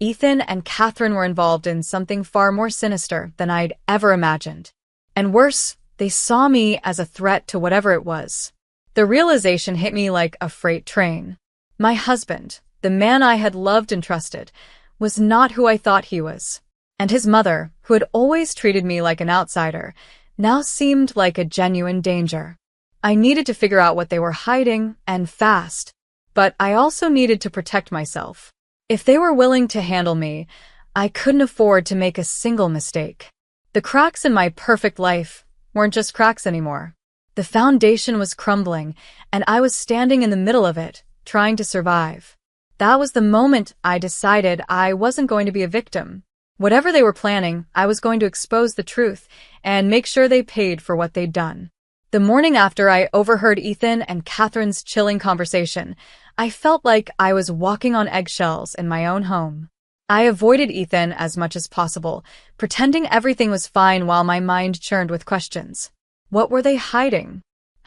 Ethan and Catherine were involved in something far more sinister than I'd ever imagined. And worse, they saw me as a threat to whatever it was. The realization hit me like a freight train. My husband, the man I had loved and trusted, was not who I thought he was. And his mother, who had always treated me like an outsider, now seemed like a genuine danger. I needed to figure out what they were hiding, and fast. But I also needed to protect myself. If they were willing to handle me, I couldn't afford to make a single mistake. The cracks in my perfect life weren't just cracks anymore. The foundation was crumbling, and I was standing in the middle of it, trying to survive. That was the moment I decided I wasn't going to be a victim. Whatever they were planning, I was going to expose the truth and make sure they paid for what they'd done. The morning after I overheard Ethan and Catherine's chilling conversation, I felt like I was walking on eggshells in my own home. I avoided Ethan as much as possible, pretending everything was fine while my mind churned with questions. What were they hiding?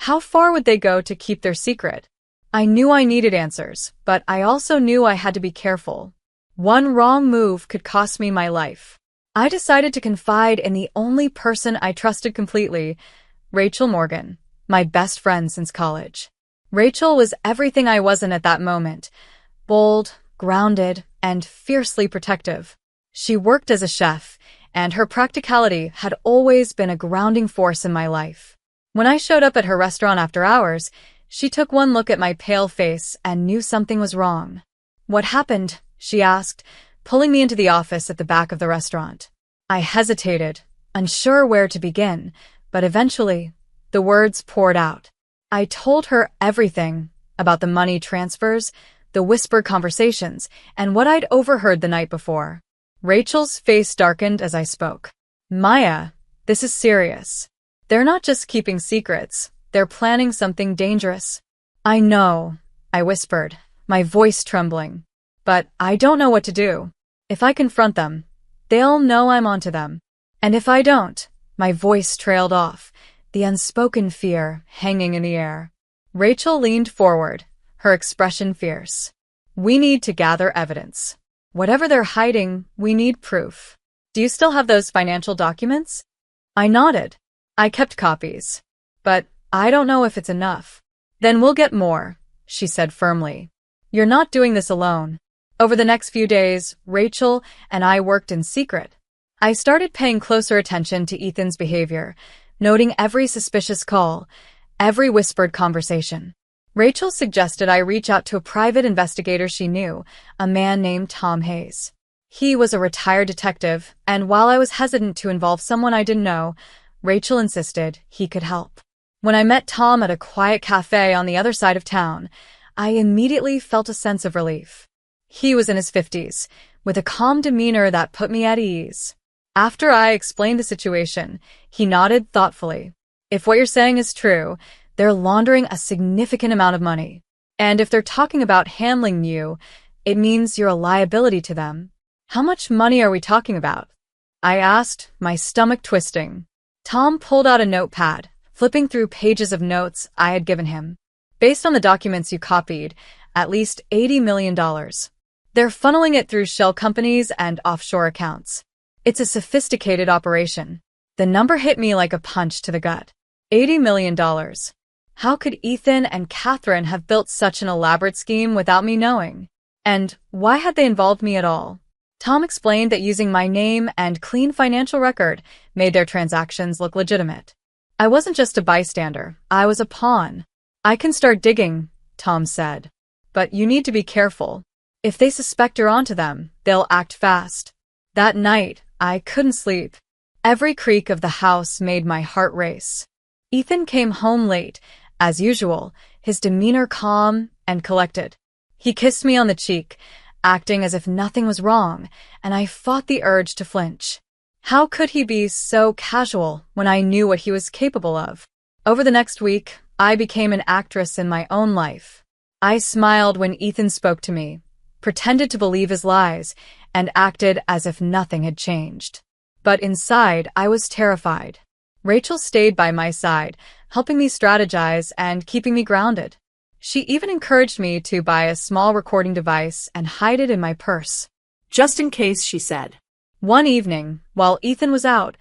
How far would they go to keep their secret? I knew I needed answers, but I also knew I had to be careful. One wrong move could cost me my life. I decided to confide in the only person I trusted completely, Rachel Morgan, my best friend since college. Rachel was everything I wasn't at that moment. Bold, grounded, and fiercely protective. She worked as a chef, and her practicality had always been a grounding force in my life. When I showed up at her restaurant after hours, she took one look at my pale face and knew something was wrong. "What happened?" she asked, pulling me into the office at the back of the restaurant. I hesitated, unsure where to begin, but eventually, the words poured out. I told her everything about the money transfers, the whispered conversations, and what I'd overheard the night before. Rachel's face darkened as I spoke. "Maya, this is serious. They're not just keeping secrets, they're planning something dangerous." "I know," I whispered, my voice trembling. "But I don't know what to do. If I confront them, they'll know I'm onto them. And if I don't," my voice trailed off, the unspoken fear hanging in the air. Rachel leaned forward, her expression fierce. "We need to gather evidence. Whatever they're hiding, we need proof. Do you still have those financial documents?" I nodded. "I kept copies. But I don't know if it's enough." "Then we'll get more," she said firmly. "You're not doing this alone." Over the next few days, Rachel and I worked in secret. I started paying closer attention to Ethan's behavior, noting every suspicious call, every whispered conversation. Rachel suggested I reach out to a private investigator she knew, a man named Tom Hayes. He was a retired detective, and while I was hesitant to involve someone I didn't know, Rachel insisted he could help. When I met Tom at a quiet cafe on the other side of town, I immediately felt a sense of relief. He was in his 50s, with a calm demeanor that put me at ease. After I explained the situation, he nodded thoughtfully. "If what you're saying is true, they're laundering a significant amount of money. And if they're talking about handling you, it means you're a liability to them. How much money are we talking about?" I asked, my stomach twisting. Tom pulled out a notepad, flipping through pages of notes I had given him. "Based on the documents you copied, at least $80 million. They're funneling it through shell companies and offshore accounts. It's a sophisticated operation." The number hit me like a punch to the gut. $80 million. How could Ethan and Catherine have built such an elaborate scheme without me knowing? And why had they involved me at all? Tom explained that using my name and clean financial record made their transactions look legitimate. I wasn't just a bystander, I was a pawn. I can start digging, Tom said. But you need to be careful. If they suspect you're onto them, they'll act fast. That night, I couldn't sleep. Every creak of the house made my heart race. Ethan came home late, as usual, his demeanor calm and collected. He kissed me on the cheek, acting as if nothing was wrong, and I fought the urge to flinch. How could he be so casual when I knew what he was capable of? Over the next week, I became an actress in my own life. I smiled when Ethan spoke to me, pretended to believe his lies, and acted as if nothing had changed. But inside, I was terrified. Rachel stayed by my side, helping me strategize and keeping me grounded. She even encouraged me to buy a small recording device and hide it in my purse. Just in case, she said. One evening, while Ethan was out,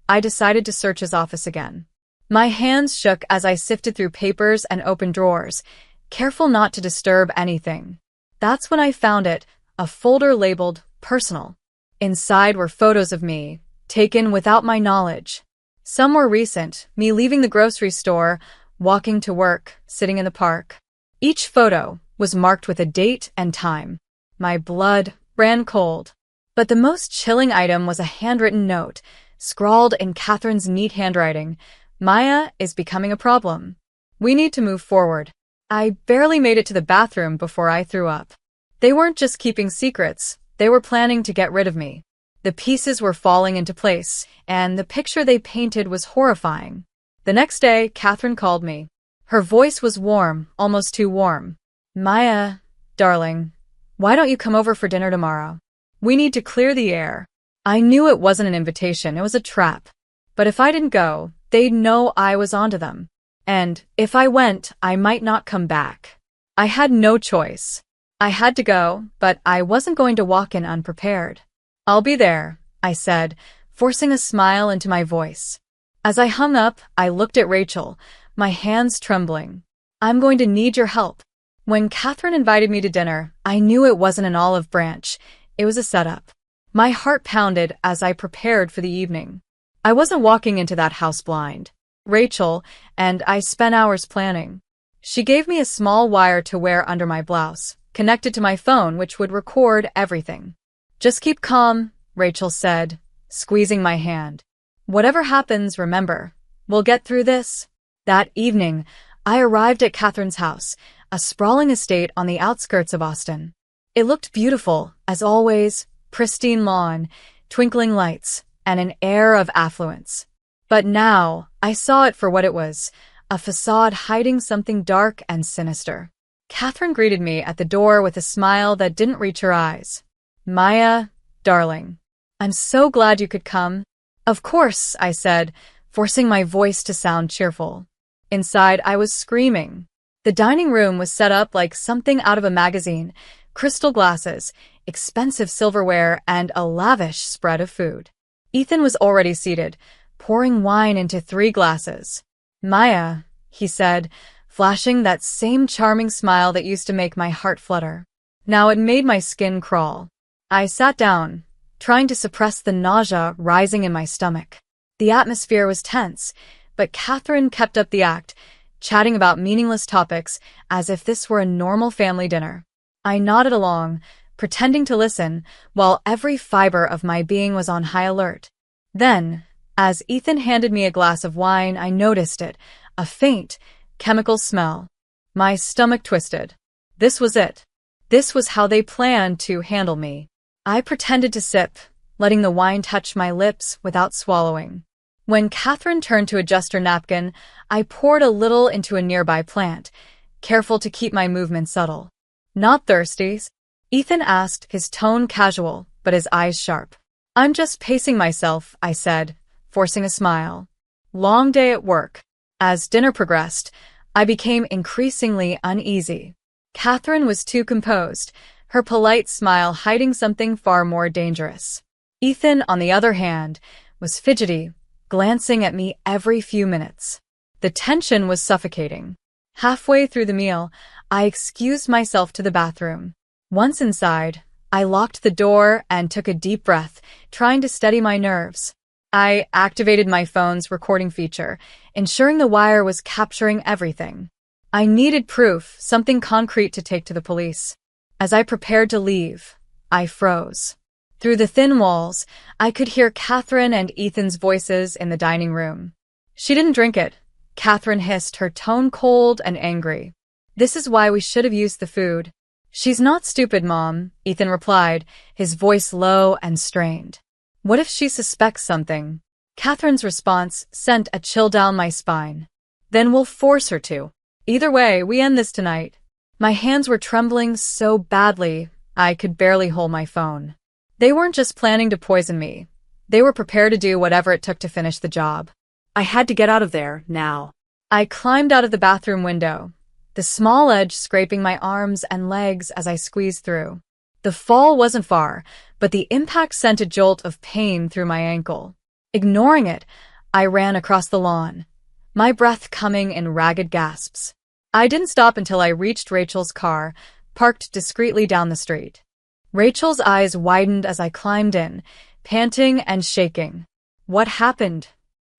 I decided to search his office again. My hands shook as I sifted through papers and opened drawers, careful not to disturb anything. That's when I found it, a folder labeled Personal. Inside were photos of me, taken without my knowledge. Some were recent, me leaving the grocery store, walking to work, sitting in the park. Each photo was marked with a date and time. My blood ran cold. But the most chilling item was a handwritten note, scrawled in Catherine's neat handwriting. Maya is becoming a problem. We need to move forward. I barely made it to the bathroom before I threw up. They weren't just keeping secrets, they were planning to get rid of me. The pieces were falling into place, and the picture they painted was horrifying. The next day, Catherine called me. Her voice was warm, almost too warm. Maya, darling, why don't you come over for dinner tomorrow? We need to clear the air. I knew it wasn't an invitation, it was a trap. But if I didn't go, they'd know I was onto them. And if I went, I might not come back. I had no choice. I had to go, but I wasn't going to walk in unprepared. I'll be there, I said, forcing a smile into my voice. As I hung up, I looked at Rachel, my hands trembling. I'm going to need your help. When Catherine invited me to dinner, I knew it wasn't an olive branch. It was a setup. My heart pounded as I prepared for the evening. I wasn't walking into that house blind. Rachel and I spent hours planning. She gave me a small wire to wear under my blouse, connected to my phone, which would record everything. Just keep calm, Rachel said, squeezing my hand. Whatever happens, remember, we'll get through this. That evening, I arrived at Catherine's house, a sprawling estate on the outskirts of Austin. It looked beautiful, as always, pristine lawn, twinkling lights, and an air of affluence. But now, I saw it for what it was, a facade hiding something dark and sinister. Catherine greeted me at the door with a smile that didn't reach her eyes. Maya, darling, I'm so glad you could come. Of course, I said, forcing my voice to sound cheerful. Inside, I was screaming. The dining room was set up like something out of a magazine, crystal glasses, expensive silverware, and a lavish spread of food. Ethan was already seated, pouring wine into 3 glasses. Maya, he said, flashing that same charming smile that used to make my heart flutter. Now it made my skin crawl. I sat down, trying to suppress the nausea rising in my stomach. The atmosphere was tense, but Catherine kept up the act, chatting about meaningless topics as if this were a normal family dinner. I nodded along, pretending to listen, while every fiber of my being was on high alert. Then, as Ethan handed me a glass of wine, I noticed it, a faint, chemical smell. My stomach twisted. This was it. This was how they planned to handle me. I pretended to sip, letting the wine touch my lips without swallowing. When Catherine turned to adjust her napkin, I poured a little into a nearby plant, careful to keep my movements subtle. Not thirsties? Ethan asked, his tone casual, but his eyes sharp. I'm just pacing myself, I said, forcing a smile. Long day at work. As dinner progressed, I became increasingly uneasy. Catherine was too composed, her polite smile hiding something far more dangerous. Ethan, on the other hand, was fidgety, glancing at me every few minutes. The tension was suffocating. Halfway through the meal, I excused myself to the bathroom. Once inside, I locked the door and took a deep breath, trying to steady my nerves. I activated my phone's recording feature, ensuring the wire was capturing everything. I needed proof, something concrete to take to the police. As I prepared to leave, I froze. Through the thin walls, I could hear Catherine and Ethan's voices in the dining room. "She didn't drink it," Catherine hissed, her tone cold and angry. "This is why we should have used the food." "She's not stupid, Mom," Ethan replied, his voice low and strained. "What if she suspects something?" Catherine's response sent a chill down my spine. "Then we'll force her to. Either way, we end this tonight." My hands were trembling so badly, I could barely hold my phone. They weren't just planning to poison me. They were prepared to do whatever it took to finish the job. I had to get out of there, now. I climbed out of the bathroom window, the small edge scraping my arms and legs as I squeezed through. The fall wasn't far, but the impact sent a jolt of pain through my ankle. Ignoring it, I ran across the lawn, my breath coming in ragged gasps. I didn't stop until I reached Rachel's car, parked discreetly down the street. Rachel's eyes widened as I climbed in, panting and shaking. "What happened?"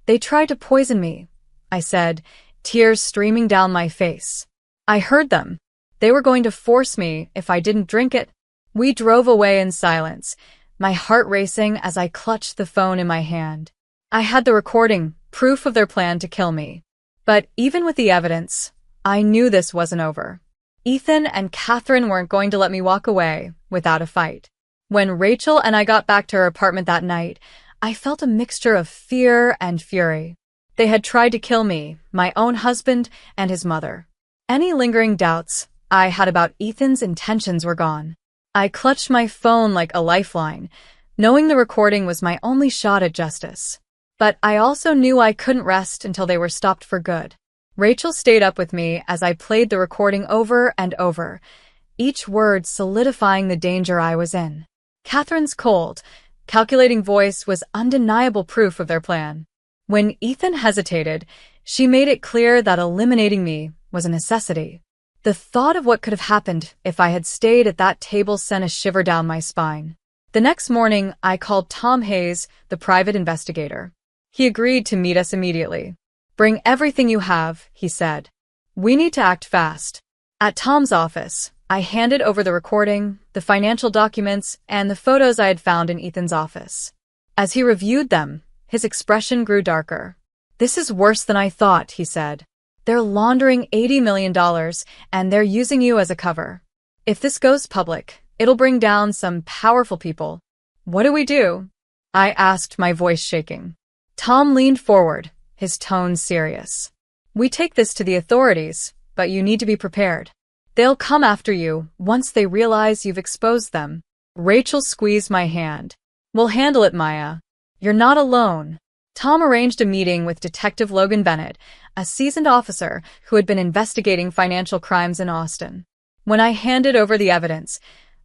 "They tried to poison me," I said, tears streaming down my face. "I heard them. They were going to force me if I didn't drink it." We drove away in silence, my heart racing as I clutched the phone in my hand. I had the recording, proof of their plan to kill me. But even with the evidence, I knew this wasn't over. Ethan and Catherine weren't going to let me walk away without a fight. When Rachel and I got back to her apartment that night, I felt a mixture of fear and fury. They had tried to kill me, my own husband, and his mother. Any lingering doubts I had about Ethan's intentions were gone. I clutched my phone like a lifeline, knowing the recording was my only shot at justice. But I also knew I couldn't rest until they were stopped for good. Rachel stayed up with me as I played the recording over and over, each word solidifying the danger I was in. Catherine's cold, calculating voice was undeniable proof of their plan. When Ethan hesitated, she made it clear that eliminating me was a necessity. The thought of what could have happened if I had stayed at that table sent a shiver down my spine. The next morning, I called Tom Hayes, the private investigator. He agreed to meet us immediately. "Bring everything you have," he said. "We need to act fast." At Tom's office, I handed over the recording, the financial documents, and the photos I had found in Ethan's office. As he reviewed them, his expression grew darker. "This is worse than I thought," he said. "They're laundering $80 million, and they're using you as a cover. If this goes public, it'll bring down some powerful people." "What do we do?" I asked, my voice shaking. Tom leaned forward, his tone serious. "We take this to the authorities, but you need to be prepared. They'll come after you once they realize you've exposed them." Rachel squeezed my hand. "We'll handle it, Maya. You're not alone." Tom arranged a meeting with Detective Logan Bennett, a seasoned officer who had been investigating financial crimes in Austin. When I handed over the evidence,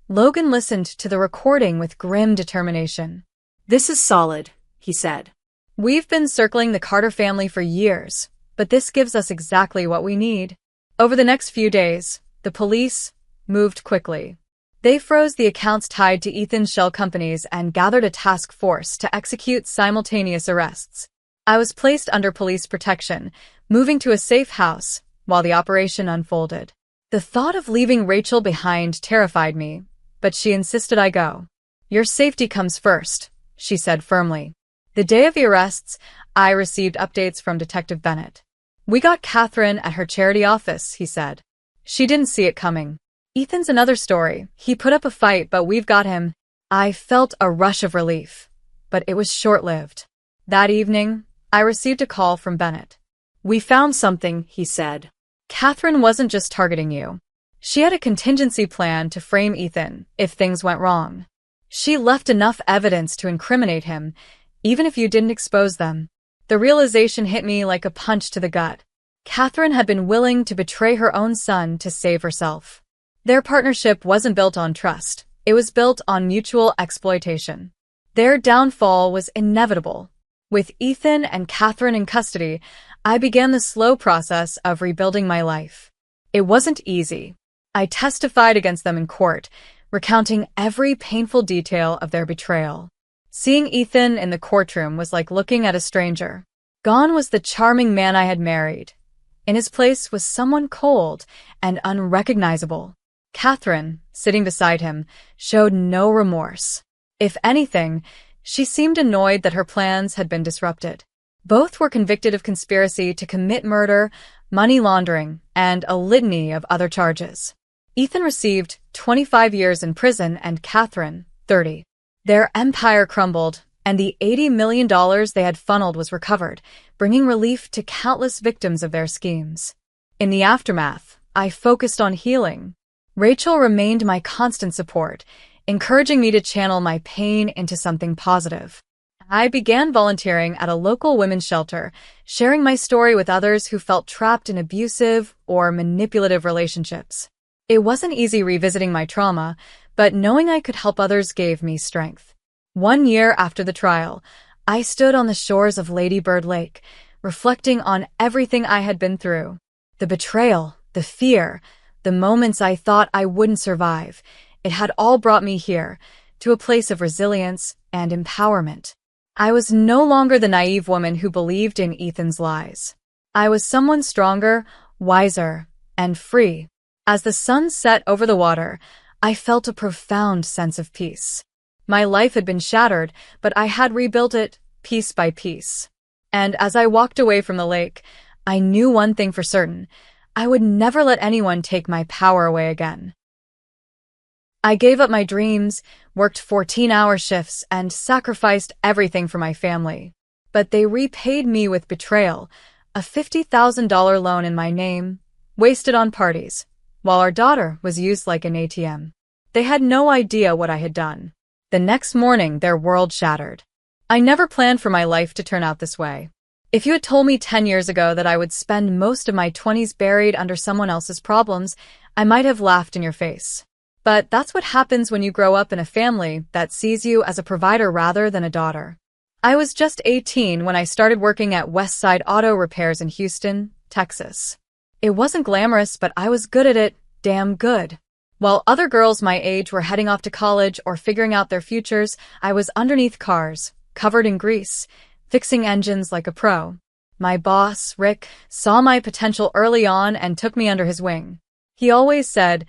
Logan listened to the recording with grim determination. "This is solid," he said. "We've been circling the Carter family for years, but this gives us exactly what we need." Over the next few days, the police moved quickly. They froze the accounts tied to Ethan's shell companies and gathered a task force to execute simultaneous arrests. I was placed under police protection, moving to a safe house while the operation unfolded. The thought of leaving Rachel behind terrified me, but she insisted I go. "Your safety comes first," she said firmly. The day of the arrests, I received updates from Detective Bennett. "We got Catherine at her charity office," he said. "She didn't see it coming. Ethan's another story. He put up a fight, but we've got him." I felt a rush of relief, but it was short-lived. That evening, I received a call from Bennett. "We found something," he said. "Catherine wasn't just targeting you. She had a contingency plan to frame Ethan if things went wrong. She left enough evidence to incriminate him, even if you didn't expose them." The realization hit me like a punch to the gut. Catherine had been willing to betray her own son to save herself. Their partnership wasn't built on trust. It was built on mutual exploitation. Their downfall was inevitable. With Ethan and Catherine in custody, I began the slow process of rebuilding my life. It wasn't easy. I testified against them in court, recounting every painful detail of their betrayal. Seeing Ethan in the courtroom was like looking at a stranger. Gone was the charming man I had married. In his place was someone cold and unrecognizable. Catherine, sitting beside him, showed no remorse. If anything, she seemed annoyed that her plans had been disrupted. Both were convicted of conspiracy to commit murder, money laundering, and a litany of other charges. Ethan received 25 years in prison and Catherine, 30. Their empire crumbled, and the $80 million they had funneled was recovered, bringing relief to countless victims of their schemes. In the aftermath, I focused on healing. Rachel remained my constant support, encouraging me to channel my pain into something positive. I began volunteering at a local women's shelter, sharing my story with others who felt trapped in abusive or manipulative relationships. It wasn't easy revisiting my trauma, but knowing I could help others gave me strength. 1 year after the trial, I stood on the shores of Lady Bird Lake, reflecting on everything I had been through. The betrayal, the fear, the moments I thought I wouldn't survive. It had all brought me here, to a place of resilience and empowerment. I was no longer the naive woman who believed in Ethan's lies. I was someone stronger, wiser, and free. As the sun set over the water, I felt a profound sense of peace. My life had been shattered, but I had rebuilt it piece by piece. And as I walked away from the lake, I knew one thing for certain: I would never let anyone take my power away again. I gave up my dreams, worked 14-hour shifts, and sacrificed everything for my family. But they repaid me with betrayal, a $50,000 loan in my name, wasted on parties, while our daughter was used like an ATM. They had no idea what I had done. The next morning, their world shattered. I never planned for my life to turn out this way. If you had told me 10 years ago that I would spend most of my 20s buried under someone else's problems, I might have laughed in your face. But that's what happens when you grow up in a family that sees you as a provider rather than a daughter. I was just 18 when I started working at Westside Auto Repairs in Houston, Texas. It wasn't glamorous, but I was good at it, damn good. While other girls my age were heading off to college or figuring out their futures, I was underneath cars, covered in grease, fixing engines like a pro. My boss, Rick, saw my potential early on and took me under his wing. He always said,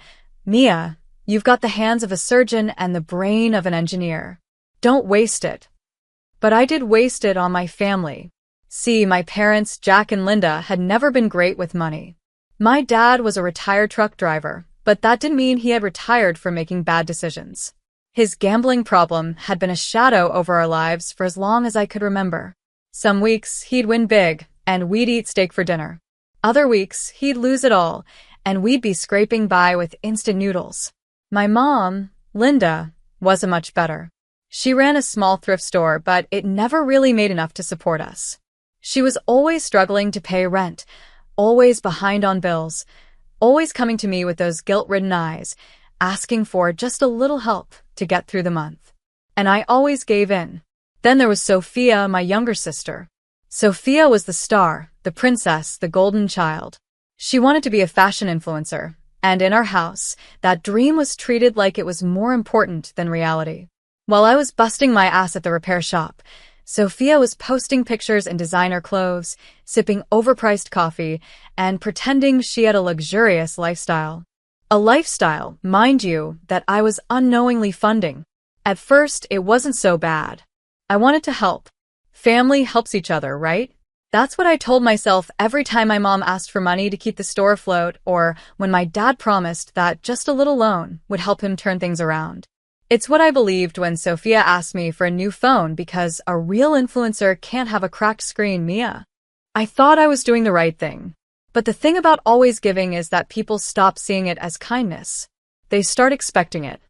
"Mia, you've got the hands of a surgeon and the brain of an engineer. Don't waste it." But I did waste it on my family. See, my parents, Jack and Linda, had never been great with money. My dad was a retired truck driver, but that didn't mean he had retired from making bad decisions. His gambling problem had been a shadow over our lives for as long as I could remember. Some weeks, he'd win big, and we'd eat steak for dinner. Other weeks, he'd lose it all, and we'd be scraping by with instant noodles. My mom, Linda, wasn't much better. She ran a small thrift store, but it never really made enough to support us. She was always struggling to pay rent, always behind on bills, always coming to me with those guilt-ridden eyes, asking for just a little help to get through the month. And I always gave in. Then there was Sophia, my younger sister. Sophia was the star, the princess, the golden child. She wanted to be a fashion influencer, and in our house, that dream was treated like it was more important than reality. While I was busting my ass at the repair shop, Sophia was posting pictures in designer clothes, sipping overpriced coffee, and pretending she had a luxurious lifestyle. A lifestyle, mind you, that I was unknowingly funding. At first, it wasn't so bad. I wanted to help. Family helps each other, right? That's what I told myself every time my mom asked for money to keep the store afloat, or when my dad promised that just a little loan would help him turn things around. It's what I believed when Sophia asked me for a new phone because a real influencer can't have a cracked screen, Mia. I thought I was doing the right thing. But the thing about always giving is that people stop seeing it as kindness. They start expecting it.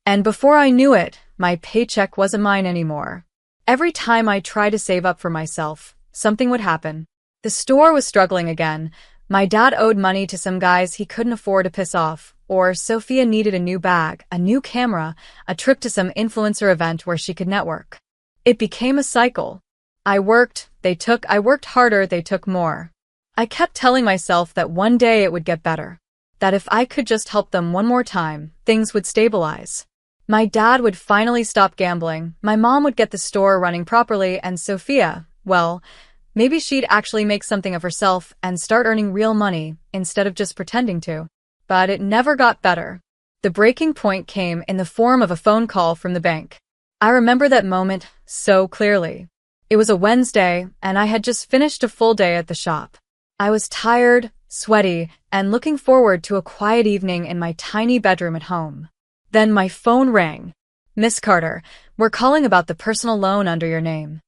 And before I knew it, my paycheck wasn't mine anymore. Every time I tried to save up for myself, something would happen. The store was struggling again. My dad owed money to some guys he couldn't afford to piss off, or Sophia needed a new bag, a new camera, a trip to some influencer event where she could network. It became a cycle. I worked harder, they took more. I kept telling myself that one day it would get better. That if I could just help them one more time, things would stabilize. My dad would finally stop gambling, my mom would get the store running properly, and Sophia, well, maybe she'd actually make something of herself and start earning real money instead of just pretending to. But it never got better. The breaking point came in the form of a phone call from the bank. I remember that moment so clearly. It was a Wednesday, and I had just finished a full day at the shop. I was tired, sweaty, and looking forward to a quiet evening in my tiny bedroom at home. Then my phone rang. "Miss Carter, we're calling about the personal loan under your name."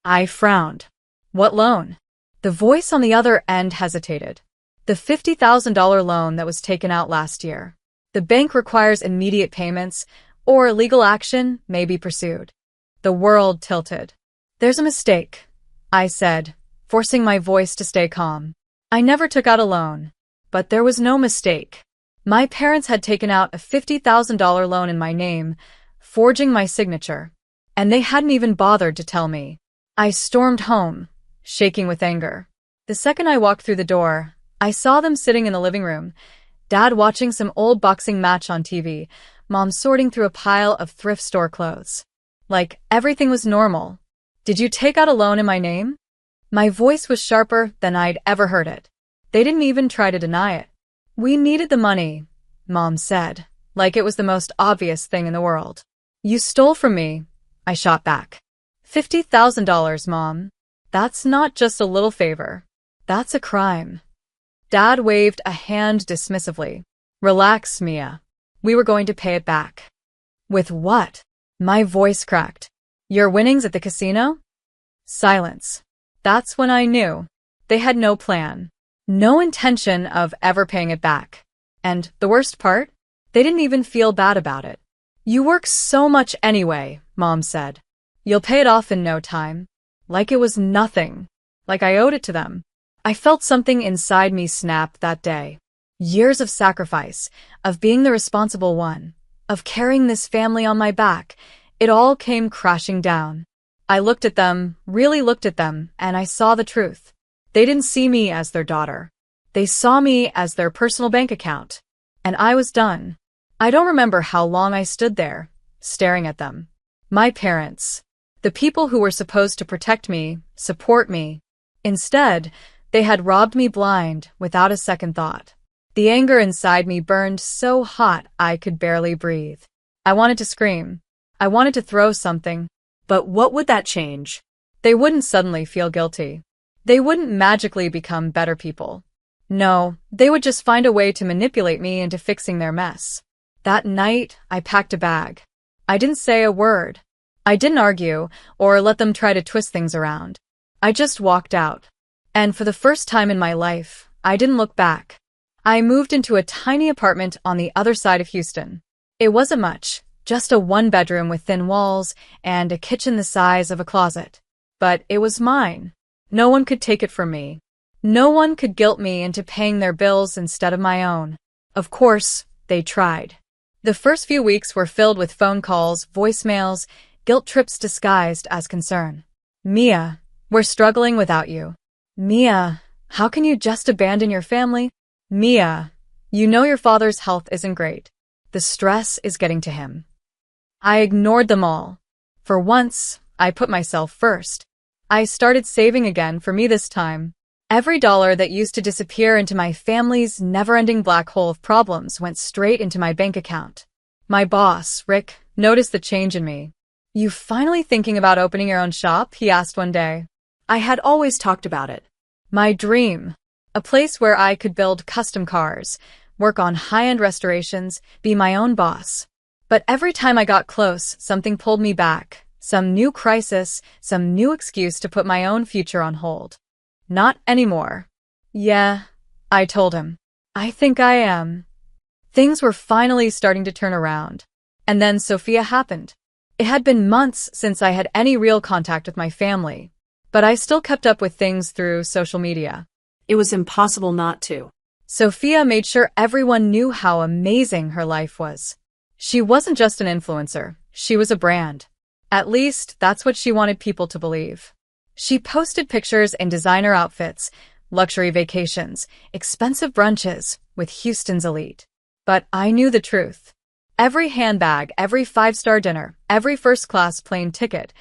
I frowned. "What loan?" The voice on the other end hesitated. "The $50,000 loan that was taken out last year. The bank requires immediate payments, or legal action may be pursued." The world tilted. "There's a mistake," I said, forcing my voice to stay calm. "I never took out a loan." But there was no mistake. My parents had taken out a $50,000 loan in my name, forging my signature. And they hadn't even bothered to tell me. I stormed home, shaking with anger. The second I walked through the door, I saw them sitting in the living room, Dad watching some old boxing match on TV, Mom sorting through a pile of thrift store clothes. Like everything was normal. "Did you take out a loan in my name?" My voice was sharper than I'd ever heard it. They didn't even try to deny it. "We needed the money," Mom said, like it was the most obvious thing in the world. "You stole from me," I shot back. $50,000, Mom. That's not just a little favor. That's a crime." Dad waved a hand dismissively. "Relax, Mia. We were going to pay it back." "With what?" My voice cracked. "Your winnings at the casino?" Silence. That's when I knew. They had no plan. No intention of ever paying it back. And the worst part? They didn't even feel bad about it. "You work so much anyway," Mom said. "You'll pay it off in no time." Like it was nothing. Like I owed it to them. I felt something inside me snap that day. Years of sacrifice, of being the responsible one, of carrying this family on my back, it all came crashing down. I looked at them, really looked at them, and I saw the truth. They didn't see me as their daughter. They saw me as their personal bank account. And I was done. I don't remember how long I stood there, staring at them. My parents. The people who were supposed to protect me, support me. Instead, they had robbed me blind, without a second thought. The anger inside me burned so hot I could barely breathe. I wanted to scream. I wanted to throw something. But what would that change? They wouldn't suddenly feel guilty. They wouldn't magically become better people. No, they would just find a way to manipulate me into fixing their mess. That night, I packed a bag. I didn't say a word. I didn't argue or let them try to twist things around. I just walked out. And for the first time in my life, I didn't look back. I moved into a tiny apartment on the other side of Houston. It wasn't much, just a one-bedroom with thin walls and a kitchen the size of a closet. But it was mine. No one could take it from me. No one could guilt me into paying their bills instead of my own. Of course, they tried. The first few weeks were filled with phone calls, voicemails, guilt trips disguised as concern. "Mia, we're struggling without you." "Mia, how can you just abandon your family?" "Mia, you know your father's health isn't great. The stress is getting to him." I ignored them all. For once, I put myself first. I started saving again for me this time. Every dollar that used to disappear into my family's never-ending black hole of problems went straight into my bank account. My boss, Rick, noticed the change in me. "You finally thinking about opening your own shop?" he asked one day. I had always talked about it. My dream. A place where I could build custom cars, work on high-end restorations, be my own boss. But every time I got close, something pulled me back. Some new crisis, some new excuse to put my own future on hold. "Not anymore." "Yeah," I told him. "I think I am." Things were finally starting to turn around. And then Sophia happened. It had been months since I had any real contact with my family, but I still kept up with things through social media. It was impossible not to. Sophia made sure everyone knew how amazing her life was. She wasn't just an influencer, she was a brand. At least, that's what she wanted people to believe. She posted pictures in designer outfits, luxury vacations, expensive brunches with Houston's elite. But I knew the truth. Every handbag, every five-star dinner, every first-class plane ticket,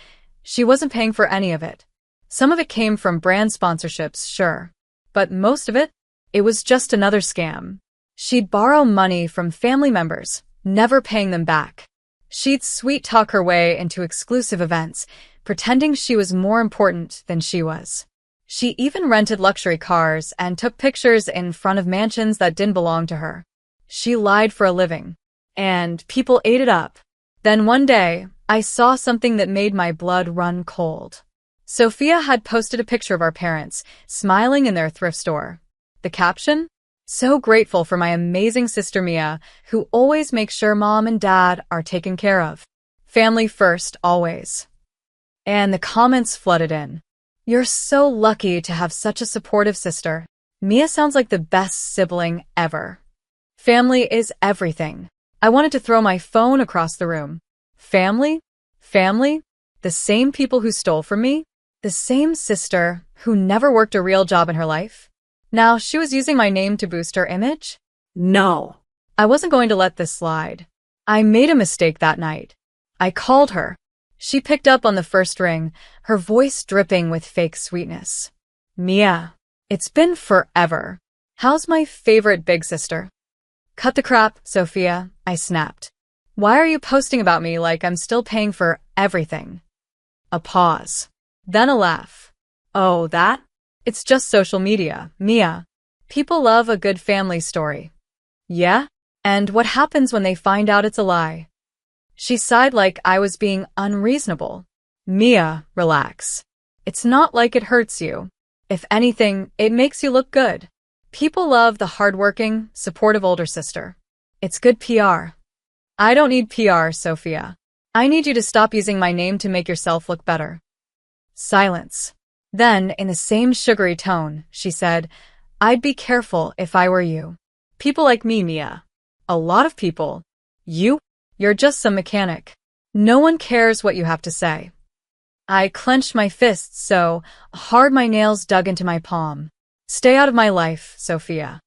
she wasn't paying for any of it. Some of it came from brand sponsorships, sure. But most of it? It was just another scam. She'd borrow money from family members, never paying them back. She'd sweet-talk her way into exclusive events, pretending she was more important than she was. She even rented luxury cars and took pictures in front of mansions that didn't belong to her. She lied for a living. And people ate it up. Then one day, I saw something that made my blood run cold. Sophia had posted a picture of our parents, smiling in their thrift store. The caption? "So grateful for my amazing sister Mia, who always makes sure mom and dad are taken care of. Family first, always." And the comments flooded in. "You're so lucky to have such a supportive sister. Mia sounds like the best sibling ever. Family is everything." I wanted to throw my phone across the room. Family? Family? The same people who stole from me? The same sister who never worked a real job in her life? Now she was using my name to boost her image? No. I wasn't going to let this slide. I made a mistake that night. I called her. She picked up on the first ring, her voice dripping with fake sweetness. "Mia, it's been forever. How's my favorite big sister?" "Cut the crap, Sophia," I snapped. "Why are you posting about me like I'm still paying for everything?" A pause. Then a laugh. "Oh, that? It's just social media, Mia. People love a good family story." "Yeah? And what happens when they find out it's a lie?" She sighed like I was being unreasonable. "Mia, relax. It's not like it hurts you. If anything, it makes you look good. People love the hardworking, supportive older sister. It's good PR. I don't need PR, Sophia. I need you to stop using my name to make yourself look better." Silence. Then, in the same sugary tone, she said, "I'd be careful if I were you. People like me, Mia. A lot of people. You're just some mechanic. No one cares what you have to say." I clenched my fists so hard my nails dug into my palm. "Stay out of my life, Sophia."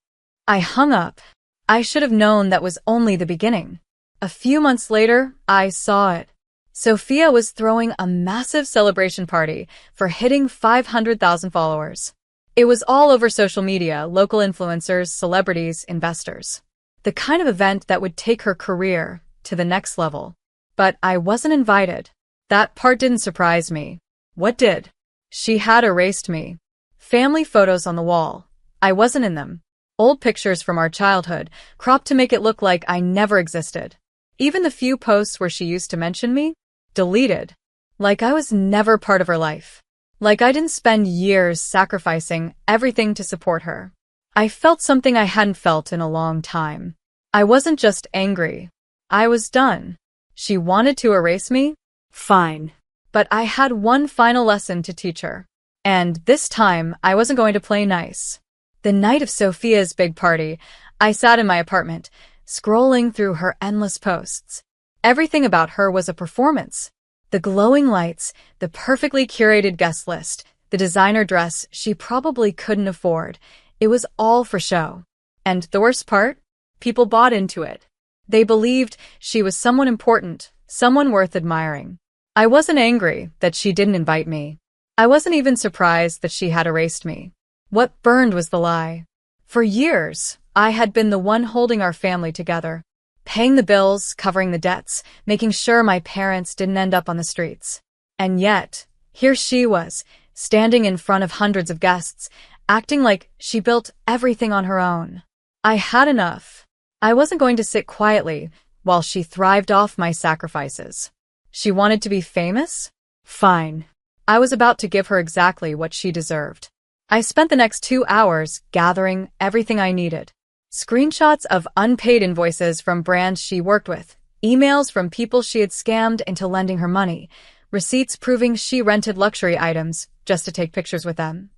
I hung up. I should have known that was only the beginning. A few months later, I saw it. Sophia was throwing a massive celebration party for hitting 500,000 followers. It was all over social media, local influencers, celebrities, investors. The kind of event that would take her career to the next level. But I wasn't invited. That part didn't surprise me. What did? She had erased me. Family photos on the wall. I wasn't in them. Old pictures from our childhood, cropped to make it look like I never existed. Even the few posts where she used to mention me? Deleted. Like I was never part of her life. Like I didn't spend years sacrificing everything to support her. I felt something I hadn't felt in a long time. I wasn't just angry. I was done. She wanted to erase me? Fine. But I had one final lesson to teach her. And this time, I wasn't going to play nice. The night of Sophia's big party, I sat in my apartment, scrolling through her endless posts. Everything about her was a performance. The glowing lights, the perfectly curated guest list, the designer dress she probably couldn't afford. It was all for show. And the worst part? People bought into it. They believed she was someone important, someone worth admiring. I wasn't angry that she didn't invite me. I wasn't even surprised that she had erased me. What burned was the lie. For years, I had been the one holding our family together, paying the bills, covering the debts, making sure my parents didn't end up on the streets. And yet, here she was, standing in front of hundreds of guests, acting like she built everything on her own. I had enough. I wasn't going to sit quietly while she thrived off my sacrifices. She wanted to be famous? Fine. I was about to give her exactly what she deserved. I spent the next 2 hours gathering everything I needed. Screenshots of unpaid invoices from brands she worked with, emails from people she had scammed into lending her money, receipts proving she rented luxury items just to take pictures with them.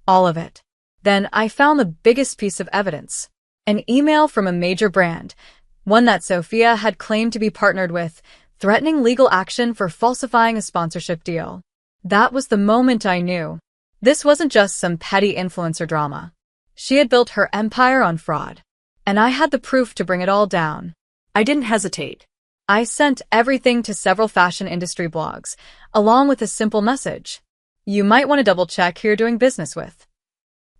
All of it. Then I found the biggest piece of evidence. An email from a major brand, one that Sophia had claimed to be partnered with, threatening legal action for falsifying a sponsorship deal. That was the moment I knew. This wasn't just some petty influencer drama. She had built her empire on fraud. And I had the proof to bring it all down. I didn't hesitate. I sent everything to several fashion industry blogs, along with a simple message. You might want to double check who you're doing business with.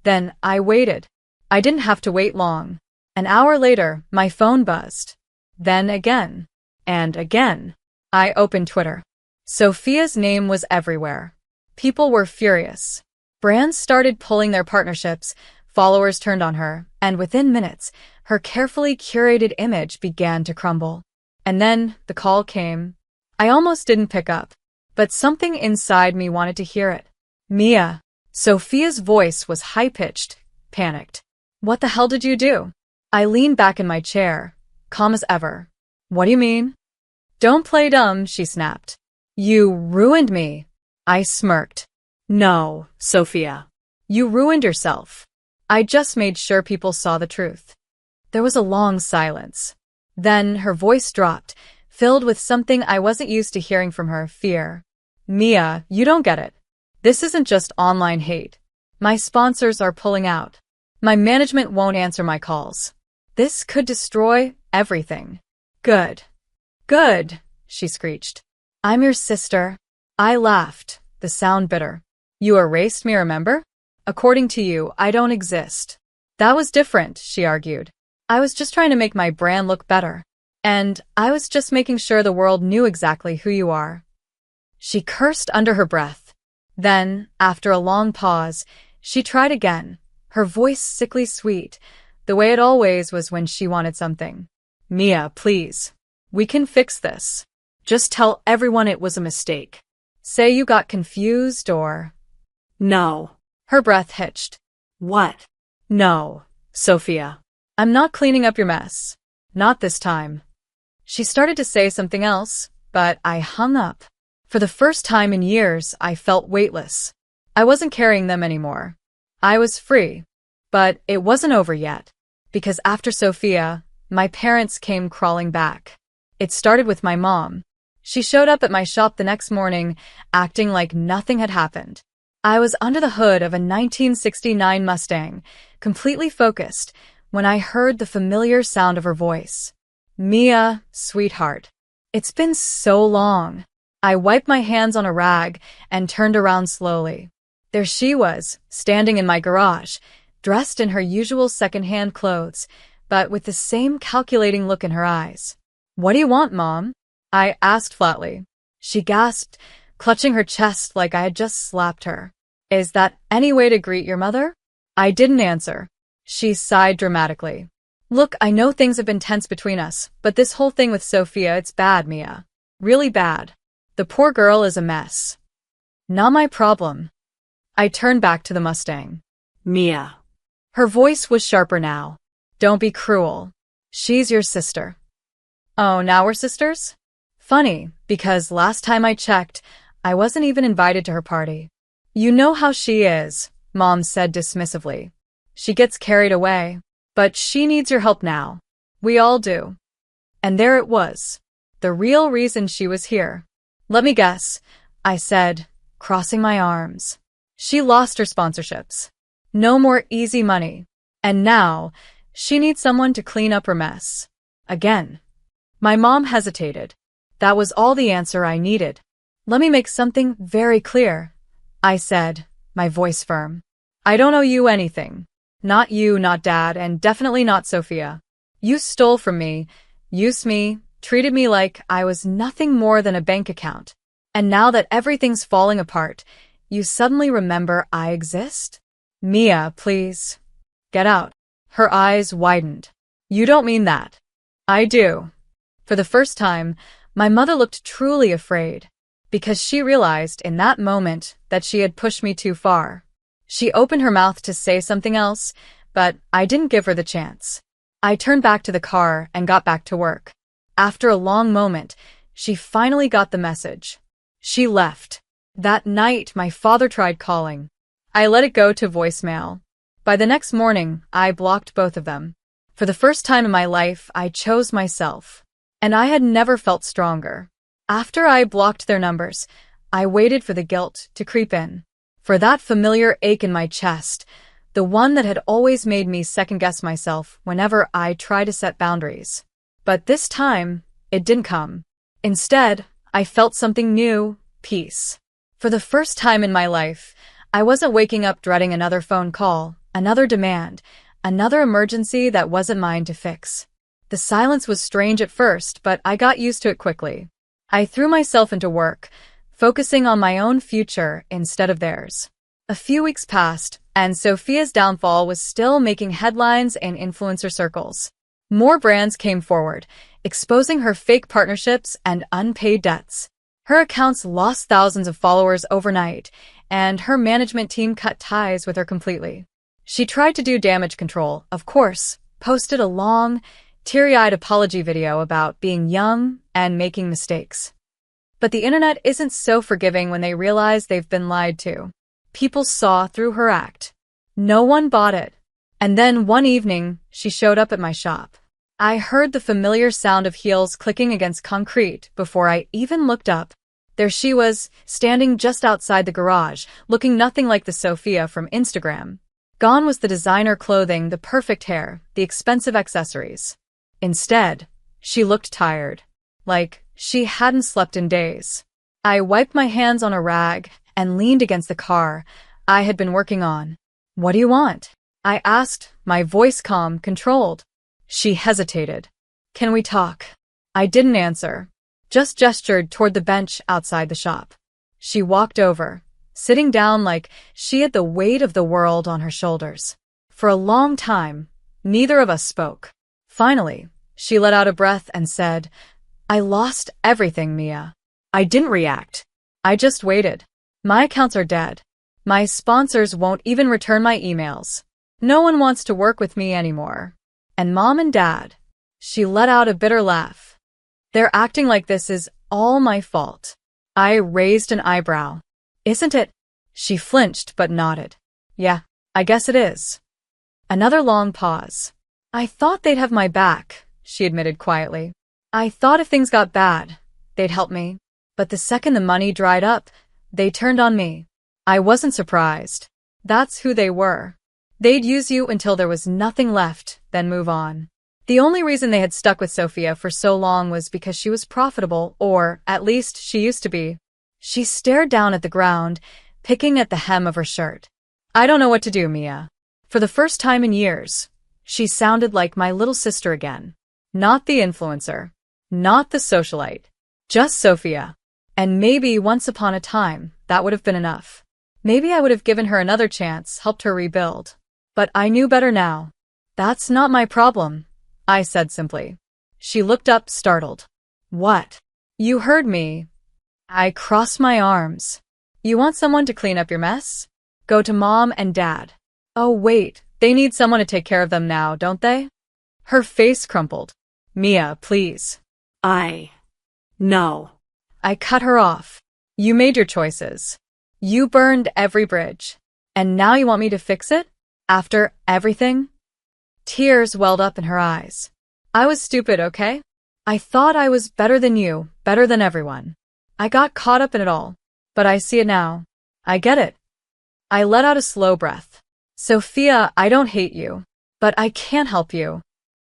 Then I waited. I didn't have to wait long. An hour later, my phone buzzed. Then again. And again. I opened Twitter. Sophia's name was everywhere. People were furious. Brands started pulling their partnerships, followers turned on her, and within minutes, her carefully curated image began to crumble. And then the call came. I almost didn't pick up, but something inside me wanted to hear it. Mia. Sophia's voice was high-pitched, panicked. What the hell did you do? I leaned back in my chair, calm as ever. What do you mean? Don't play dumb, she snapped. You ruined me. I smirked. No, Sophia. You ruined yourself. I just made sure people saw the truth. There was a long silence. Then her voice dropped, filled with something I wasn't used to hearing from her, fear. Mia, you don't get it. This isn't just online hate. My sponsors are pulling out. My management won't answer my calls. This could destroy everything. Good. Good, she screeched. I'm your sister. I laughed, the sound bitter. You erased me, remember? According to you, I don't exist. That was different, she argued. I was just trying to make my brand look better. And I was just making sure the world knew exactly who you are. She cursed under her breath. Then, after a long pause, she tried again, her voice sickly sweet, the way it always was when she wanted something. Mia, please. We can fix this. Just tell everyone it was a mistake. Say you got confused or… No. Her breath hitched. What? No, Sophia. I'm not cleaning up your mess. Not this time. She started to say something else, but I hung up. For the first time in years, I felt weightless. I wasn't carrying them anymore. I was free. But it wasn't over yet. Because after Sophia, my parents came crawling back. It started with my mom. She showed up at my shop the next morning, acting like nothing had happened. I was under the hood of a 1969 Mustang, completely focused, when I heard the familiar sound of her voice. Mia, sweetheart. It's been so long. I wiped my hands on a rag and turned around slowly. There she was, standing in my garage, dressed in her usual second-hand clothes, but with the same calculating look in her eyes. What do you want, Mom? I asked flatly. She gasped, clutching her chest like I had just slapped her. Is that any way to greet your mother? I didn't answer. She sighed dramatically. Look, I know things have been tense between us, but this whole thing with Sophia, it's bad, Mia. Really bad. The poor girl is a mess. Not my problem. I turned back to the Mustang. Mia. Her voice was sharper now. Don't be cruel. She's your sister. Oh, now we're sisters? Funny, because last time I checked, I wasn't even invited to her party. You know how she is, Mom said dismissively. She gets carried away. But she needs your help now. We all do. And there it was. The real reason she was here. Let me guess, I said, crossing my arms. She lost her sponsorships. No more easy money. And now, she needs someone to clean up her mess. Again. My mom hesitated. That was all the answer I needed. Let me make something very clear, I said, my voice firm. I don't owe you anything. Not you, not Dad, and definitely not Sophia. You stole from me, used me, treated me like I was nothing more than a bank account. And now that everything's falling apart, you suddenly remember I exist? Mia, please. Get out. Her eyes widened. You don't mean that. I do. For the first time, my mother looked truly afraid, because she realized in that moment that she had pushed me too far. She opened her mouth to say something else, but I didn't give her the chance. I turned back to the car and got back to work. After a long moment, she finally got the message. She left. That night, my father tried calling. I let it go to voicemail. By the next morning, I blocked both of them. For the first time in my life, I chose myself. And I had never felt stronger. After I blocked their numbers, I waited for the guilt to creep in. For that familiar ache in my chest, the one that had always made me second-guess myself whenever I tried to set boundaries. But this time, it didn't come. Instead, I felt something new: peace. For the first time in my life, I wasn't waking up dreading another phone call, another demand, another emergency that wasn't mine to fix. The silence was strange at first, but I got used to it quickly. I threw myself into work, focusing on my own future instead of theirs. A few weeks passed, and Sophia's downfall was still making headlines in influencer circles. More brands came forward, exposing her fake partnerships and unpaid debts. Her accounts lost thousands of followers overnight, and her management team cut ties with her completely. She tried to do damage control, of course, posted a long, teary-eyed apology video about being young and making mistakes. But the internet isn't so forgiving when they realize they've been lied to. People saw through her act. No one bought it. And then one evening, she showed up at my shop. I heard the familiar sound of heels clicking against concrete before I even looked up. There she was, standing just outside the garage, looking nothing like the Sophia from Instagram. Gone was the designer clothing, the perfect hair, the expensive accessories. Instead, she looked tired, like she hadn't slept in days. I wiped my hands on a rag and leaned against the car I had been working on. "What do you want?" I asked, my voice calm, controlled. She hesitated. "Can we talk?" I didn't answer, just gestured toward the bench outside the shop. She walked over, sitting down like she had the weight of the world on her shoulders. For a long time, neither of us spoke. Finally, she let out a breath and said, "I lost everything, Mia." I didn't react. I just waited. My accounts are dead. My sponsors won't even return my emails. No one wants to work with me anymore. And Mom and Dad. She let out a bitter laugh. They're acting like this is all my fault. I raised an eyebrow. "Isn't it?" She flinched but nodded. "Yeah, I guess it is." Another long pause. "I thought they'd have my back," she admitted quietly. "I thought if things got bad, they'd help me. But the second the money dried up, they turned on me." I wasn't surprised. That's who they were. They'd use you until there was nothing left, then move on. The only reason they had stuck with Sophia for so long was because she was profitable, or at least she used to be. She stared down at the ground, picking at the hem of her shirt. "I don't know what to do, Mia." For the first time in years, she sounded like my little sister again. Not the influencer. Not the socialite. Just Sophia. And maybe once upon a time, that would have been enough. Maybe I would have given her another chance, helped her rebuild. But I knew better now. "That's not my problem," I said simply. She looked up, startled. "What?" "You heard me." I crossed my arms. "You want someone to clean up your mess? Go to Mom and Dad." "Oh wait, they need someone to take care of them now, don't they?" Her face crumpled. "Mia, please." No. I cut her off. "You made your choices. You burned every bridge. And now you want me to fix it? After everything?" Tears welled up in her eyes. "I was stupid, okay? I thought I was better than you, better than everyone. I got caught up in it all. But I see it now. I get it." I let out a slow breath. "Sophia, I don't hate you. But I can't help you."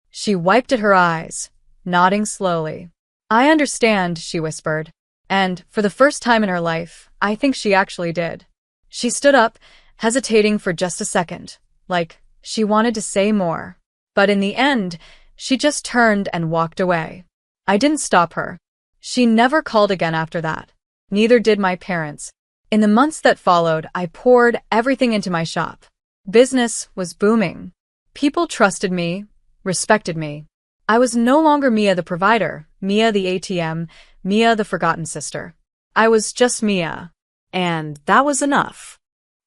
She wiped at her eyes, nodding slowly. "I understand," she whispered. And, for the first time in her life, I think she actually did. She stood up, hesitating for just a second, like she wanted to say more. But in the end, she just turned and walked away. I didn't stop her. She never called again after that. Neither did my parents. In the months that followed, I poured everything into my shop. Business was booming. People trusted me, respected me. I was no longer Mia the provider, Mia the ATM, Mia the forgotten sister. I was just Mia. And that was enough.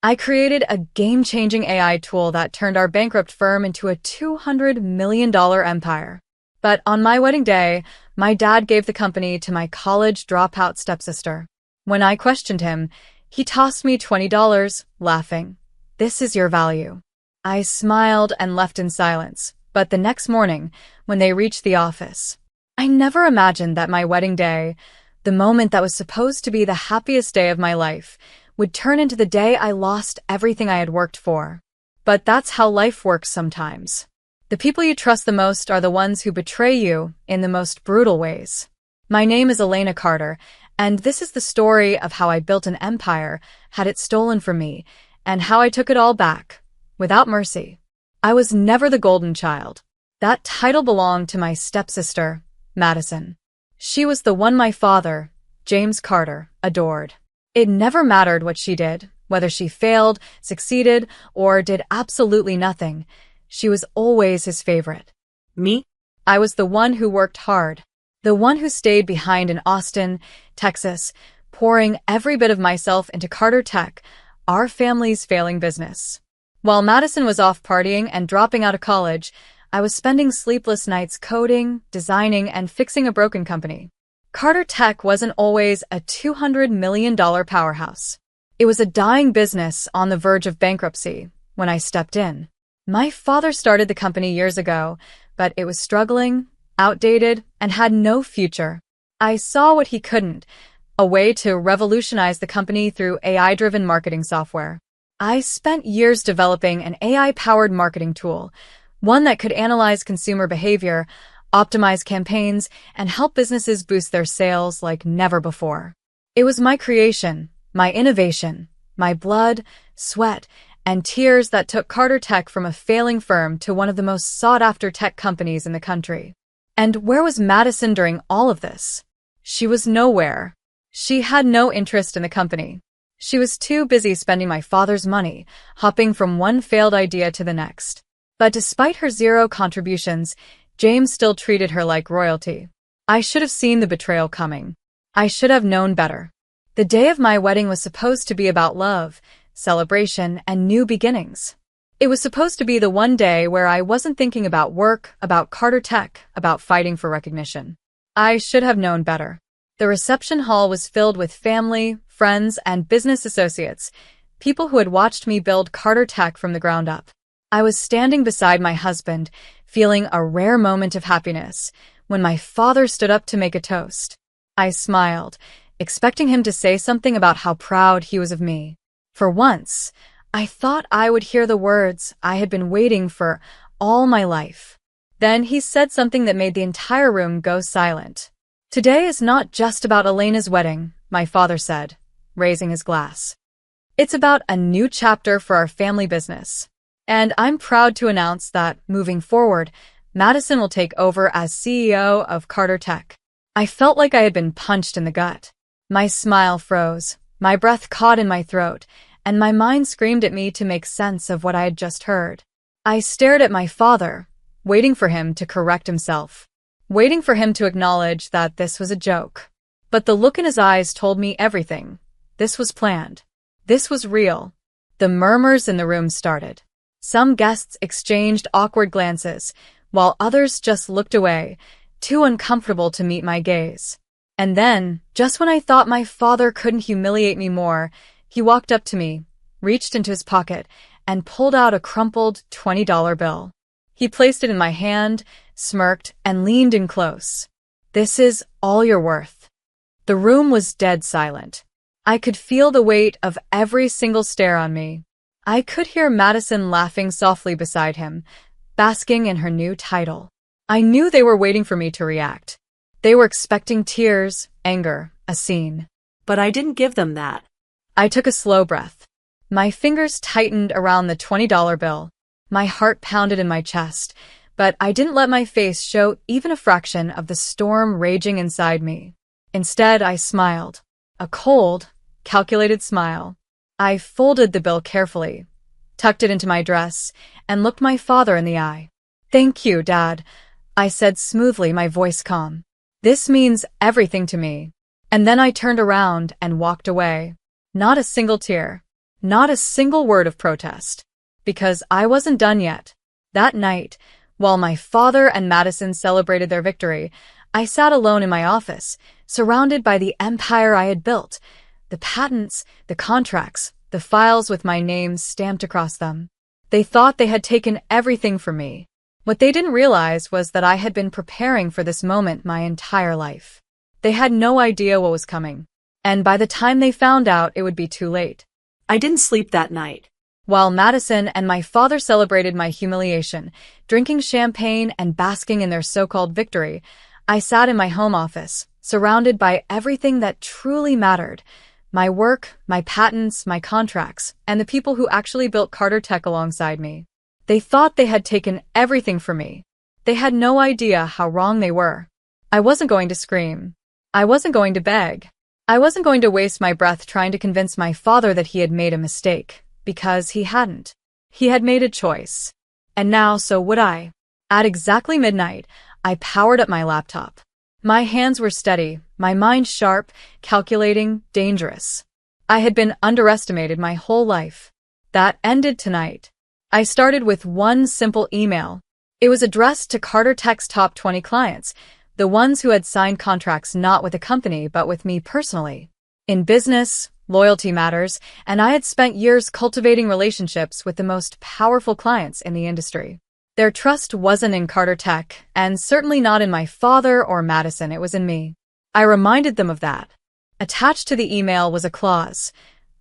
I created a game-changing AI tool that turned our bankrupt firm into a $200 million empire. But on my wedding day, my dad gave the company to my college dropout stepsister. When I questioned him, he tossed me $20, laughing. "This is your value." I smiled and left in silence. But the next morning, when they reached the office, I never imagined that my wedding day, The moment that was supposed to be the happiest day of my life would turn into the day I lost everything I had worked for. But that's how life works sometimes. The people you trust the most are the ones who betray you in the most brutal ways. My name is Elena Carter, and this is the story of how I built an empire, had it stolen from me, and how I took it all back, without mercy. I was never the golden child. That title belonged to my stepsister, Madison. She was the one my father, James Carter, adored. It never mattered what she did, whether she failed, succeeded, or did absolutely nothing. She was always his favorite. Me? I was the one who worked hard, the one who stayed behind in Austin, Texas, pouring every bit of myself into Carter Tech, our family's failing business. While Madison was off partying and dropping out of college, I was spending sleepless nights coding, designing, and fixing a broken company. Carter Tech wasn't always a $200 million powerhouse. It was a dying business on the verge of bankruptcy when I stepped in. My father started the company years ago, but it was struggling, outdated, and had no future. I saw what he couldn't, a way to revolutionize the company through AI-driven marketing software. I spent years developing an AI-powered marketing tool, one that could analyze consumer behavior, optimize campaigns, and help businesses boost their sales like never before. It was my creation, my innovation, my blood, sweat, and tears that took Carter Tech from a failing firm to one of the most sought-after tech companies in the country. And where was Madison during all of this? She was nowhere. She had no interest in the company. She was too busy spending my father's money, hopping from one failed idea to the next. But despite her zero contributions, James still treated her like royalty. I should have seen the betrayal coming. I should have known better. The day of my wedding was supposed to be about love, celebration, and new beginnings. It was supposed to be the one day where I wasn't thinking about work, about Carter Tech, about fighting for recognition. I should have known better. The reception hall was filled with family, friends, and business associates, people who had watched me build Carter Tech from the ground up. I was standing beside my husband, feeling a rare moment of happiness, when my father stood up to make a toast. I smiled, expecting him to say something about how proud he was of me. For once, I thought I would hear the words I had been waiting for all my life. Then he said something that made the entire room go silent. "Today is not just about Elena's wedding," my father said, raising his glass. "It's about a new chapter for our family business. And I'm proud to announce that, moving forward, Madison will take over as CEO of Carter Tech." I felt like I had been punched in the gut. My smile froze, my breath caught in my throat, and my mind screamed at me to make sense of what I had just heard. I stared at my father, waiting for him to correct himself, waiting for him to acknowledge that this was a joke. But the look in his eyes told me everything. This was planned. This was real. The murmurs in the room started. Some guests exchanged awkward glances, while others just looked away, too uncomfortable to meet my gaze. And then, just when I thought my father couldn't humiliate me more, he walked up to me, reached into his pocket, and pulled out a crumpled $20 bill. He placed it in my hand, smirked, and leaned in close. "This is all you're worth." The room was dead silent. I could feel the weight of every single stare on me. I could hear Madison laughing softly beside him, basking in her new title. I knew they were waiting for me to react. They were expecting tears, anger, a scene. But I didn't give them that. I took a slow breath. My fingers tightened around the $20 bill. My heart pounded in my chest, but I didn't let my face show even a fraction of the storm raging inside me. Instead, I smiled. A cold, calculated smile. I folded the bill carefully, tucked it into my dress, and looked my father in the eye. "Thank you, Dad," I said smoothly, my voice calm. "This means everything to me." And then I turned around and walked away. Not a single tear. Not a single word of protest. Because I wasn't done yet. That night, while my father and Madison celebrated their victory, I sat alone in my office, surrounded by the empire I had built. The patents, the contracts, the files with my name stamped across them. They thought they had taken everything from me. What they didn't realize was that I had been preparing for this moment my entire life. They had no idea what was coming. And by the time they found out, it would be too late. I didn't sleep that night. While Madison and my father celebrated my humiliation, drinking champagne and basking in their so-called victory, I sat in my home office, surrounded by everything that truly mattered. My work, my patents, my contracts, and the people who actually built Carter Tech alongside me. They thought they had taken everything from me. They had no idea how wrong they were. I wasn't going to scream. I wasn't going to beg. I wasn't going to waste my breath trying to convince my father that he had made a mistake, because he hadn't. He had made a choice. And now, so would I. At exactly midnight, I powered up my laptop. My hands were steady, my mind sharp, calculating, dangerous. I had been underestimated my whole life. That ended tonight. I started with one simple email. It was addressed to Carter Tech's top 20 clients, the ones who had signed contracts not with the company but with me personally. In business, loyalty matters, and I had spent years cultivating relationships with the most powerful clients in the industry. Their trust wasn't in Carter Tech, and certainly not in my father or Madison, it was in me. I reminded them of that. Attached to the email was a clause,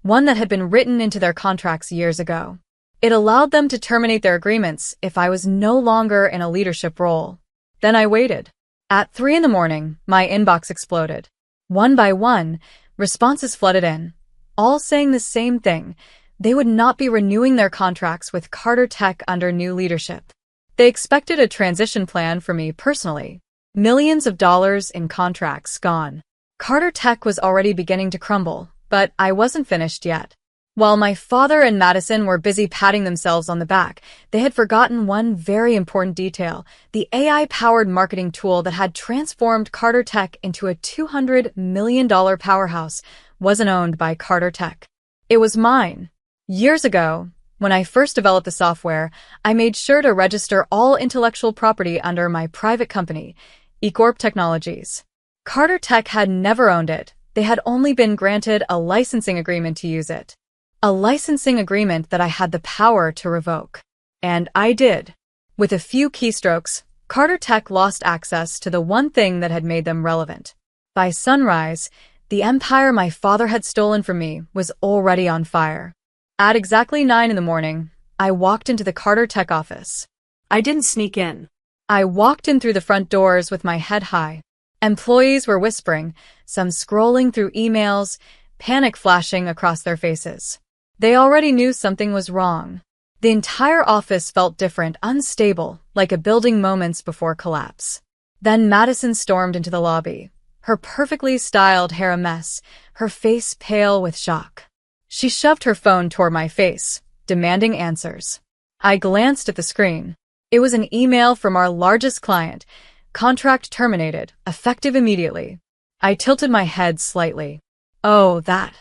one that had been written into their contracts years ago. It allowed them to terminate their agreements if I was no longer in a leadership role. Then I waited. At 3 a.m, my inbox exploded. One by one, responses flooded in, all saying the same thing. They would not be renewing their contracts with Carter Tech under new leadership. They expected a transition plan for me personally. Millions of dollars in contracts gone. Carter Tech was already beginning to crumble, but I wasn't finished yet. While my father and Madison were busy patting themselves on the back, they had forgotten one very important detail: the AI-powered marketing tool that had transformed Carter Tech into a $200 million powerhouse wasn't owned by Carter Tech. It was mine. Years ago, when I first developed the software, I made sure to register all intellectual property under my private company, eCorp Technologies. Carter Tech had never owned it. They had only been granted a licensing agreement to use it. A licensing agreement that I had the power to revoke. And I did. With a few keystrokes, Carter Tech lost access to the one thing that had made them relevant. By sunrise, the empire my father had stolen from me was already on fire. At exactly 9 a.m, I walked into the Carter Tech office. I didn't sneak in. I walked in through the front doors with my head high. Employees were whispering, some scrolling through emails, panic flashing across their faces. They already knew something was wrong. The entire office felt different, unstable, like a building moments before collapse. Then Madison stormed into the lobby, her perfectly styled hair a mess, her face pale with shock. She shoved her phone toward my face, demanding answers. I glanced at the screen. It was an email from our largest client. Contract terminated, effective immediately. I tilted my head slightly. Oh, that.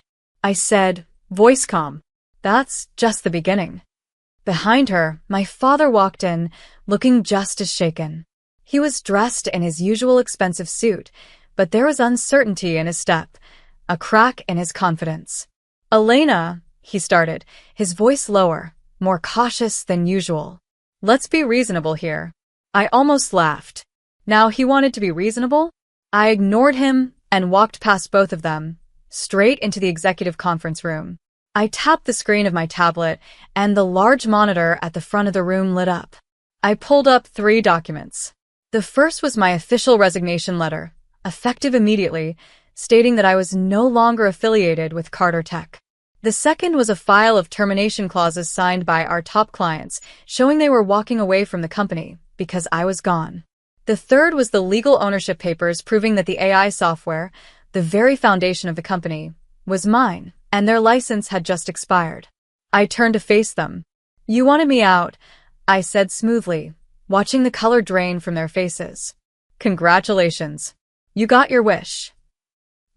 I said, voice calm. That's just the beginning. Behind her, my father walked in, looking just as shaken. He was dressed in his usual expensive suit, but there was uncertainty in his step, a crack in his confidence. Elena, he started, his voice lower, more cautious than usual. Let's be reasonable here. I almost laughed. Now he wanted to be reasonable? I ignored him and walked past both of them, straight into the executive conference room. I tapped the screen of my tablet, and the large monitor at the front of the room lit up. I pulled up 3 documents. The first was my official resignation letter, effective immediately, stating that I was no longer affiliated with Carter Tech. The second was a file of termination clauses signed by our top clients, showing they were walking away from the company because I was gone. The third was the legal ownership papers proving that the AI software, the very foundation of the company, was mine, and their license had just expired. I turned to face them. You wanted me out, I said smoothly, watching the color drain from their faces. Congratulations. You got your wish.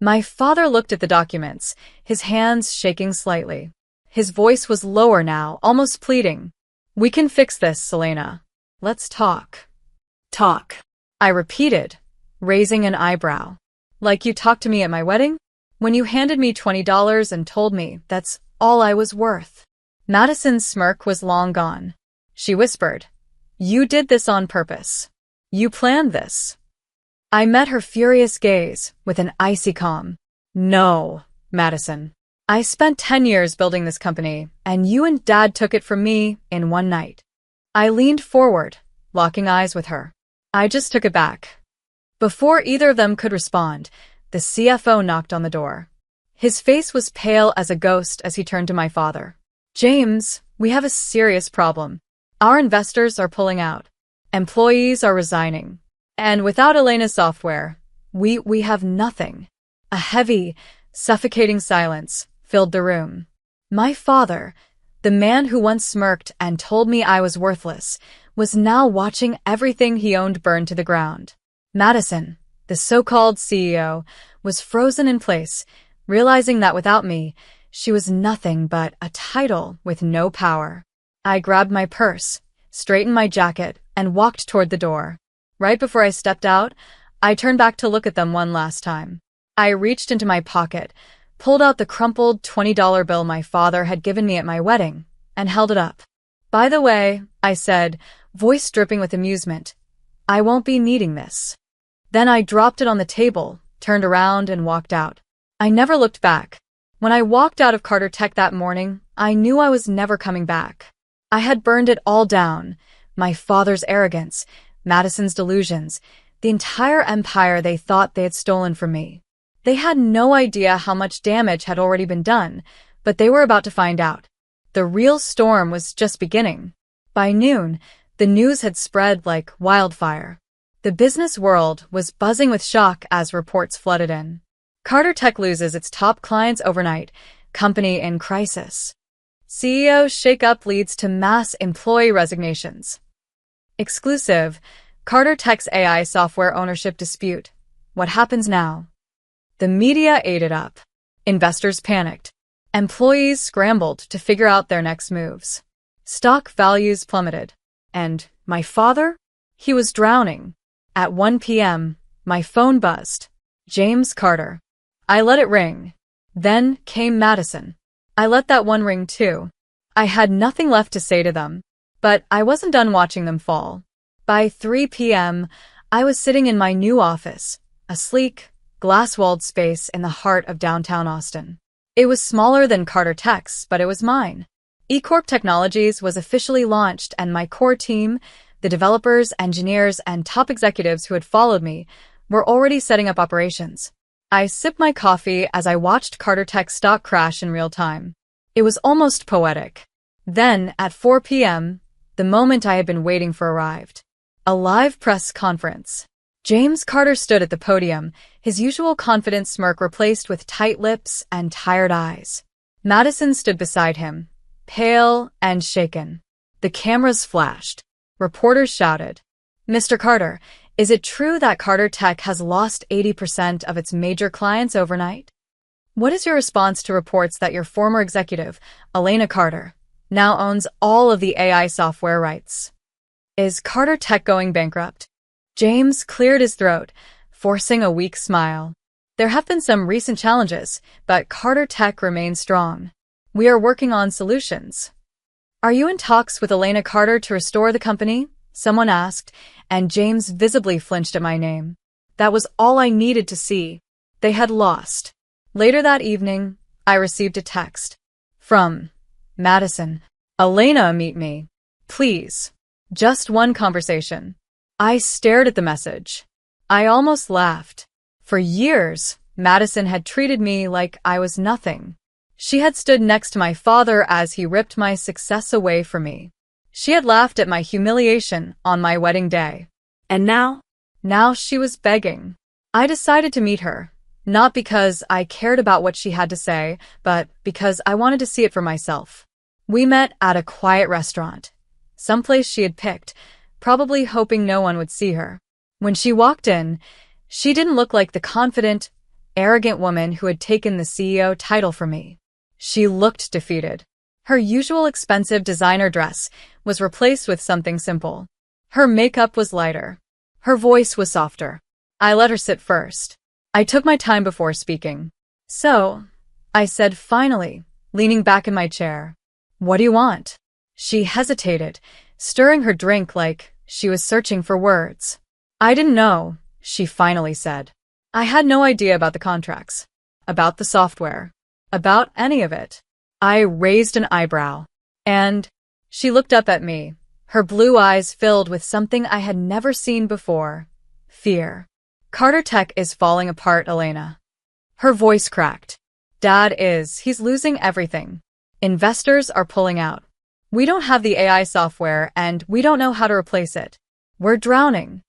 My father looked at the documents, his hands shaking slightly. His voice was lower now, almost pleading. We can fix this, Elena. Let's talk. Talk. I repeated, raising an eyebrow. Like you talked to me at my wedding? When you handed me $20 and told me that's all I was worth. Madison's smirk was long gone. She whispered, You did this on purpose. You planned this. I met her furious gaze with an icy calm. No, Madison. I spent 10 years building this company, and you and Dad took it from me in one night. I leaned forward, locking eyes with her. I just took it back. Before either of them could respond, the CFO knocked on the door. His face was pale as a ghost as he turned to my father. James, we have a serious problem. Our investors are pulling out. Employees are resigning. And without Elena's software, we have nothing. A heavy, suffocating silence filled the room. My father, the man who once smirked and told me I was worthless, was now watching everything he owned burn to the ground. Madison, the so-called CEO, was frozen in place, realizing that without me, she was nothing but a title with no power. I grabbed my purse, straightened my jacket, and walked toward the door. Right before I stepped out, I turned back to look at them one last time. I reached into my pocket, pulled out the crumpled $20 bill my father had given me at my wedding, and held it up. By the way, I said, voice dripping with amusement, I won't be needing this. Then I dropped it on the table, turned around, and walked out. I never looked back. When I walked out of Carter Tech that morning, I knew I was never coming back. I had burned it all down. My father's arrogance, Madison's delusions, the entire empire they thought they had stolen from me. They had no idea how much damage had already been done, but they were about to find out. The real storm was just beginning. By noon, the news had spread like wildfire. The business world was buzzing with shock as reports flooded in. Carter Tech loses its top clients overnight, company in crisis. CEO shakeup leads to mass employee resignations. Exclusive, Carter Tech's AI software ownership dispute. What happens now? The media ate it up. Investors panicked. Employees scrambled to figure out their next moves. Stock values plummeted. And my father? He was drowning. At 1 p.m., my phone buzzed. James Carter. I let it ring. Then came Madison. I let that one ring too. I had nothing left to say to them, but I wasn't done watching them fall. By 3 p.m., I was sitting in my new office, a sleek, glass-walled space in the heart of downtown Austin. It was smaller than Carter Tech's, but it was mine. eCorp Technologies was officially launched, and my core team, the developers, engineers, and top executives who had followed me, were already setting up operations. I sipped my coffee as I watched Carter Tech's stock crash in real time. It was almost poetic. Then, at 4 p.m., the moment I had been waiting for arrived. A live press conference. James Carter stood at the podium, his usual confident smirk replaced with tight lips and tired eyes. Madison stood beside him, pale and shaken. The cameras flashed. Reporters shouted, "Mr. Carter, is it true that Carter Tech has lost 80% of its major clients overnight? What is your response to reports that your former executive, Elena Carter, now owns all of the AI software rights? Is Carter Tech going bankrupt?" James cleared his throat, forcing a weak smile. "There have been some recent challenges, but Carter Tech remains strong. We are working on solutions." "Are you in talks with Elena Carter to restore the company?" someone asked, and James visibly flinched at my name. That was all I needed to see. They had lost. Later that evening, I received a text. From Madison. "Elena, meet me. Please. Just one conversation." I stared at the message. I almost laughed. For years, Madison had treated me like I was nothing. She had stood next to my father as he ripped my success away from me. She had laughed at my humiliation on my wedding day. And now? Now she was begging. I decided to meet her, not because I cared about what she had to say, but because I wanted to see it for myself. We met at a quiet restaurant, someplace she had picked, probably hoping no one would see her. When she walked in, she didn't look like the confident, arrogant woman who had taken the CEO title from me. She looked defeated. Her usual expensive designer dress was replaced with something simple. Her makeup was lighter. Her voice was softer. I let her sit first. I took my time before speaking. "So," I said finally, leaning back in my chair. "What do you want?" She hesitated, stirring her drink like she was searching for words. I didn't know. she finally said. I had no idea about the contracts, about the software, about any of it. I raised an eyebrow, and she looked up at me, her blue eyes filled with something I had never seen before: fear. Carter Tech is falling apart, Elena. Her voice cracked. He's losing everything. Investors are pulling out. We don't have the AI software, and we don't know how to replace it. We're drowning.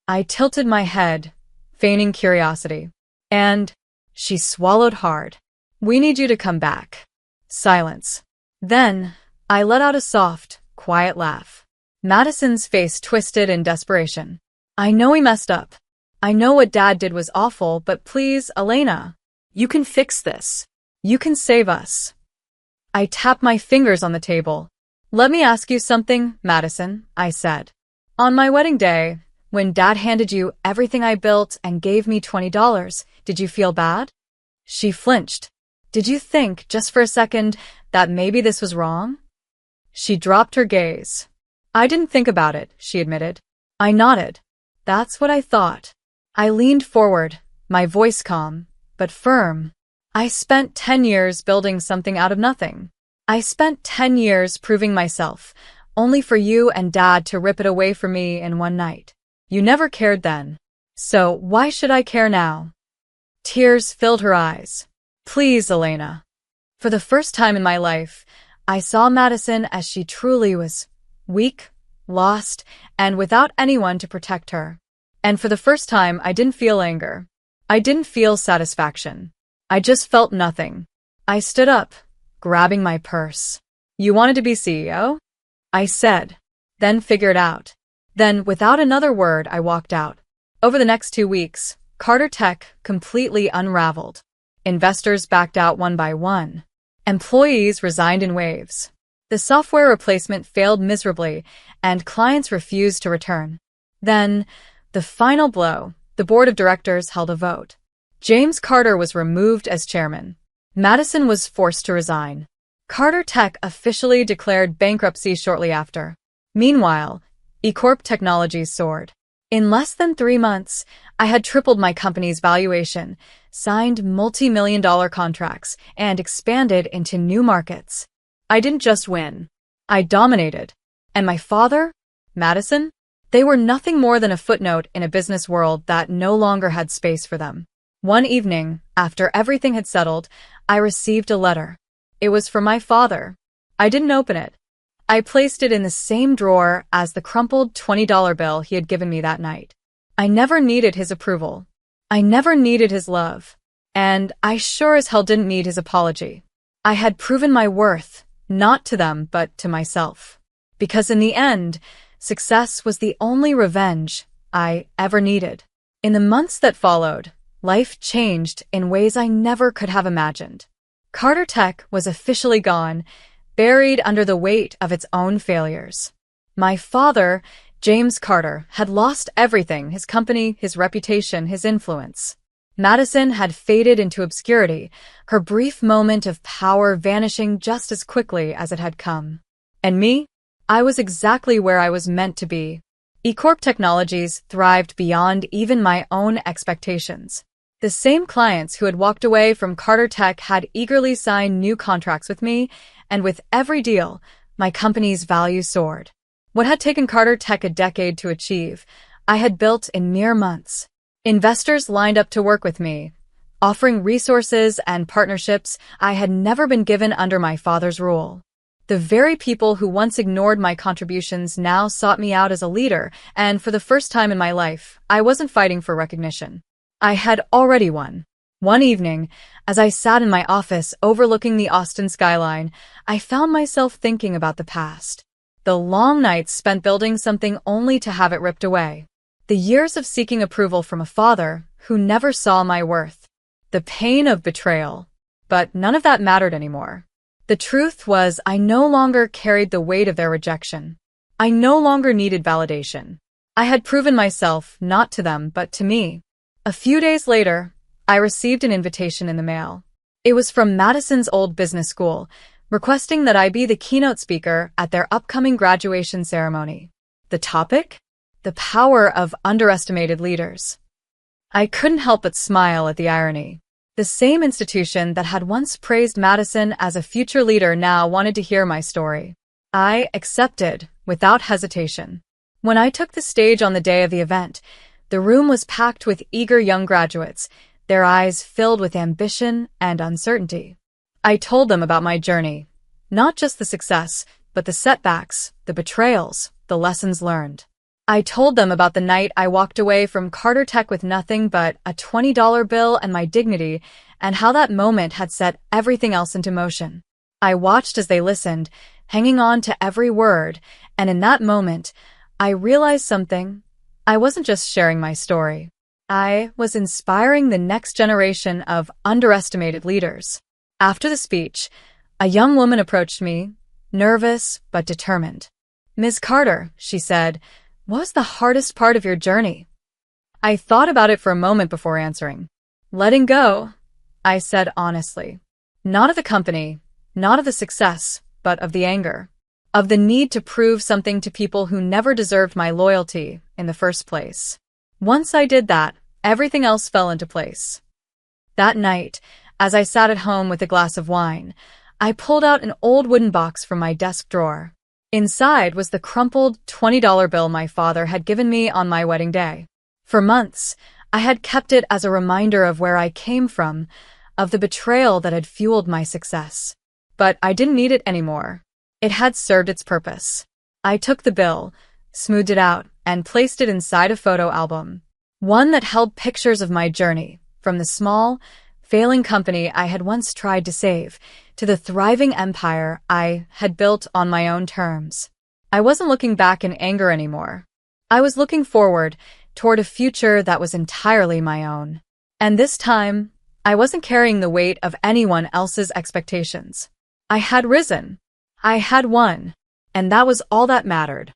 I tilted my head, feigning curiosity. And she swallowed hard. We need you to come back. Silence. Then I let out a soft, quiet laugh. Madison's face twisted in desperation. I know we messed up. I know what Dad did was awful, but please, Elena. You can fix this. You can save us. I tapped my fingers on the table. Let me ask you something, Madison, I said. On my wedding day, when Dad handed you everything I built and gave me $20, did you feel bad? She flinched. Did you think, just for a second, that maybe this was wrong? She dropped her gaze. I didn't think about it, she admitted. I nodded. That's what I thought. I leaned forward, my voice calm, but firm. I spent 10 years building something out of nothing. I spent 10 years proving myself, only for you and Dad to rip it away from me in one night. You never cared then. So why should I care now? Tears filled her eyes. Please, Elena. For the first time in my life, I saw Madison as she truly was: weak, lost, and without anyone to protect her. And for the first time, I didn't feel anger. I didn't feel satisfaction. I just felt nothing. I stood up, grabbing my purse. You wanted to be CEO? I said, then figured out. Then, without another word, I walked out. Over the next 2 weeks, Carter Tech completely unraveled. Investors backed out one by one. Employees resigned in waves. The software replacement failed miserably, and clients refused to return. Then, the final blow: the board of directors held a vote. James Carter was removed as chairman. Madison was forced to resign. Carter Tech officially declared bankruptcy shortly after. Meanwhile, eCorp Technologies soared. In less than 3 months, I had tripled my company's valuation, signed multi-million-dollar contracts, and expanded into new markets. I didn't just win. I dominated. And my father, Madison, they were nothing more than a footnote in a business world that no longer had space for them. One evening, after everything had settled, I received a letter. It was from my father. I didn't open it. I placed it in the same drawer as the crumpled $20 bill he had given me that night. I never needed his approval. I never needed his love. And I sure as hell didn't need his apology. I had proven my worth, not to them, but to myself. Because in the end, success was the only revenge I ever needed. In the months that followed, life changed in ways I never could have imagined. Carter Tech was officially gone, buried under the weight of its own failures. My father, James Carter, had lost everything: his company, his reputation, his influence. Madison had faded into obscurity, her brief moment of power vanishing just as quickly as it had come. And me? I was exactly where I was meant to be. eCorp Technologies thrived beyond even my own expectations. The same clients who had walked away from Carter Tech had eagerly signed new contracts with me, and with every deal, my company's value soared. What had taken Carter Tech a decade to achieve, I had built in mere months. Investors lined up to work with me, offering resources and partnerships I had never been given under my father's rule. The very people who once ignored my contributions now sought me out as a leader, and for the first time in my life, I wasn't fighting for recognition. I had already won. One evening, as I sat in my office overlooking the Austin skyline, I found myself thinking about the past. The long nights spent building something only to have it ripped away. The years of seeking approval from a father who never saw my worth. The pain of betrayal. But none of that mattered anymore. The truth was, I no longer carried the weight of their rejection. I no longer needed validation. I had proven myself not to them, but to me. A few days later, I received an invitation in the mail. It was from Madison's old business school, requesting that I be the keynote speaker at their upcoming graduation ceremony. The topic? The power of underestimated leaders. I couldn't help but smile at the irony. The same institution that had once praised Madison as a future leader now wanted to hear my story. I accepted without hesitation. When I took the stage on the day of the event, the room was packed with eager young graduates, their eyes filled with ambition and uncertainty. I told them about my journey, not just the success, but the setbacks, the betrayals, the lessons learned. I told them about the night I walked away from Carter Tech with nothing but a $20 bill and my dignity, and how that moment had set everything else into motion. I watched as they listened, hanging on to every word, and in that moment, I realized something. I wasn't just sharing my story. I was inspiring the next generation of underestimated leaders. After the speech, a young woman approached me, nervous but determined. "Ms. Carter," she said, "what was the hardest part of your journey?" I thought about it for a moment before answering. "Letting go," I said honestly. Not of the company, not of the success, but of the anger. Of the need to prove something to people who never deserved my loyalty in the first place. Once I did that, everything else fell into place. That night, as I sat at home with a glass of wine, I pulled out an old wooden box from my desk drawer. Inside was the crumpled $20 bill my father had given me on my wedding day. For months, I had kept it as a reminder of where I came from, of the betrayal that had fueled my success. But I didn't need it anymore. It had served its purpose. I took the bill, smoothed it out, and placed it inside a photo album. One that held pictures of my journey, from the small, failing company I had once tried to save, to the thriving empire I had built on my own terms. I wasn't looking back in anger anymore. I was looking forward, toward a future that was entirely my own. And this time, I wasn't carrying the weight of anyone else's expectations. I had risen. I had won. And that was all that mattered.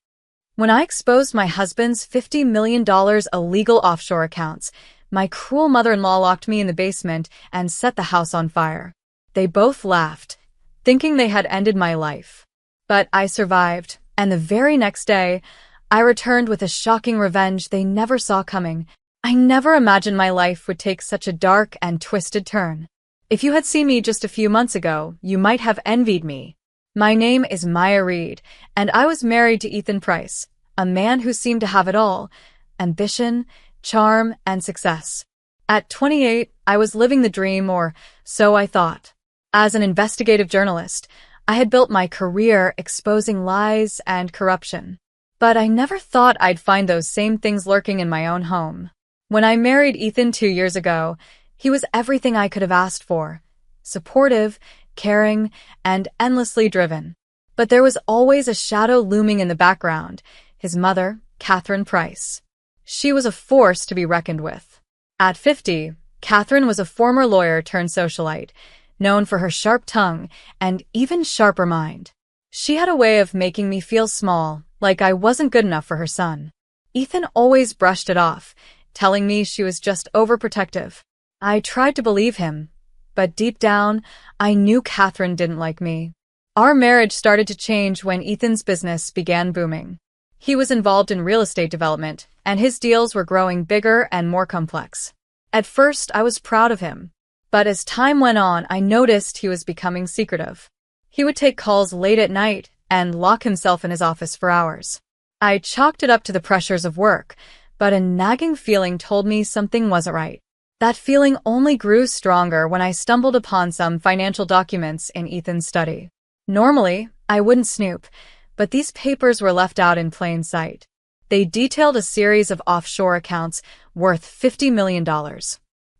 When I exposed my husband's $50 million illegal offshore accounts, my cruel mother-in-law locked me in the basement and set the house on fire. They both laughed, thinking they had ended my life. But I survived, and the very next day, I returned with a shocking revenge they never saw coming. I never imagined my life would take such a dark and twisted turn. If you had seen me just a few months ago, you might have envied me. My name is Maya Reed, and I was married to Ethan Price, a man who seemed to have it all: ambition, charm, and success. At 28, I was living the dream, or so I thought. As an investigative journalist, I had built my career exposing lies and corruption. But I never thought I'd find those same things lurking in my own home. When I married Ethan 2 years ago, he was everything I could have asked for: supportive, caring, and endlessly driven. But there was always a shadow looming in the background: his mother, Catherine Price. She was a force to be reckoned with. At 50, Catherine was a former lawyer turned socialite, known for her sharp tongue and even sharper mind. She had a way of making me feel small, like I wasn't good enough for her son. Ethan always brushed it off, telling me she was just overprotective. I tried to believe him, but deep down, I knew Catherine didn't like me. Our marriage started to change when Ethan's business began booming. He was involved in real estate development, and his deals were growing bigger and more complex. At first, I was proud of him. But as time went on, I noticed he was becoming secretive. He would take calls late at night and lock himself in his office for hours. I chalked it up to the pressures of work, but a nagging feeling told me something wasn't right. That feeling only grew stronger when I stumbled upon some financial documents in Ethan's study. Normally, I wouldn't snoop, but these papers were left out in plain sight. They detailed a series of offshore accounts worth $50 million.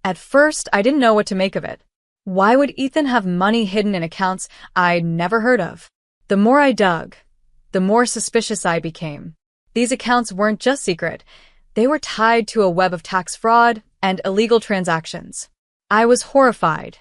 At first, I didn't know what to make of it. Why would Ethan have money hidden in accounts I'd never heard of? The more I dug, the more suspicious I became. These accounts weren't just secret. They were tied to a web of tax fraud and illegal transactions. I was horrified.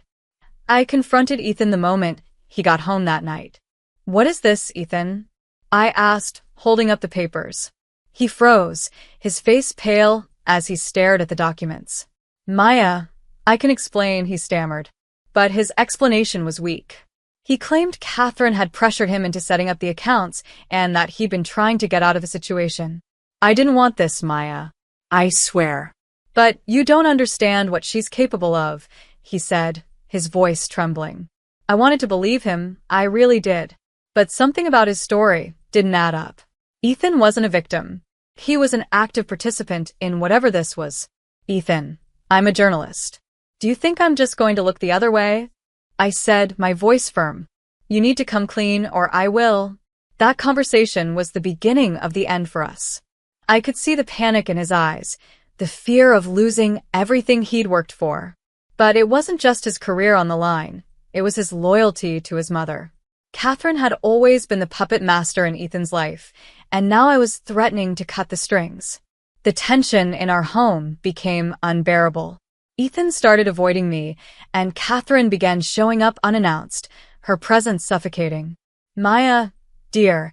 I confronted Ethan the moment he got home that night. "What is this, Ethan?" I asked, holding up the papers. He froze, his face pale as he stared at the documents. "Maya, I can explain," he stammered. But his explanation was weak. He claimed Catherine had pressured him into setting up the accounts and that he'd been trying to get out of the situation. "I didn't want this, Maya. I swear." But you don't understand what she's capable of, he said, his voice trembling. I wanted to believe him, I really did. But something about his story didn't add up. Ethan wasn't a victim. He was an active participant in whatever this was. Ethan, I'm a journalist. Do you think I'm just going to look the other way? I said, my voice firm. You need to come clean or I will. That conversation was the beginning of the end for us. I could see the panic in his eyes, the fear of losing everything he'd worked for. But it wasn't just his career on the line. It was his loyalty to his mother. Catherine had always been the puppet master in Ethan's life, and now I was threatening to cut the strings. The tension in our home became unbearable. Ethan started avoiding me, and Catherine began showing up unannounced, her presence suffocating. Maya, dear,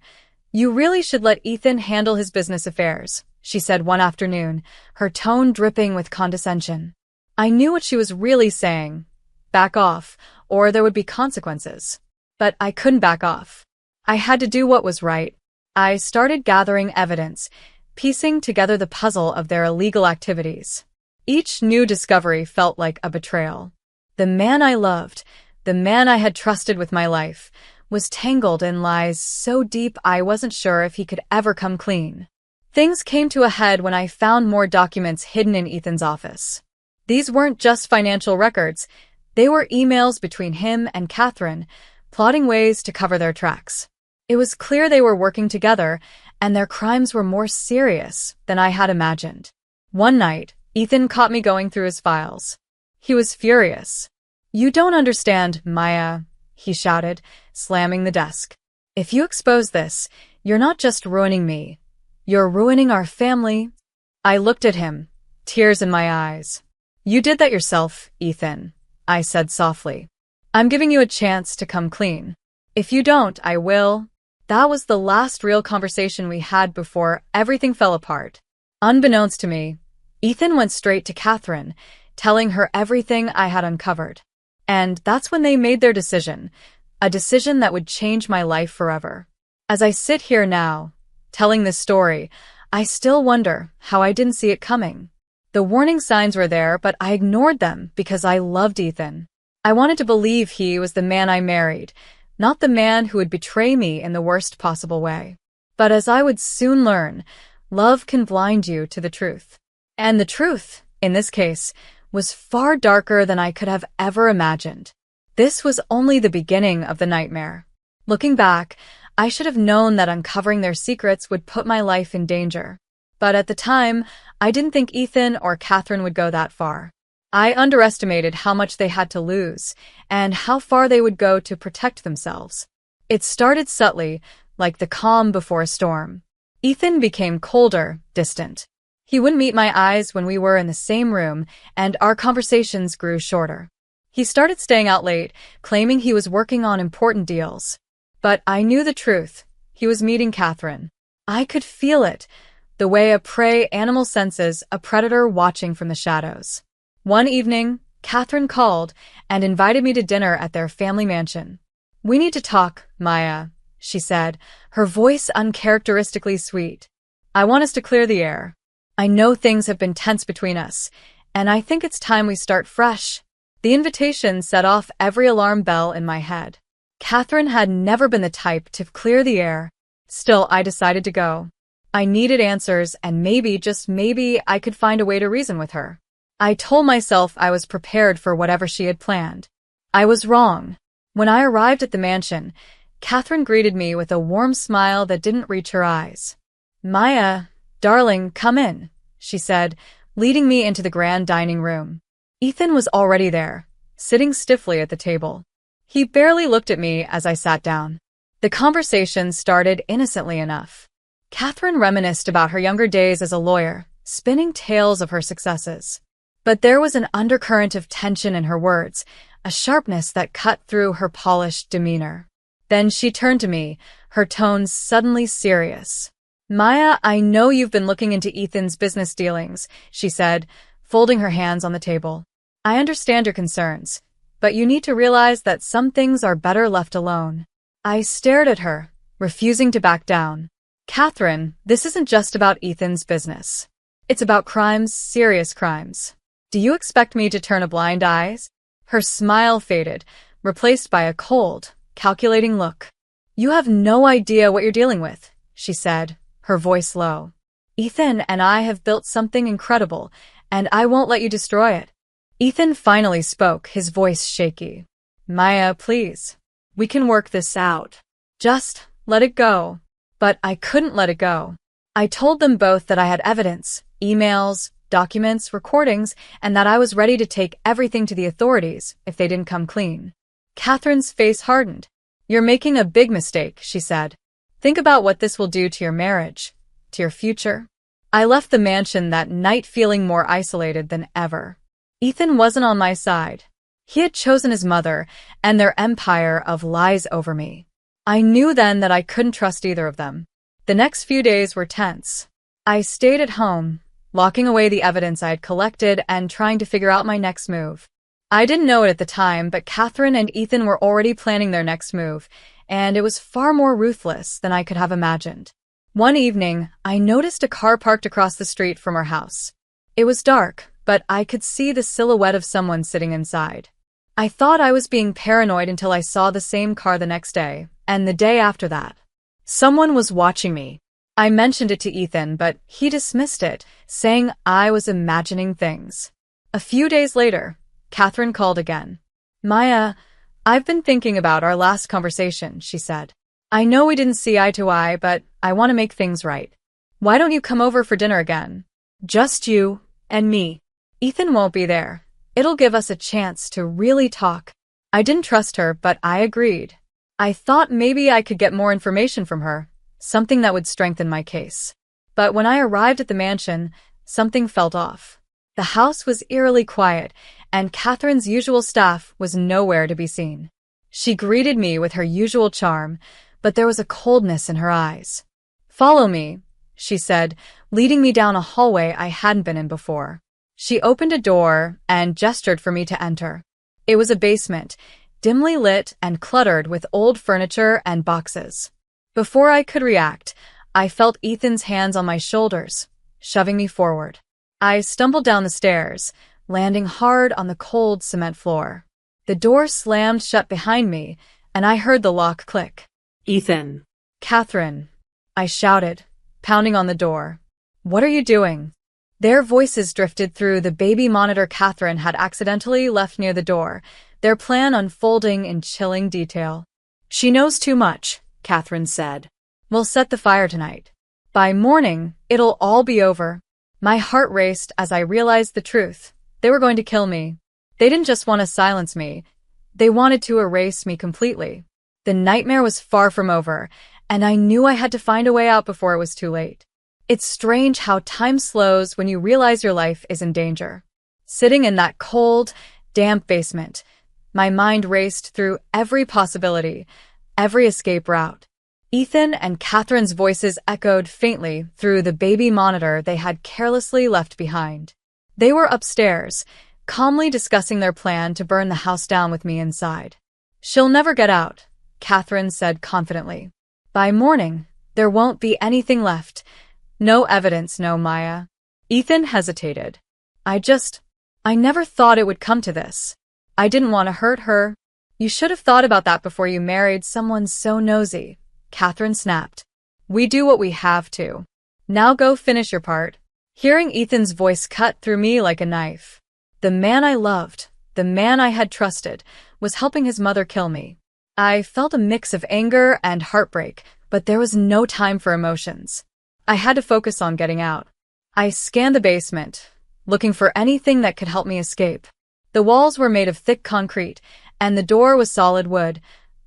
you really should let Ethan handle his business affairs, she said one afternoon, her tone dripping with condescension. I knew what she was really saying. Back off, or there would be consequences. But I couldn't back off. I had to do what was right. I started gathering evidence, piecing together the puzzle of their illegal activities. Each new discovery felt like a betrayal. The man I loved, the man I had trusted with my life, was tangled in lies so deep I wasn't sure if he could ever come clean. Things came to a head when I found more documents hidden in Ethan's office. These weren't just financial records. They were emails between him and Catherine, plotting ways to cover their tracks. It was clear they were working together, and their crimes were more serious than I had imagined. One night, Ethan caught me going through his files. He was furious. You don't understand, Maya, he shouted, slamming the desk. If you expose this, you're not just ruining me. You're ruining our family. I looked at him, tears in my eyes. You did that yourself, Ethan, I said softly. I'm giving you a chance to come clean. If you don't, I will. That was the last real conversation we had before everything fell apart. Unbeknownst to me, Ethan went straight to Catherine, telling her everything I had uncovered. And that's when they made their decision, a decision that would change my life forever. As I sit here now, telling this story, I still wonder how I didn't see it coming. The warning signs were there, but I ignored them because I loved Ethan. I wanted to believe he was the man I married, not the man who would betray me in the worst possible way. But as I would soon learn, love can blind you to the truth. And the truth, in this case, was far darker than I could have ever imagined. This was only the beginning of the nightmare. Looking back, I should have known that uncovering their secrets would put my life in danger. But at the time, I didn't think Ethan or Catherine would go that far. I underestimated how much they had to lose and how far they would go to protect themselves. It started subtly, like the calm before a storm. Ethan became colder, distant. He wouldn't meet my eyes when we were in the same room, and our conversations grew shorter. He started staying out late, claiming he was working on important deals. But I knew the truth. He was meeting Catherine. I could feel it, the way a prey animal senses a predator watching from the shadows. One evening, Catherine called and invited me to dinner at their family mansion. We need to talk, Maya, she said, her voice uncharacteristically sweet. I want us to clear the air. I know things have been tense between us, and I think it's time we start fresh. The invitation set off every alarm bell in my head. Catherine had never been the type to clear the air. Still, I decided to go. I needed answers, and maybe, just maybe, I could find a way to reason with her. I told myself I was prepared for whatever she had planned. I was wrong. When I arrived at the mansion, Catherine greeted me with a warm smile that didn't reach her eyes. Maya, darling, come in, she said, leading me into the grand dining room. Ethan was already there, sitting stiffly at the table. He barely looked at me as I sat down. The conversation started innocently enough. Catherine reminisced about her younger days as a lawyer, spinning tales of her successes. But there was an undercurrent of tension in her words, a sharpness that cut through her polished demeanor. Then she turned to me, her tone suddenly serious. Maya, I know you've been looking into Ethan's business dealings, she said, folding her hands on the table. I understand your concerns, but you need to realize that some things are better left alone. I stared at her, refusing to back down. Catherine, this isn't just about Ethan's business. It's about crimes, serious crimes. Do you expect me to turn a blind eye? Her smile faded, replaced by a cold, calculating look. You have no idea what you're dealing with, she said, her voice low. Ethan and I have built something incredible, and I won't let you destroy it. Ethan finally spoke, his voice shaky. Maya, please. We can work this out. Just let it go. But I couldn't let it go. I told them both that I had evidence, emails, documents, recordings, and that I was ready to take everything to the authorities if they didn't come clean. Catherine's face hardened. You're making a big mistake, she said. Think about what this will do to your marriage, to your future. I left the mansion that night feeling more isolated than ever. Ethan wasn't on my side. He had chosen his mother and their empire of lies over me. I knew then that I couldn't trust either of them. The next few days were tense. I stayed at home, locking away the evidence I had collected and trying to figure out my next move. I didn't know it at the time, but Catherine and Ethan were already planning their next move, and it was far more ruthless than I could have imagined. One evening, I noticed a car parked across the street from our house. It was dark, but I could see the silhouette of someone sitting inside. I thought I was being paranoid until I saw the same car the next day, and the day after that. Someone was watching me. I mentioned it to Ethan, but he dismissed it, saying I was imagining things. A few days later, Catherine called again. Maya, I've been thinking about our last conversation, she said. I know we didn't see eye to eye, but I want to make things right. Why don't you come over for dinner again? Just you and me. Ethan won't be there. It'll give us a chance to really talk. I didn't trust her, but I agreed. I thought maybe I could get more information from her, something that would strengthen my case. But when I arrived at the mansion, something felt off. The house was eerily quiet, and Catherine's usual staff was nowhere to be seen. She greeted me with her usual charm, but there was a coldness in her eyes. Follow me, she said, leading me down a hallway I hadn't been in before. She opened a door and gestured for me to enter. It was a basement, dimly lit and cluttered with old furniture and boxes. Before I could react, I felt Ethan's hands on my shoulders, shoving me forward. I stumbled down the stairs, landing hard on the cold cement floor. The door slammed shut behind me, and I heard the lock click. Ethan. Catherine, I shouted, pounding on the door. What are you doing? Their voices drifted through the baby monitor Catherine had accidentally left near the door, their plan unfolding in chilling detail. She knows too much, Catherine said. We'll set the fire tonight. By morning, it'll all be over. My heart raced as I realized the truth. They were going to kill me. They didn't just want to silence me. They wanted to erase me completely. The nightmare was far from over, and I knew I had to find a way out before it was too late. It's strange how time slows when you realize your life is in danger. Sitting in that cold, damp basement, my mind raced through every possibility, every escape route. Ethan and Catherine's voices echoed faintly through the baby monitor they had carelessly left behind. They were upstairs, calmly discussing their plan to burn the house down with me inside. She'll never get out, Catherine said confidently. By morning, there won't be anything left. No evidence, no Maya. Ethan hesitated. I never thought it would come to this. I didn't want to hurt her. You should have thought about that before you married someone so nosy, Catherine snapped. We do what we have to. Now go finish your part. Hearing Ethan's voice cut through me like a knife. The man I loved, the man I had trusted, was helping his mother kill me. I felt a mix of anger and heartbreak, but there was no time for emotions. I had to focus on getting out. I scanned the basement, looking for anything that could help me escape. The walls were made of thick concrete, and the door was solid wood,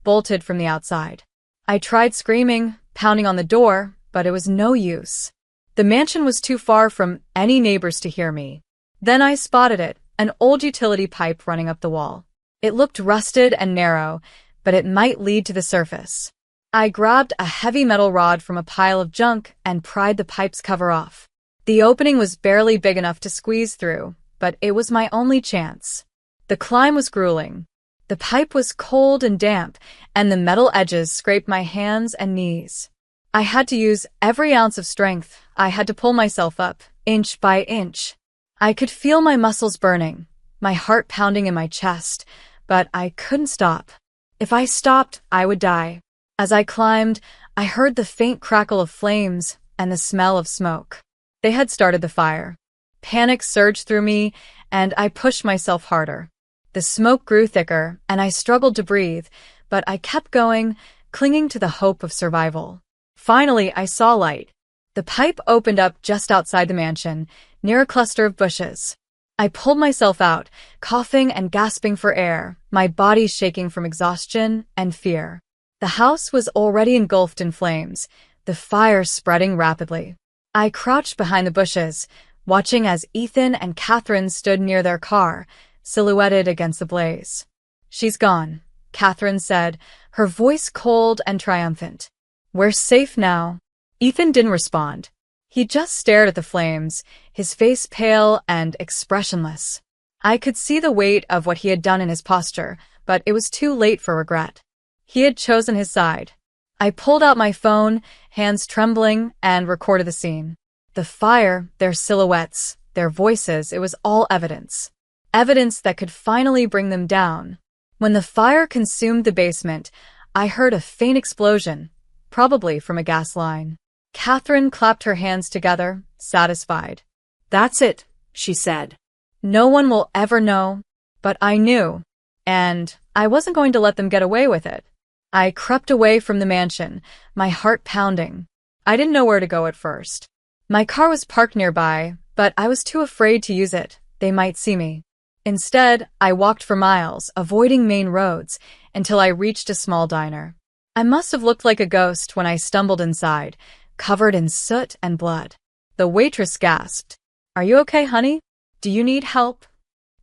bolted from the outside. I tried screaming, pounding on the door, but it was no use. The mansion was too far from any neighbors to hear me. Then I spotted it, an old utility pipe running up the wall. It looked rusted and narrow, but it might lead to the surface. I grabbed a heavy metal rod from a pile of junk and pried the pipe's cover off. The opening was barely big enough to squeeze through, but it was my only chance. The climb was grueling. The pipe was cold and damp, and the metal edges scraped my hands and knees. I had to use every ounce of strength. I had to pull myself up, inch by inch. I could feel my muscles burning, my heart pounding in my chest, but I couldn't stop. If I stopped, I would die. As I climbed, I heard the faint crackle of flames and the smell of smoke. They had started the fire. Panic surged through me, and I pushed myself harder. The smoke grew thicker, and I struggled to breathe, but I kept going, clinging to the hope of survival. Finally, I saw light. The pipe opened up just outside the mansion, near a cluster of bushes. I pulled myself out, coughing and gasping for air, my body shaking from exhaustion and fear. The house was already engulfed in flames, the fire spreading rapidly. I crouched behind the bushes, watching as Ethan and Catherine stood near their car, silhouetted against the blaze. "She's gone," Catherine said, her voice cold and triumphant. "We're safe now." Ethan didn't respond. He just stared at the flames, his face pale and expressionless. I could see the weight of what he had done in his posture, but it was too late for regret. He had chosen his side. I pulled out my phone, hands trembling, and recorded the scene. The fire, their silhouettes, their voices, it was all evidence. Evidence that could finally bring them down. When the fire consumed the basement, I heard a faint explosion, probably from a gas line. Catherine clapped her hands together, satisfied. "That's it," she said. No one will ever know, but I knew, and I wasn't going to let them get away with it. I crept away from the mansion, my heart pounding. I didn't know where to go at first. My car was parked nearby, but I was too afraid to use it. They might see me. Instead, I walked for miles, avoiding main roads, until I reached a small diner. I must have looked like a ghost when I stumbled inside, covered in soot and blood. The waitress gasped. "Are you okay, honey? Do you need help?"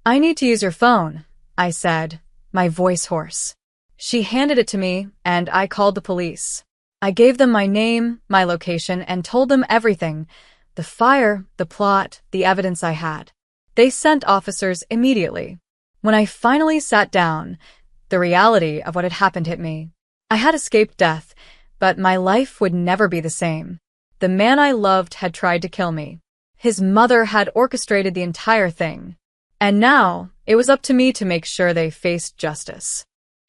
"I need to use your phone," I said, my voice hoarse. She handed it to me, and I called the police. I gave them my name, my location, and told them everything: the fire, the plot, the evidence I had. They sent officers immediately. When I finally sat down, the reality of what had happened hit me. I had escaped death, but my life would never be the same. The man I loved had tried to kill me. His mother had orchestrated the entire thing. And now, it was up to me to make sure they faced justice.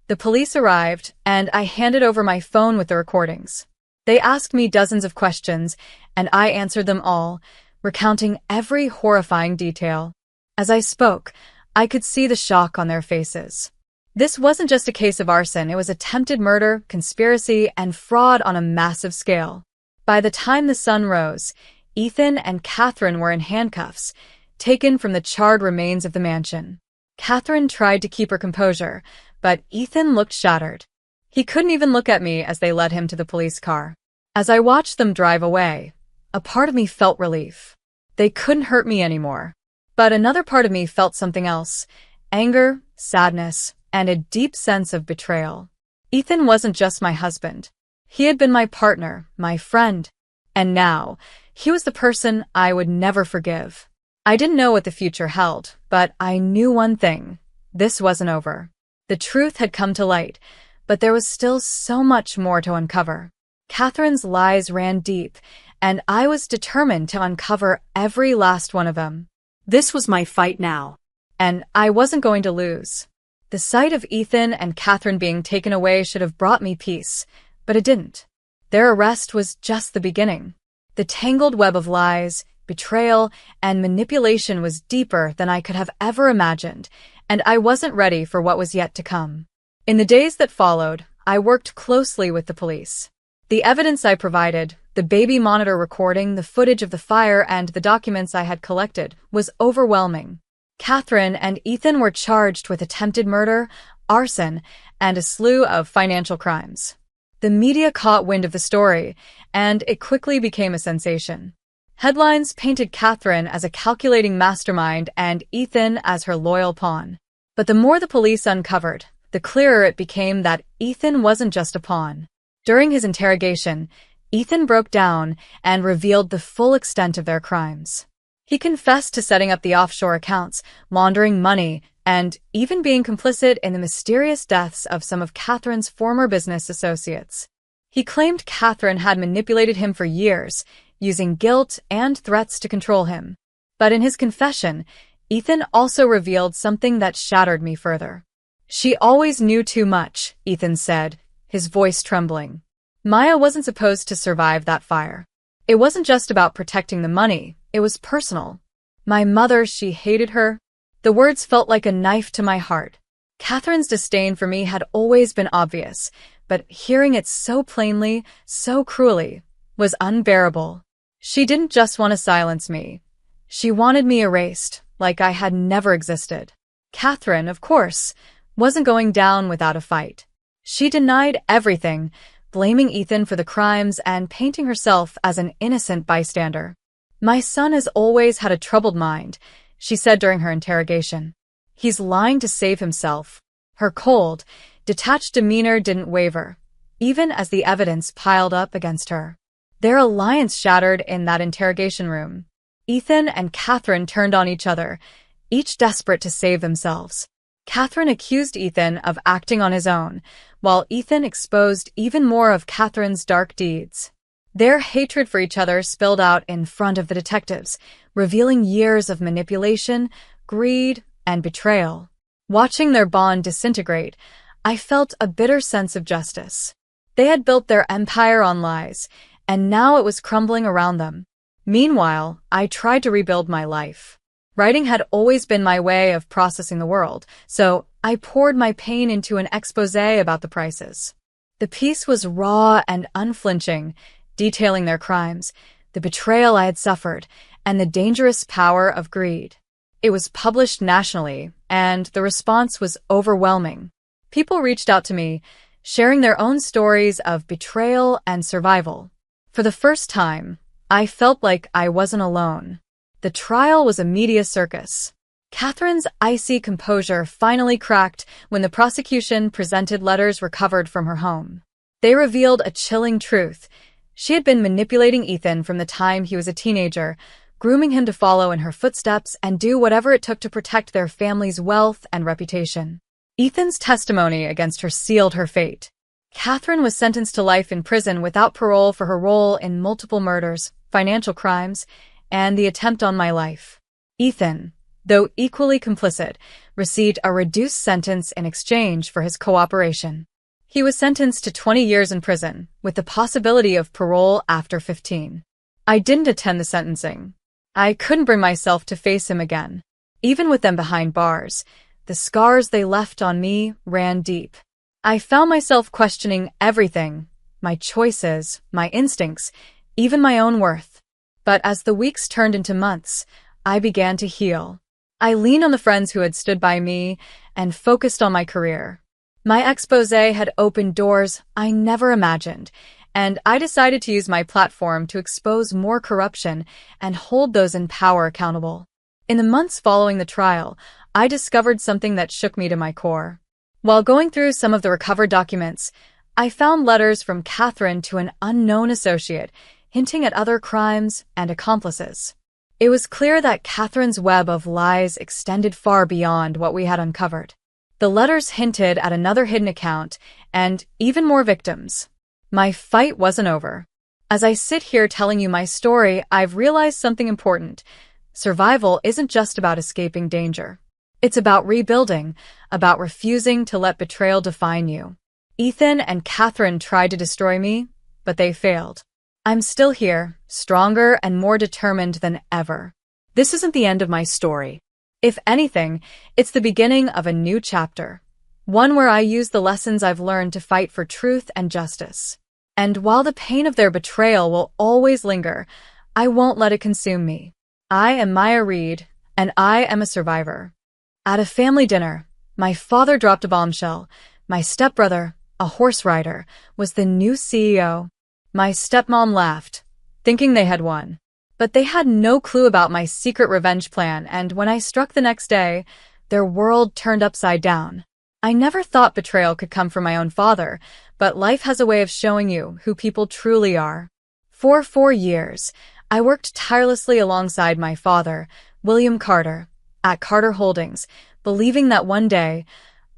The police arrived, and I handed over my phone with the recordings. They asked me dozens of questions, and I answered them all, recounting every horrifying detail. As I spoke, I could see the shock on their faces. This wasn't just a case of arson, it was attempted murder, conspiracy, and fraud on a massive scale. By the time the sun rose, Ethan and Catherine were in handcuffs, taken from the charred remains of the mansion. Catherine tried to keep her composure, but Ethan looked shattered. He couldn't even look at me as they led him to the police car. As I watched them drive away, a part of me felt relief. They couldn't hurt me anymore. But another part of me felt something else: anger, sadness, and a deep sense of betrayal. Ethan wasn't just my husband. He had been my partner, my friend. And now, he was the person I would never forgive. I didn't know what the future held, but I knew one thing: this wasn't over. The truth had come to light, but there was still so much more to uncover. Catherine's lies ran deep, and I was determined to uncover every last one of them. This was my fight now. And I wasn't going to lose. The sight of Ethan and Catherine being taken away should have brought me peace, but it didn't. Their arrest was just the beginning. The tangled web of lies, betrayal, and manipulation was deeper than I could have ever imagined, and I wasn't ready for what was yet to come. In the days that followed, I worked closely with the police. The evidence I provided, the baby monitor recording, the footage of the fire, and the documents I had collected, was overwhelming. Catherine and Ethan were charged with attempted murder, arson, and a slew of financial crimes. The media caught wind of the story, and it quickly became a sensation. Headlines painted Catherine as a calculating mastermind and Ethan as her loyal pawn. But the more the police uncovered, the clearer it became that Ethan wasn't just a pawn. During his interrogation, Ethan broke down and revealed the full extent of their crimes. He confessed to setting up the offshore accounts, laundering money, and even being complicit in the mysterious deaths of some of Catherine's former business associates. He claimed Catherine had manipulated him for years, using guilt and threats to control him. But in his confession, Ethan also revealed something that shattered me further. "She always knew too much," Ethan said, his voice trembling. Maya wasn't supposed to survive that fire. It wasn't just about protecting the money, it was personal. My mother, she hated her. The words felt like a knife to my heart. Catherine's disdain for me had always been obvious, but hearing it so plainly, so cruelly, was unbearable. She didn't just want to silence me. She wanted me erased, like I had never existed. Catherine, of course, wasn't going down without a fight. She denied everything, blaming Ethan for the crimes and painting herself as an innocent bystander. "My son has always had a troubled mind," she said during her interrogation. "He's lying to save himself." Her cold, detached demeanor didn't waver, even as the evidence piled up against her. Their alliance shattered in that interrogation room. Ethan and Catherine turned on each other, each desperate to save themselves. Catherine accused Ethan of acting on his own, while Ethan exposed even more of Catherine's dark deeds. Their hatred for each other spilled out in front of the detectives, revealing years of manipulation, greed, and betrayal. Watching their bond disintegrate, I felt a bitter sense of justice. They had built their empire on lies, and now it was crumbling around them. Meanwhile, I tried to rebuild my life. Writing had always been my way of processing the world, so I poured my pain into an exposé about the prices. The piece was raw and unflinching, detailing their crimes, the betrayal I had suffered, and the dangerous power of greed. It was published nationally, and the response was overwhelming. People reached out to me, sharing their own stories of betrayal and survival. For the first time, I felt like I wasn't alone. The trial was a media circus. Catherine's icy composure finally cracked when the prosecution presented letters recovered from her home. They revealed a chilling truth. She had been manipulating Ethan from the time he was a teenager, grooming him to follow in her footsteps and do whatever it took to protect their family's wealth and reputation. Ethan's testimony against her sealed her fate. Catherine was sentenced to life in prison without parole for her role in multiple murders, financial crimes, and the attempt on my life. Ethan, though equally complicit, received a reduced sentence in exchange for his cooperation. He was sentenced to 20 years in prison, with the possibility of parole after 15. I didn't attend the sentencing. I couldn't bring myself to face him again. Even with them behind bars, the scars they left on me ran deep. I found myself questioning everything, my choices, my instincts, even my own worth. But as the weeks turned into months, I began to heal. I leaned on the friends who had stood by me and focused on my career. My exposé had opened doors I never imagined, and I decided to use my platform to expose more corruption and hold those in power accountable. In the months following the trial, I discovered something that shook me to my core. While going through some of the recovered documents, I found letters from Catherine to an unknown associate, hinting at other crimes and accomplices. It was clear that Catherine's web of lies extended far beyond what we had uncovered. The letters hinted at another hidden account and even more victims. My fight wasn't over. As I sit here telling you my story, I've realized something important. Survival isn't just about escaping danger. It's about rebuilding, about refusing to let betrayal define you. Ethan and Catherine tried to destroy me, but they failed. I'm still here, stronger and more determined than ever. This isn't the end of my story. If anything, it's the beginning of a new chapter. One where I use the lessons I've learned to fight for truth and justice. And while the pain of their betrayal will always linger, I won't let it consume me. I am Maya Reed, and I am a survivor. At a family dinner, my father dropped a bombshell. My stepbrother, a horse rider, was the new CEO. My stepmom laughed, thinking they had won. But they had no clue about my secret revenge plan, and when I struck the next day, their world turned upside down. I never thought betrayal could come from my own father, but life has a way of showing you who people truly are. For 4 years, I worked tirelessly alongside my father, William Carter, at Carter Holdings, believing that one day,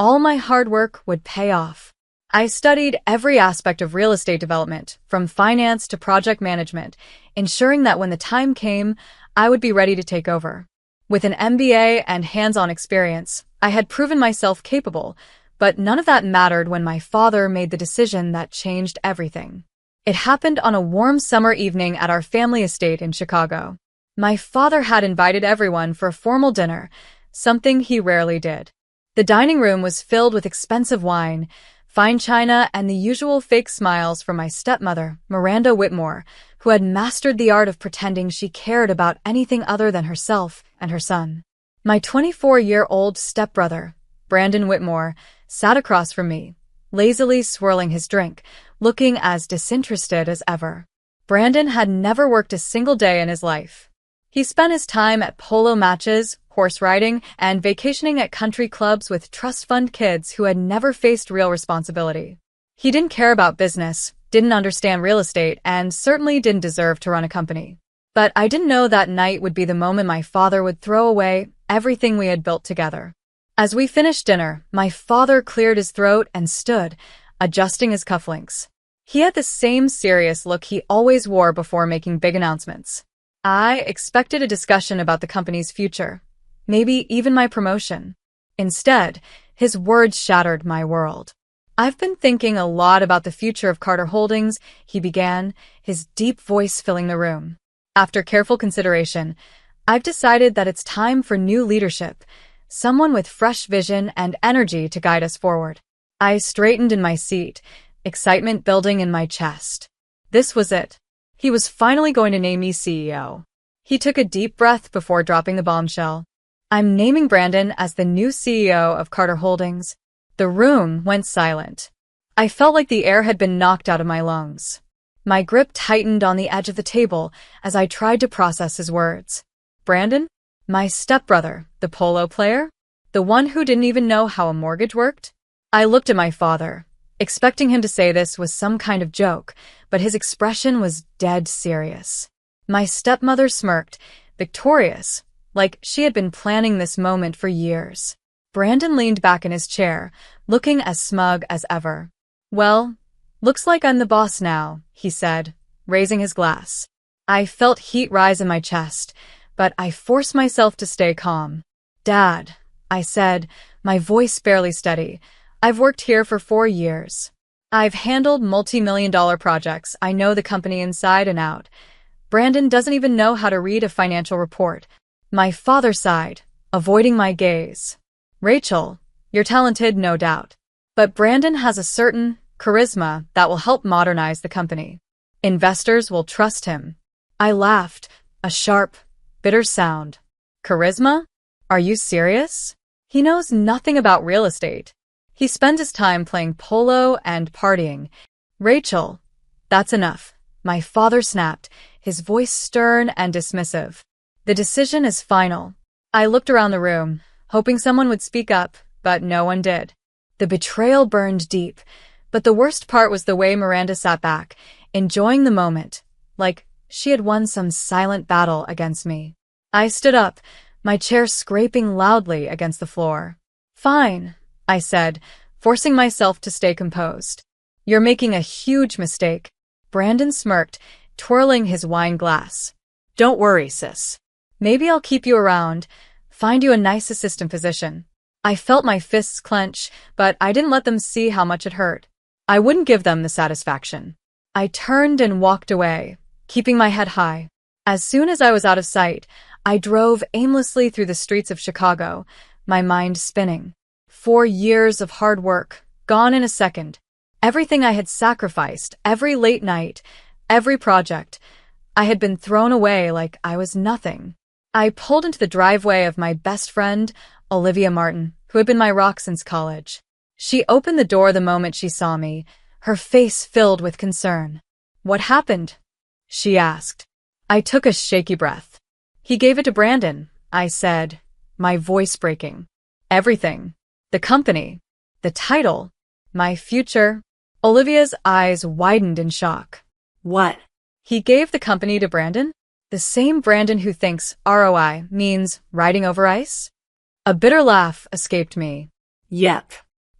all my hard work would pay off. I studied every aspect of real estate development, from finance to project management, ensuring that when the time came, I would be ready to take over. With an MBA and hands-on experience, I had proven myself capable, but none of that mattered when my father made the decision that changed everything. It happened on a warm summer evening at our family estate in Chicago. My father had invited everyone for a formal dinner, something he rarely did. The dining room was filled with expensive wine, fine china, and the usual fake smiles from my stepmother, Miranda Whitmore, who had mastered the art of pretending she cared about anything other than herself and her son. My 24-year-old stepbrother, Brandon Whitmore, sat across from me, lazily swirling his drink, looking as disinterested as ever. Brandon had never worked a single day in his life. He spent his time at polo matches, horse riding, and vacationing at country clubs with trust fund kids who had never faced real responsibility. He didn't care about business, didn't understand real estate, and certainly didn't deserve to run a company. But I didn't know that night would be the moment my father would throw away everything we had built together. As we finished dinner, my father cleared his throat and stood, adjusting his cufflinks. He had the same serious look he always wore before making big announcements. I expected a discussion about the company's future, maybe even my promotion. Instead, his words shattered my world. "I've been thinking a lot about the future of Carter Holdings," he began, his deep voice filling the room. "After careful consideration, I've decided that it's time for new leadership, someone with fresh vision and energy to guide us forward." I straightened in my seat, excitement building in my chest. This was it. He was finally going to name me CEO. He took a deep breath before dropping the bombshell. "I'm naming Brandon as the new CEO of Carter Holdings." The room went silent. I felt like the air had been knocked out of my lungs. My grip tightened on the edge of the table as I tried to process his words. Brandon? My stepbrother, the polo player? The one who didn't even know how a mortgage worked? I looked at my father, expecting him to say this was some kind of joke, but his expression was dead serious. My stepmother smirked, victorious, like she had been planning this moment for years. Brandon leaned back in his chair, looking as smug as ever. "Well, looks like I'm the boss now," he said, raising his glass. I felt heat rise in my chest, but I forced myself to stay calm. "Dad," I said, my voice barely steady, "I've worked here for 4 years. I've handled multi-million-dollar projects. I know the company inside and out. Brandon doesn't even know how to read a financial report." My father sighed, avoiding my gaze. "Rachel, you're talented, no doubt. But Brandon has a certain charisma that will help modernize the company. Investors will trust him." I laughed, a sharp, bitter sound. "Charisma? Are you serious? He knows nothing about real estate. He spends his time playing polo and partying." "Rachel, that's enough," my father snapped, his voice stern and dismissive. "The decision is final." I looked around the room, hoping someone would speak up, but no one did. The betrayal burned deep, but the worst part was the way Miranda sat back, enjoying the moment, like she had won some silent battle against me. I stood up, my chair scraping loudly against the floor. "Fine," I said, forcing myself to stay composed. "You're making a huge mistake." Brandon smirked, twirling his wine glass. "Don't worry, sis. "Maybe I'll keep you around, find you a nice assistant position." I felt my fists clench, but I didn't let them see how much it hurt. I wouldn't give them the satisfaction. I turned and walked away, keeping my head high. As soon as I was out of sight, I drove aimlessly through the streets of Chicago, my mind spinning. 4 years of hard work, gone in a second. Everything I had sacrificed, every late night, every project, I had been thrown away like I was nothing. I pulled into the driveway of my best friend, Olivia Martin, who had been my rock since college. She opened the door the moment she saw me, her face filled with concern. "What happened?" she asked. I took a shaky breath. "He gave it to Brandon," I said, my voice breaking. "Everything. The company. The title. My future." Olivia's eyes widened in shock. "What?" "He gave the company to Brandon? The same Brandon who thinks ROI means riding over ice?" A bitter laugh escaped me. "Yep.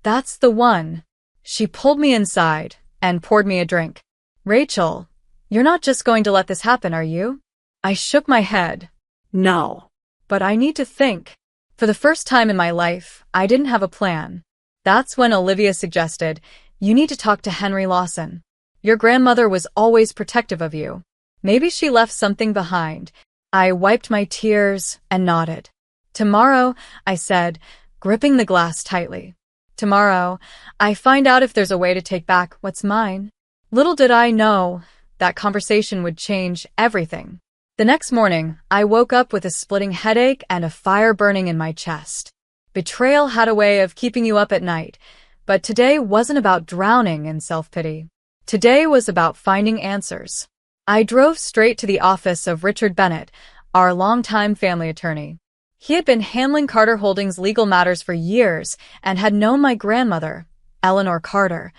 "That's the one." She pulled me inside and poured me a drink. "Rachel, You're not just going to let this happen, are you? I shook my head. No. But I need to think. For the first time in my life, I didn't have a plan. That's when Olivia suggested, you need to talk to Henry Lawson. Your grandmother was always protective of you. Maybe she left something behind. I wiped my tears and nodded. Tomorrow, I said, gripping the glass tightly. Tomorrow, I find out if there's a way to take back what's mine. Little did I know that conversation would change everything. The next morning, I woke up with a splitting headache and a fire burning in my chest. Betrayal had a way of keeping you up at night, but today wasn't about drowning in self-pity. Today was about finding answers. I drove straight to the office of Richard Bennett, our longtime family attorney. He had been handling Carter Holdings' legal matters for years and had known my grandmother, Eleanor Carter,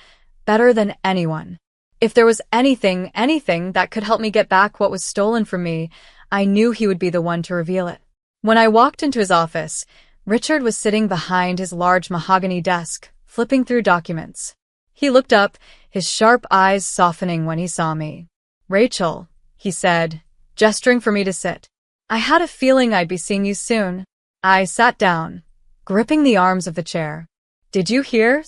better than anyone. If there was anything that could help me get back what was stolen from me, I knew he would be the one to reveal it. When I walked into his office, Richard was sitting behind his large mahogany desk, flipping through documents. He looked up, his sharp eyes softening when he saw me. "Rachel," he said, gesturing for me to sit. "I had a feeling I'd be seeing you soon." I sat down, gripping the arms of the chair. "Did you hear?"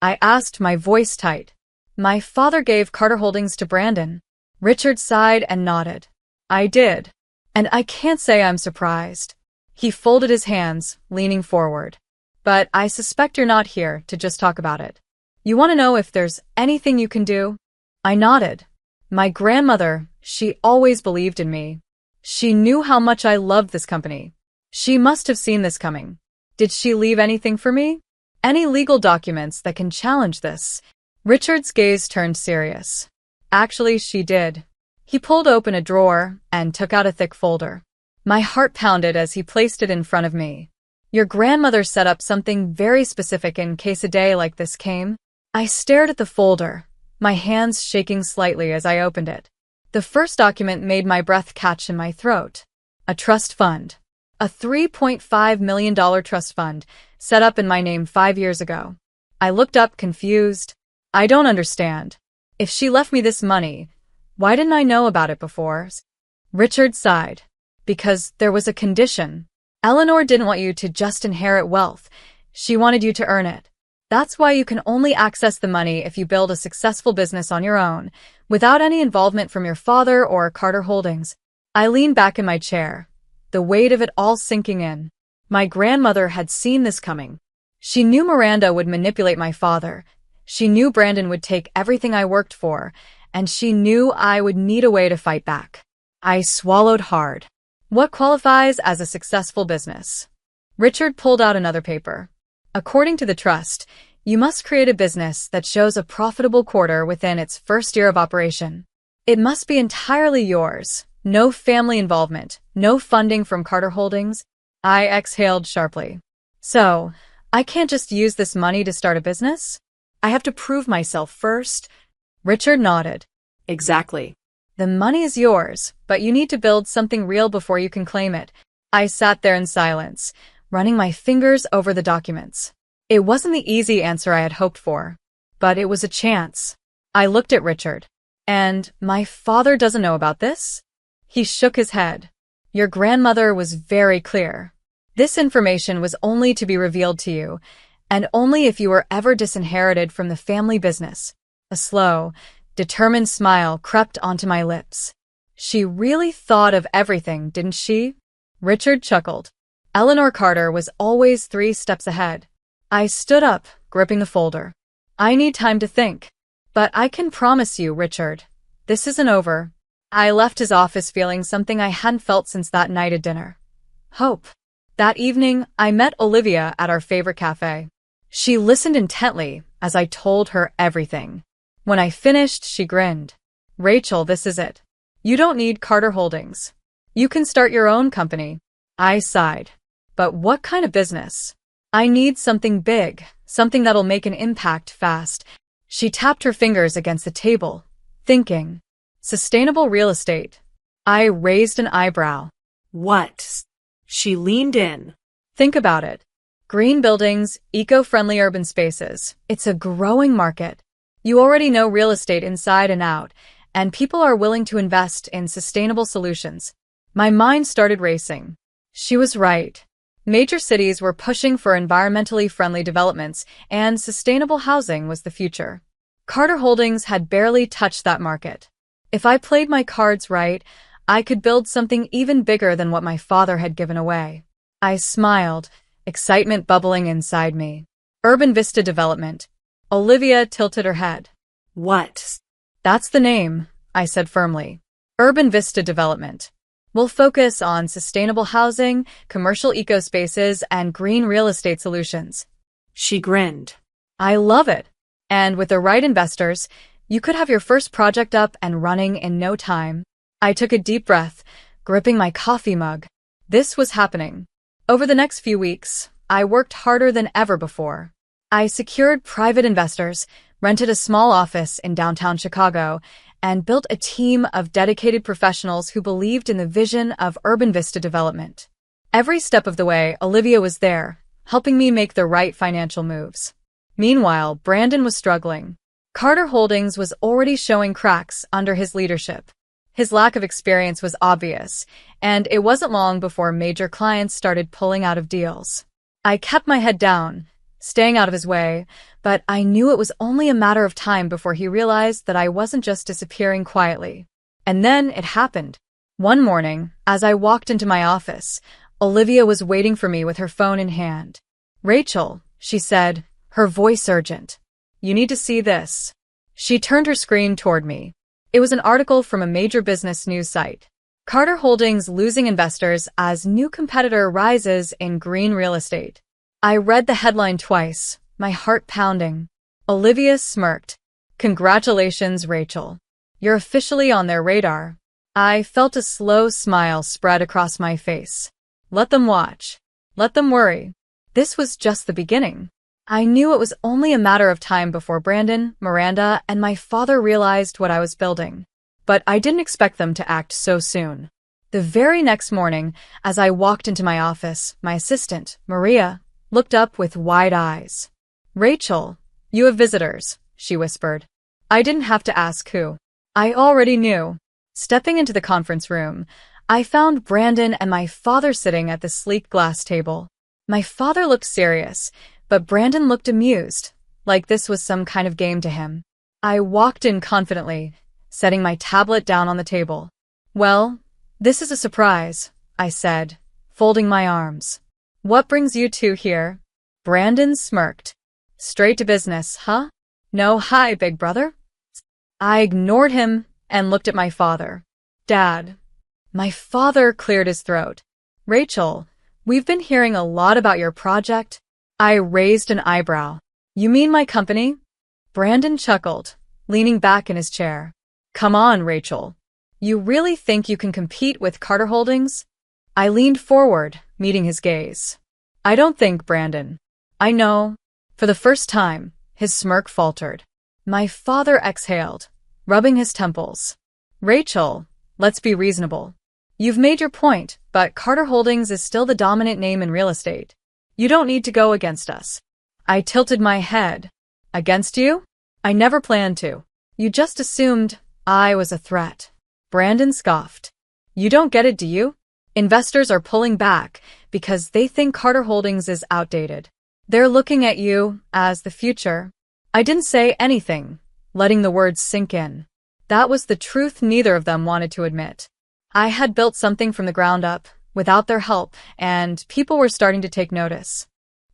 I asked, my voice tight. "My father gave Carter Holdings to Brandon." Richard sighed and nodded. "I did. And I can't say I'm surprised." He folded his hands, leaning forward. "But I suspect you're not here to just talk about it. You want to know if there's anything you can do?" I nodded. My grandmother, she always believed in me. She knew how much I loved this company. She must have seen this coming. Did she leave anything for me? Any legal documents that can challenge this? Richard's gaze turned serious. Actually, she did. He pulled open a drawer and took out a thick folder. My heart pounded as he placed it in front of me. "Your grandmother set up something very specific in case a day like this came." I stared at the folder, my hands shaking slightly as I opened it. The first document made my breath catch in my throat. A trust fund. A $3.5 million trust fund set up in my name 5 years ago. I looked up confused. "I don't understand. If she left me this money, why didn't I know about it before?" Richard sighed. "Because there was a condition. Eleanor didn't want you to just inherit wealth. She wanted you to earn it. That's why you can only access the money if you build a successful business on your own, without any involvement from your father or Carter Holdings." I leaned back in my chair, the weight of it all sinking in. My grandmother had seen this coming. She knew Miranda would manipulate my father. She knew Brandon would take everything I worked for, and she knew I would need a way to fight back. I swallowed hard. What qualifies as a successful business? Richard pulled out another paper. According to the trust, you must create a business that shows a profitable quarter within its first year of operation. It must be entirely yours. No family involvement, no funding from Carter Holdings. I exhaled sharply. So, I can't just use this money to start a business? I have to prove myself first. Richard nodded. Exactly. The money is yours, but you need to build something real before you can claim it. I sat there in silence, running my fingers over the documents. It wasn't the easy answer I had hoped for, but it was a chance. I looked at Richard. "And my father doesn't know about this?" He shook his head. "Your grandmother was very clear. This information was only to be revealed to you, and only if you were ever disinherited from the family business." A slow, determined smile crept onto my lips. "She really thought of everything, didn't she?" Richard chuckled. "Eleanor Carter was always 3 steps ahead." I stood up, gripping the folder. "I need time to think. But I can promise you, Richard, this isn't over." I left his office feeling something I hadn't felt since that night at dinner. Hope. That evening, I met Olivia at our favorite cafe. She listened intently as I told her everything. When I finished, she grinned. "Rachel, this is it. You don't need Carter Holdings. You can start your own company." I sighed. "But what kind of business?" "I need something big, something that'll make an impact fast." She tapped her fingers against the table, thinking. "Sustainable real estate." I raised an eyebrow. What? She leaned in. "Think about it. Green buildings, eco-friendly urban spaces. It's a growing market. You already know real estate inside and out, and people are willing to invest in sustainable solutions. My mind started racing. She was right. Major cities were pushing for environmentally friendly developments, and sustainable housing was the future. Carter Holdings had barely touched that market. If I played my cards right, I could build something even bigger than what my father had given away. I smiled, excitement bubbling inside me. Urban Vista Development. Olivia tilted her head. What? That's the name, I said firmly. Urban Vista Development. We'll focus on sustainable housing, commercial ecospaces, and green real estate solutions. She grinned. I love it. And with the right investors, you could have your first project up and running in no time. I took a deep breath, gripping my coffee mug. This was happening. Over the next few weeks, I worked harder than ever before. I secured private investors, rented a small office in downtown Chicago, and built a team of dedicated professionals who believed in the vision of Urban Vista Development. Every step of the way, Olivia was there, helping me make the right financial moves. Meanwhile, Brandon was struggling. Carter Holdings was already showing cracks under his leadership. His lack of experience was obvious, and it wasn't long before major clients started pulling out of deals. I kept my head down, staying out of his way, but I knew it was only a matter of time before he realized that I wasn't just disappearing quietly. And then it happened. One morning, as I walked into my office, Olivia was waiting for me with her phone in hand. "Rachel," she said, her voice urgent. "You need to see this." She turned her screen toward me. It was an article from a major business news site. Carter Holdings losing investors as new competitor rises in green real estate. I read the headline twice, my heart pounding. Olivia smirked. "Congratulations, Rachel. You're officially on their radar." I felt a slow smile spread across my face. Let them watch. Let them worry. This was just the beginning. I knew it was only a matter of time before Brandon, Miranda, and my father realized what I was building. But I didn't expect them to act so soon. The very next morning, as I walked into my office, my assistant, Maria, looked up with wide eyes. "Rachel, you have visitors," she whispered. I didn't have to ask who. I already knew. Stepping into the conference room, I found Brandon and my father sitting at the sleek glass table. My father looked serious, but Brandon looked amused, like this was some kind of game to him. I walked in confidently, setting my tablet down on the table. "Well, this is a surprise," I said, folding my arms. "What brings you two here?" Brandon smirked. "Straight to business, huh? No hi, big brother?" I ignored him and looked at my father. "Dad." My father cleared his throat. "Rachel, we've been hearing a lot about your project." I raised an eyebrow. "You mean my company?" Brandon chuckled, leaning back in his chair. "Come on, Rachel. You really think you can compete with Carter Holdings?" I leaned forward, meeting his gaze. "I don't think, Brandon." "I know." For the first time, his smirk faltered. My father exhaled, rubbing his temples. "Rachel, let's be reasonable. You've made your point, but Carter Holdings is still the dominant name in real estate. You don't need to go against us." I tilted my head. "Against you? I never planned to. You just assumed I was a threat." Brandon scoffed. "You don't get it, do you? Investors are pulling back because they think Carter Holdings is outdated. They're looking at you as the future." I didn't say anything, letting the words sink in. That was the truth neither of them wanted to admit. I had built something from the ground up, without their help, and people were starting to take notice.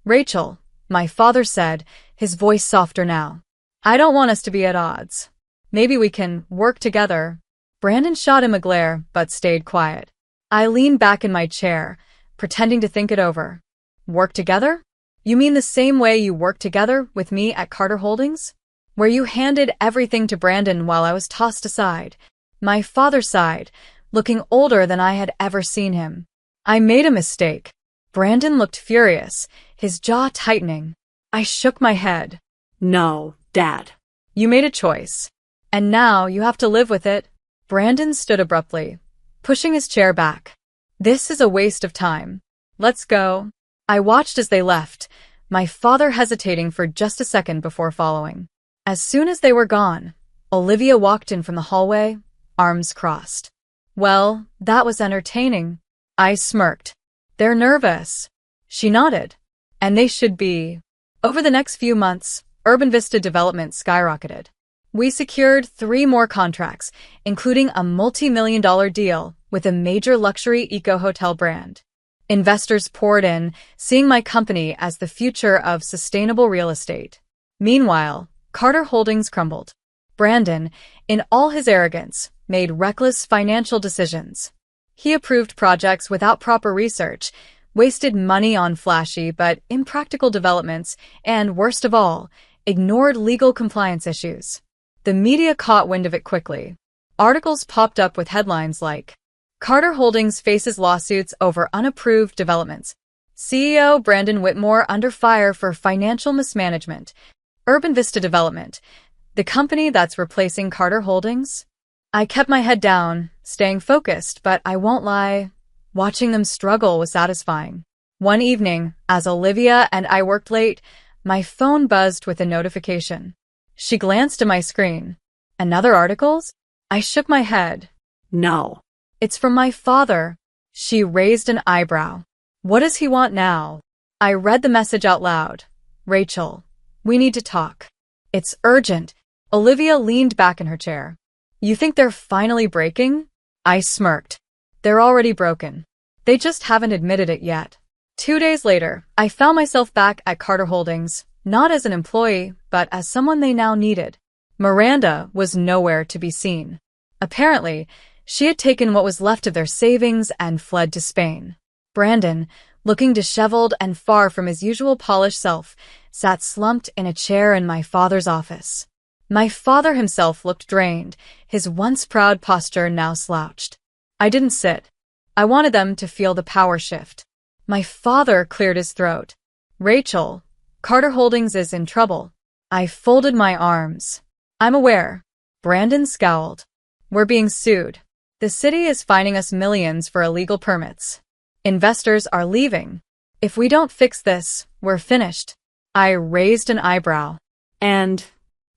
"Rachel," my father said, his voice softer now. "I don't want us to be at odds. Maybe we can work together." Brandon shot him a glare, but stayed quiet. I leaned back in my chair, pretending to think it over. "Work together? You mean the same way you worked together with me at Carter Holdings? Where you handed everything to Brandon while I was tossed aside?" My father sighed, looking older than I had ever seen him. "I made a mistake." Brandon looked furious, his jaw tightening. I shook my head. "No, Dad." "You made a choice. And now you have to live with it." Brandon stood abruptly, pushing his chair back. "This is a waste of time. Let's go." I watched as they left, my father hesitating for just a second before following. As soon as they were gone, Olivia walked in from the hallway, arms crossed. Well, that was entertaining. I smirked. They're nervous. She nodded. And they should be. Over the next few months, Urban Vista development skyrocketed. We secured 3 more contracts, including a multi-million-dollar deal with a major luxury eco-hotel brand. Investors poured in, seeing my company as the future of sustainable real estate. Meanwhile, Carter Holdings crumbled. Brandon, in all his arrogance, made reckless financial decisions. He approved projects without proper research, wasted money on flashy but impractical developments, and, worst of all, ignored legal compliance issues. The media caught wind of it quickly. Articles popped up with headlines like, Carter Holdings faces lawsuits over unapproved developments. CEO Brandon Whitmore under fire for financial mismanagement. Urban Vista Development, the company that's replacing Carter Holdings? I kept my head down, staying focused, but I won't lie, watching them struggle was satisfying. One evening, as Olivia and I worked late, my phone buzzed with a notification. She glanced at my screen. Another articles? I shook my head. No. It's from my father. She raised an eyebrow. What does he want now? I read the message out loud. Rachel, we need to talk. It's urgent. Olivia leaned back in her chair. You think they're finally breaking? I smirked. They're already broken. They just haven't admitted it yet. 2 days later, I found myself back at Carter Holdings, not as an employee, but as someone they now needed. Miranda was nowhere to be seen. Apparently, she had taken what was left of their savings and fled to Spain. Brandon, looking disheveled and far from his usual polished self, sat slumped in a chair in my father's office. My father himself looked drained, his once proud posture now slouched. I didn't sit. I wanted them to feel the power shift. My father cleared his throat. Rachel, Carter Holdings is in trouble. I folded my arms. I'm aware. Brandon scowled. We're being sued. The city is fining us millions for illegal permits. Investors are leaving. If we don't fix this, we're finished. I raised an eyebrow. And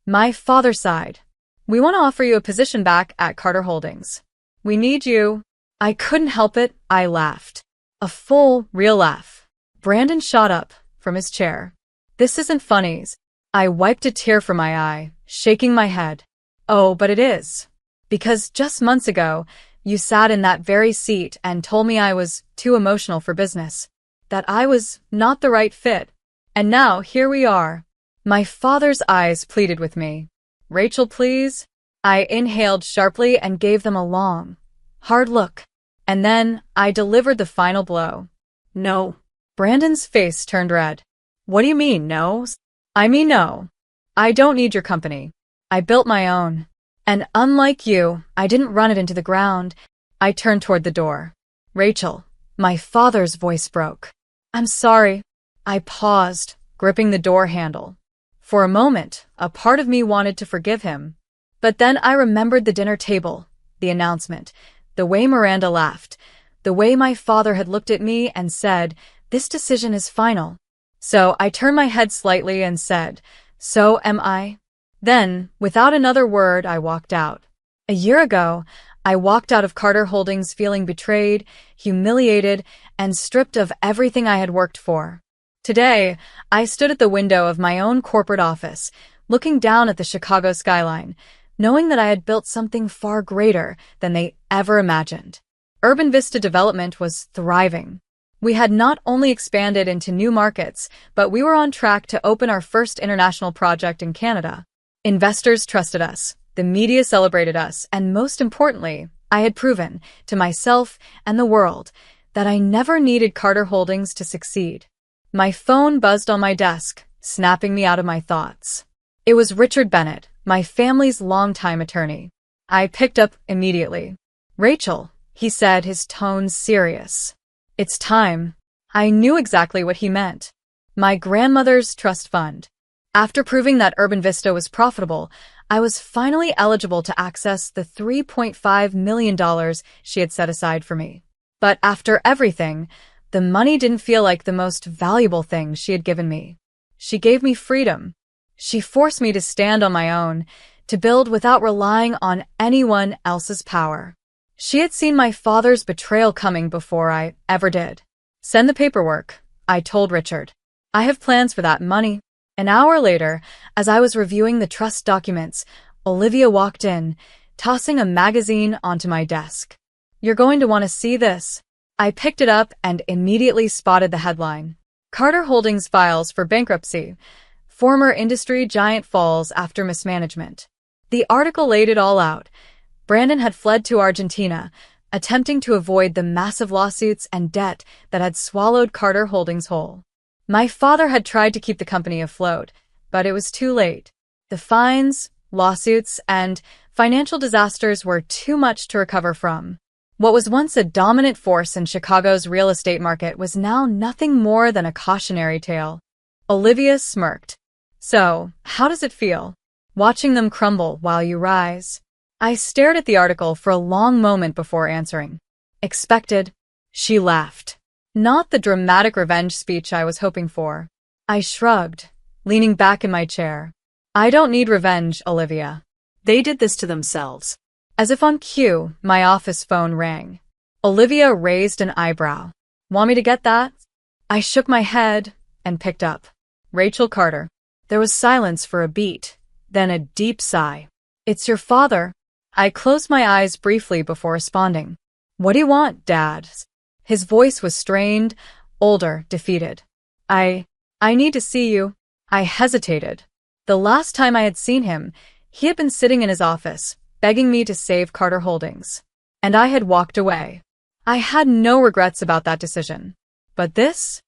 My father sighed. We want to offer you a position back at Carter Holdings. We need you. I couldn't help it, I laughed. A full, real laugh. Brandon shot up from his chair. This isn't funnies. I wiped a tear from my eye, shaking my head. Oh, but it is. Because just months ago, you sat in that very seat and told me I was too emotional for business. That I was not the right fit. And now, here we are. My father's eyes pleaded with me. Rachel, please. I inhaled sharply and gave them a long, hard look. And then I delivered the final blow. no. Brandon's face turned red. What do you mean, no? I mean no. I don't need your company. I built my own. And unlike you, I didn't run it into the ground. I turned toward the door. Rachel, my father's voice broke. I'm sorry. I paused, gripping the door handle. For a moment, a part of me wanted to forgive him. But then I remembered the dinner table, the announcement, the way Miranda laughed, the way my father had looked at me and said, this decision is final. So I turned my head slightly and said, so am I? Then, without another word, I walked out. A year ago, I walked out of Carter Holdings feeling betrayed, humiliated, and stripped of everything I had worked for. Today, I stood at the window of my own corporate office, looking down at the Chicago skyline, knowing that I had built something far greater than they ever imagined. Urban Vista Development was thriving. We had not only expanded into new markets, but we were on track to open our first international project in Canada. Investors trusted us, the media celebrated us, and most importantly, I had proven, to myself and the world, that I never needed Carter Holdings to succeed. My phone buzzed on my desk, snapping me out of my thoughts. It was Richard Bennett, my family's longtime attorney. I picked up immediately. Rachel, he said, his tone serious. It's time. I knew exactly what he meant. My grandmother's trust fund. After proving that Urban Vista was profitable, I was finally eligible to access the $3.5 million she had set aside for me. But after everything, the money didn't feel like the most valuable thing she had given me. She gave me freedom. She forced me to stand on my own, to build without relying on anyone else's power. She had seen my father's betrayal coming before I ever did. "Send the paperwork," I told Richard. "I have plans for that money." An hour later, as I was reviewing the trust documents, Olivia walked in, tossing a magazine onto my desk. "You're going to want to see this." I picked it up and immediately spotted the headline. Carter Holdings files for bankruptcy. Former industry giant falls after mismanagement. The article laid it all out. Brandon had fled to Argentina, attempting to avoid the massive lawsuits and debt that had swallowed Carter Holdings whole. My father had tried to keep the company afloat, but it was too late. The fines, lawsuits, and financial disasters were too much to recover from. What was once a dominant force in Chicago's real estate market was now nothing more than a cautionary tale. Olivia smirked. "So, how does it feel, watching them crumble while you rise?" I stared at the article for a long moment before answering. "Expected," she laughed. Not the dramatic revenge speech I was hoping for. I shrugged, leaning back in my chair. "I don't need revenge, Olivia. They did this to themselves." As if on cue, my office phone rang. Olivia raised an eyebrow. "Want me to get that?" I shook my head and picked up. "Rachel Carter." There was silence for a beat, then a deep sigh. "It's your father." I closed my eyes briefly before responding. "What do you want, Dad?" His voice was strained, older, defeated. I need to see you." I hesitated. The last time I had seen him, he had been sitting in his office, begging me to save Carter Holdings. And I had walked away. I had no regrets about that decision. But this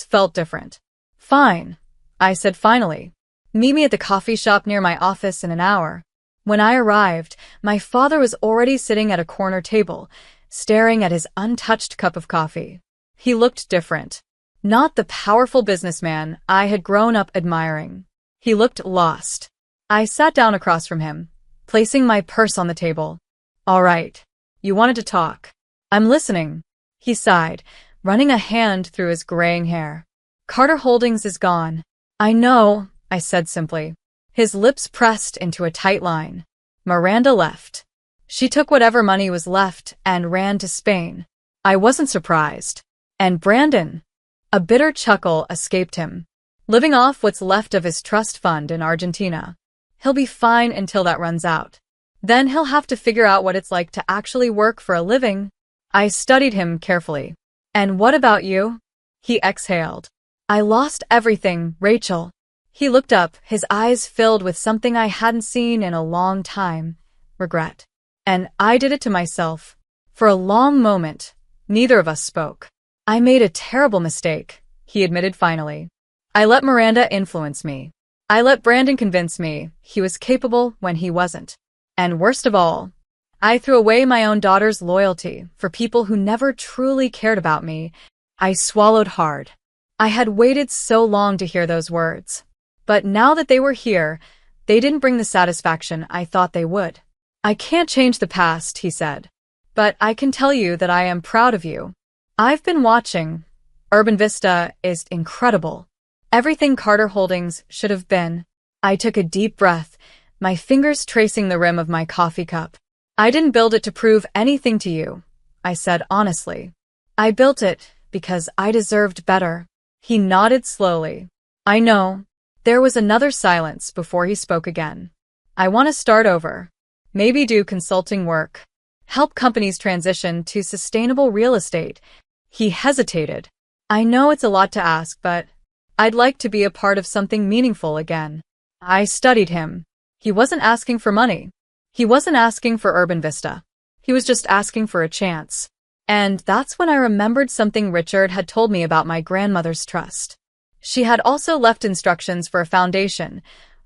felt different. "Fine," I said finally. "Meet me at the coffee shop near my office in an hour." When I arrived, my father was already sitting at a corner table, staring at his untouched cup of coffee. He looked different. Not the powerful businessman I had grown up admiring. He looked lost. I sat down across from him, placing my purse on the table. "All right. You wanted to talk." "I'm listening," he sighed, running a hand through his graying hair. "Carter Holdings is gone." "I know," I said simply. His lips pressed into a tight line. "Miranda left. She took whatever money was left and ran to Spain." I wasn't surprised. "And Brandon?" A bitter chuckle escaped him. "Living off what's left of his trust fund in Argentina. He'll be fine until that runs out. Then he'll have to figure out what it's like to actually work for a living." I studied him carefully. "And what about you?" He exhaled. "I lost everything, Rachel." He looked up, his eyes filled with something I hadn't seen in a long time. Regret. "And I did it to myself." For a long moment, neither of us spoke. "I made a terrible mistake," he admitted finally. "I let Miranda influence me. I let Brandon convince me he was capable when he wasn't. And worst of all, I threw away my own daughter's loyalty for people who never truly cared about me." I swallowed hard. I had waited so long to hear those words. But now that they were here, they didn't bring the satisfaction I thought they would. "I can't change the past," he said. "But I can tell you that I am proud of you. I've been watching. Urban Vista is incredible. Everything Carter Holdings should have been." I took a deep breath, my fingers tracing the rim of my coffee cup. "I didn't build it to prove anything to you," I said honestly. "I built it because I deserved better." He nodded slowly. "I know." There was another silence before he spoke again. "I want to start over. Maybe do consulting work. Help companies transition to sustainable real estate." He hesitated. "I know it's a lot to ask, but I'd like to be a part of something meaningful again." I studied him. He wasn't asking for money. He wasn't asking for Urban Vista. He was just asking for a chance. And that's when I remembered something Richard had told me about my grandmother's trust. She had also left instructions for a foundation,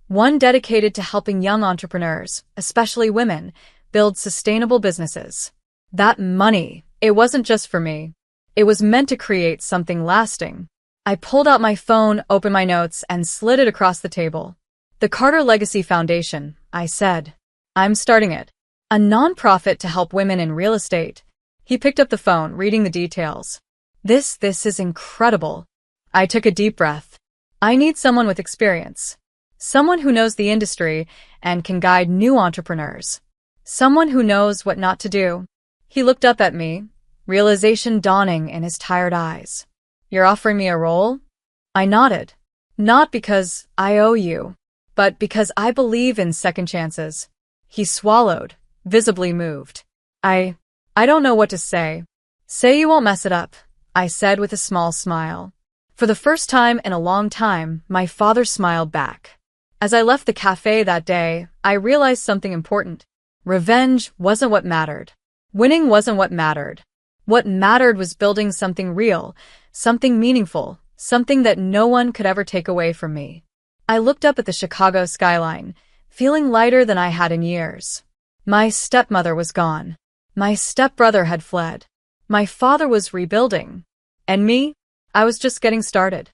one dedicated to helping young entrepreneurs, especially women, build sustainable businesses. That money, it wasn't just for me. It was meant to create something lasting. I pulled out my phone, opened my notes, and slid it across the table. "The Carter Legacy Foundation," I said. "I'm starting it. A nonprofit to help women in real estate." He picked up the phone, reading the details. This is incredible." I took a deep breath. "I need someone with experience. Someone who knows the industry and can guide new entrepreneurs. Someone who knows what not to do. He looked up at me, realization dawning in his tired eyes. You're offering me a role? I nodded. Not because I owe you, but because I believe in second chances. He swallowed, visibly moved. I don't know what to say. Say you won't mess it up, I said with a small smile. For the first time in a long time, my father smiled back. As I left the cafe that day, I realized something important. Revenge wasn't what mattered. Winning wasn't what mattered. What mattered was building something real, something meaningful, something that no one could ever take away from me. I looked up at the Chicago skyline, feeling lighter than I had in years. My stepmother was gone. My stepbrother had fled. My father was rebuilding. And me? I was just getting started.